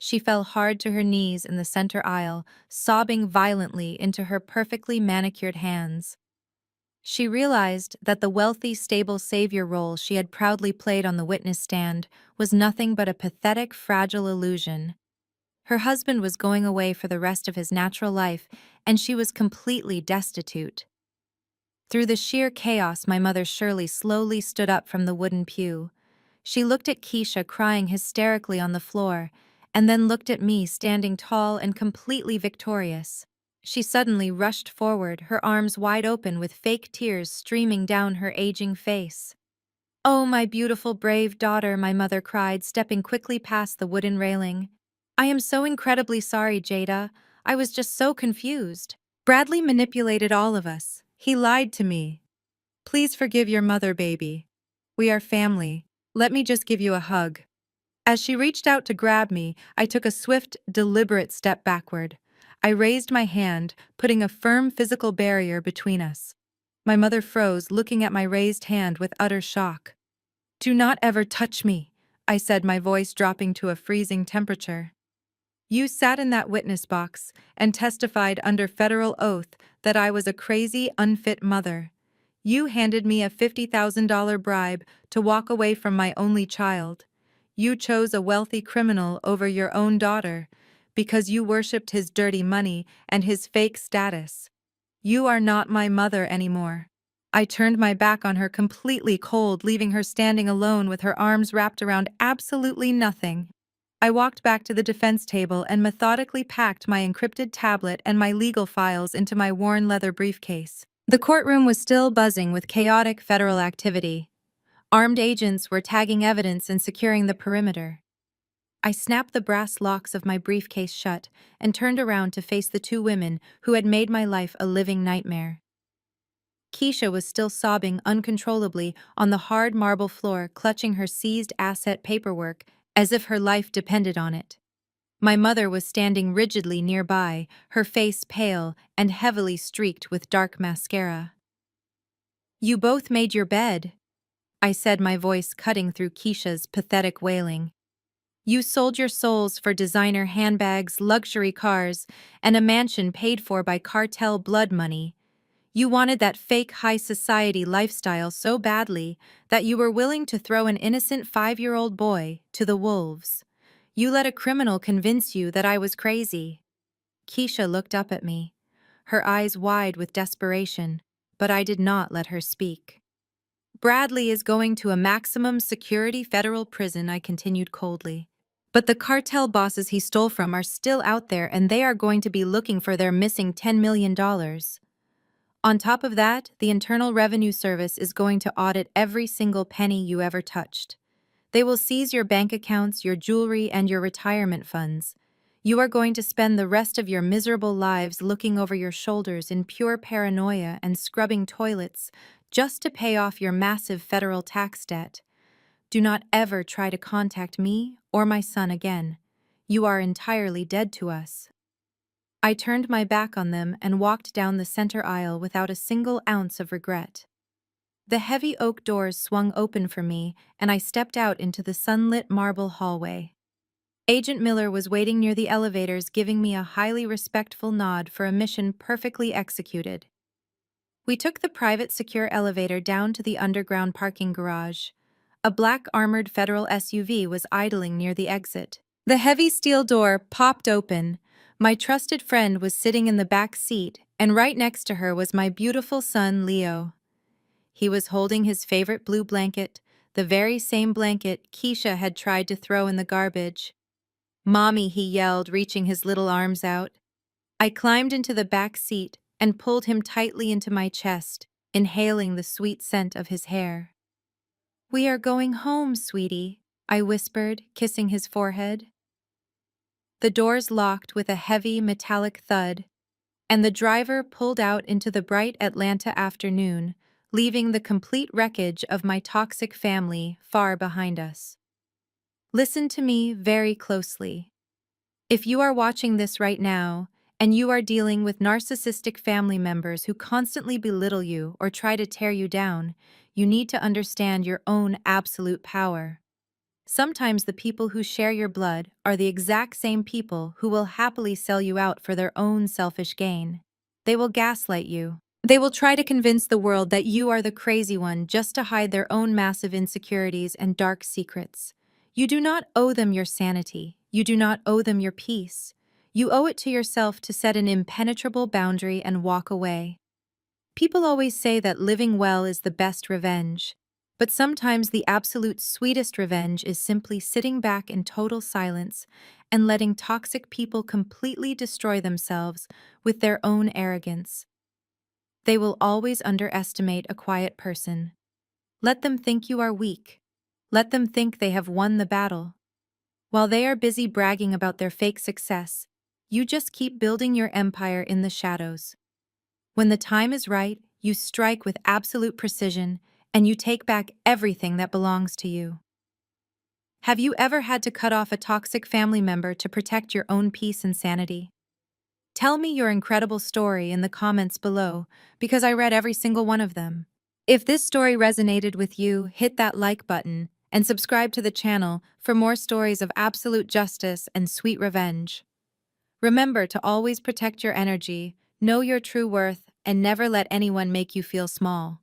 She fell hard to her knees in the center aisle, sobbing violently into her perfectly manicured hands. She realized that the wealthy, stable savior role she had proudly played on the witness stand was nothing but a pathetic, fragile illusion. Her husband was going away for the rest of his natural life, and she was completely destitute. Through the sheer chaos, my mother Shirley slowly stood up from the wooden pew. She looked at Keisha crying hysterically on the floor, and then looked at me standing tall and completely victorious. She suddenly rushed forward, her arms wide open with fake tears streaming down her aging face. "Oh, my beautiful, brave daughter," my mother cried, stepping quickly past the wooden railing. "I am so incredibly sorry, Jada. I was just so confused. Bradley manipulated all of us. He lied to me. Please forgive your mother, baby. We are family. Let me just give you a hug." As she reached out to grab me, I took a swift, deliberate step backward. I raised my hand, putting a firm physical barrier between us. My mother froze, looking at my raised hand with utter shock. "Do not ever touch me," I said, my voice dropping to a freezing temperature. "You sat in that witness box and testified under federal oath that I was a crazy, unfit mother. You handed me a $50,000 bribe to walk away from my only child. You chose a wealthy criminal over your own daughter because you worshipped his dirty money and his fake status. You are not my mother anymore." I turned my back on her, completely cold, leaving her standing alone with her arms wrapped around absolutely nothing. I walked back to the defense table and methodically packed my encrypted tablet and my legal files into my worn leather briefcase. The courtroom was still buzzing with chaotic federal activity. Armed agents were tagging evidence and securing the perimeter. I snapped the brass locks of my briefcase shut and turned around to face the two women who had made my life a living nightmare. Keisha was still sobbing uncontrollably on the hard marble floor, clutching her seized asset paperwork as if her life depended on it. My mother was standing rigidly nearby, her face pale and heavily streaked with dark mascara. "You both made your bed," I said, my voice cutting through Keisha's pathetic wailing. "You sold your souls for designer handbags, luxury cars, and a mansion paid for by cartel blood money. You wanted that fake high society lifestyle so badly that you were willing to throw an innocent 5-year-old boy to the wolves. You let a criminal convince you that I was crazy." Keisha looked up at me, her eyes wide with desperation, but I did not let her speak. "Bradley is going to a maximum security federal prison," I continued coldly. "But the cartel bosses he stole from are still out there, and they are going to be looking for their missing $10 million. On top of that, the Internal Revenue Service is going to audit every single penny you ever touched. They will seize your bank accounts, your jewelry, and your retirement funds. You are going to spend the rest of your miserable lives looking over your shoulders in pure paranoia and scrubbing toilets just to pay off your massive federal tax debt. Do not ever try to contact me or my son again. You are entirely dead to us." I turned my back on them and walked down the center aisle without a single ounce of regret. The heavy oak doors swung open for me, and I stepped out into the sunlit marble hallway. Agent Miller was waiting near the elevators, giving me a highly respectful nod for a mission perfectly executed. We took the private secure elevator down to the underground parking garage. A black armored federal SUV was idling near the exit. The heavy steel door popped open. My trusted friend was sitting in the back seat, and right next to her was my beautiful son, Leo. He was holding his favorite blue blanket, the very same blanket Keisha had tried to throw in the garbage. "Mommy," he yelled, reaching his little arms out. I climbed into the back seat and pulled him tightly into my chest, inhaling the sweet scent of his hair. "We are going home, sweetie," I whispered, kissing his forehead. The doors locked with a heavy metallic thud, and the driver pulled out into the bright Atlanta afternoon, leaving the complete wreckage of my toxic family far behind us. Listen to me very closely. If you are watching this right now, and you are dealing with narcissistic family members who constantly belittle you or try to tear you down, you need to understand your own absolute power. Sometimes the people who share your blood are the exact same people who will happily sell you out for their own selfish gain. They will gaslight you. They will try to convince the world that you are the crazy one just to hide their own massive insecurities and dark secrets. You do not owe them your sanity. You do not owe them your peace. You owe it to yourself to set an impenetrable boundary and walk away. People always say that living well is the best revenge. But sometimes the absolute sweetest revenge is simply sitting back in total silence and letting toxic people completely destroy themselves with their own arrogance. They will always underestimate a quiet person. Let them think you are weak. Let them think they have won the battle. While they are busy bragging about their fake success, you just keep building your empire in the shadows. When the time is right, you strike with absolute precision and you take back everything that belongs to you. Have you ever had to cut off a toxic family member to protect your own peace and sanity? Tell me your incredible story in the comments below, because I read every single one of them. If this story resonated with you, hit that like button and subscribe to the channel for more stories of absolute justice and sweet revenge. Remember to always protect your energy, know your true worth, and never let anyone make you feel small.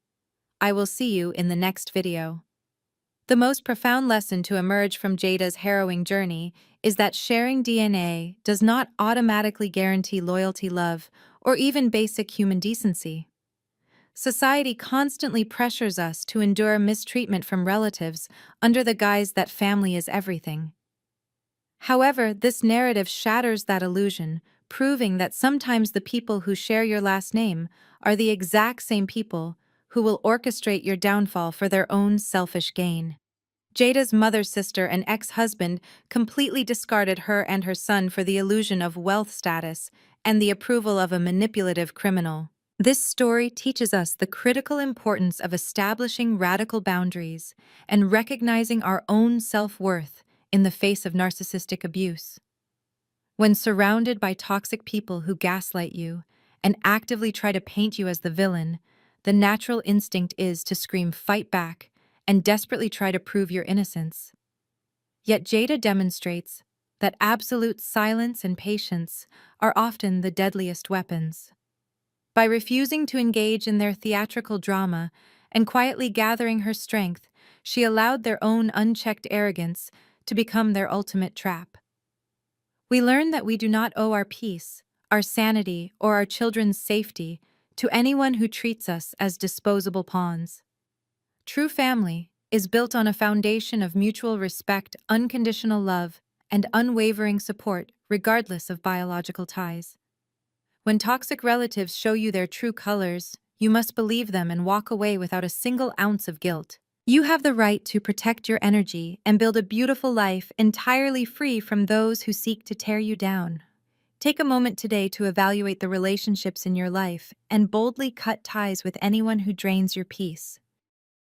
I will see you in the next video. The most profound lesson to emerge from Jada's harrowing journey is that sharing DNA does not automatically guarantee loyalty, love, or even basic human decency. Society constantly pressures us to endure mistreatment from relatives under the guise that family is everything. However, this narrative shatters that illusion, proving that sometimes the people who share your last name are the exact same people who will orchestrate your downfall for their own selfish gain. Jada's mother's sister and ex-husband completely discarded her and her son for the illusion of wealth status and the approval of a manipulative criminal. This story teaches us the critical importance of establishing radical boundaries and recognizing our own self-worth in the face of narcissistic abuse. When surrounded by toxic people who gaslight you and actively try to paint you as the villain, the natural instinct is to scream "fight back" and desperately try to prove your innocence. Yet Jada demonstrates that absolute silence and patience are often the deadliest weapons. By refusing to engage in their theatrical drama and quietly gathering her strength, she allowed their own unchecked arrogance to become their ultimate trap. We learn that we do not owe our peace, our sanity, or our children's safety to anyone who treats us as disposable pawns. True family is built on a foundation of mutual respect, unconditional love, and unwavering support, regardless of biological ties. When toxic relatives show you their true colors, you must believe them and walk away without a single ounce of guilt. You have the right to protect your energy and build a beautiful life entirely free from those who seek to tear you down. Take a moment today to evaluate the relationships in your life and boldly cut ties with anyone who drains your peace.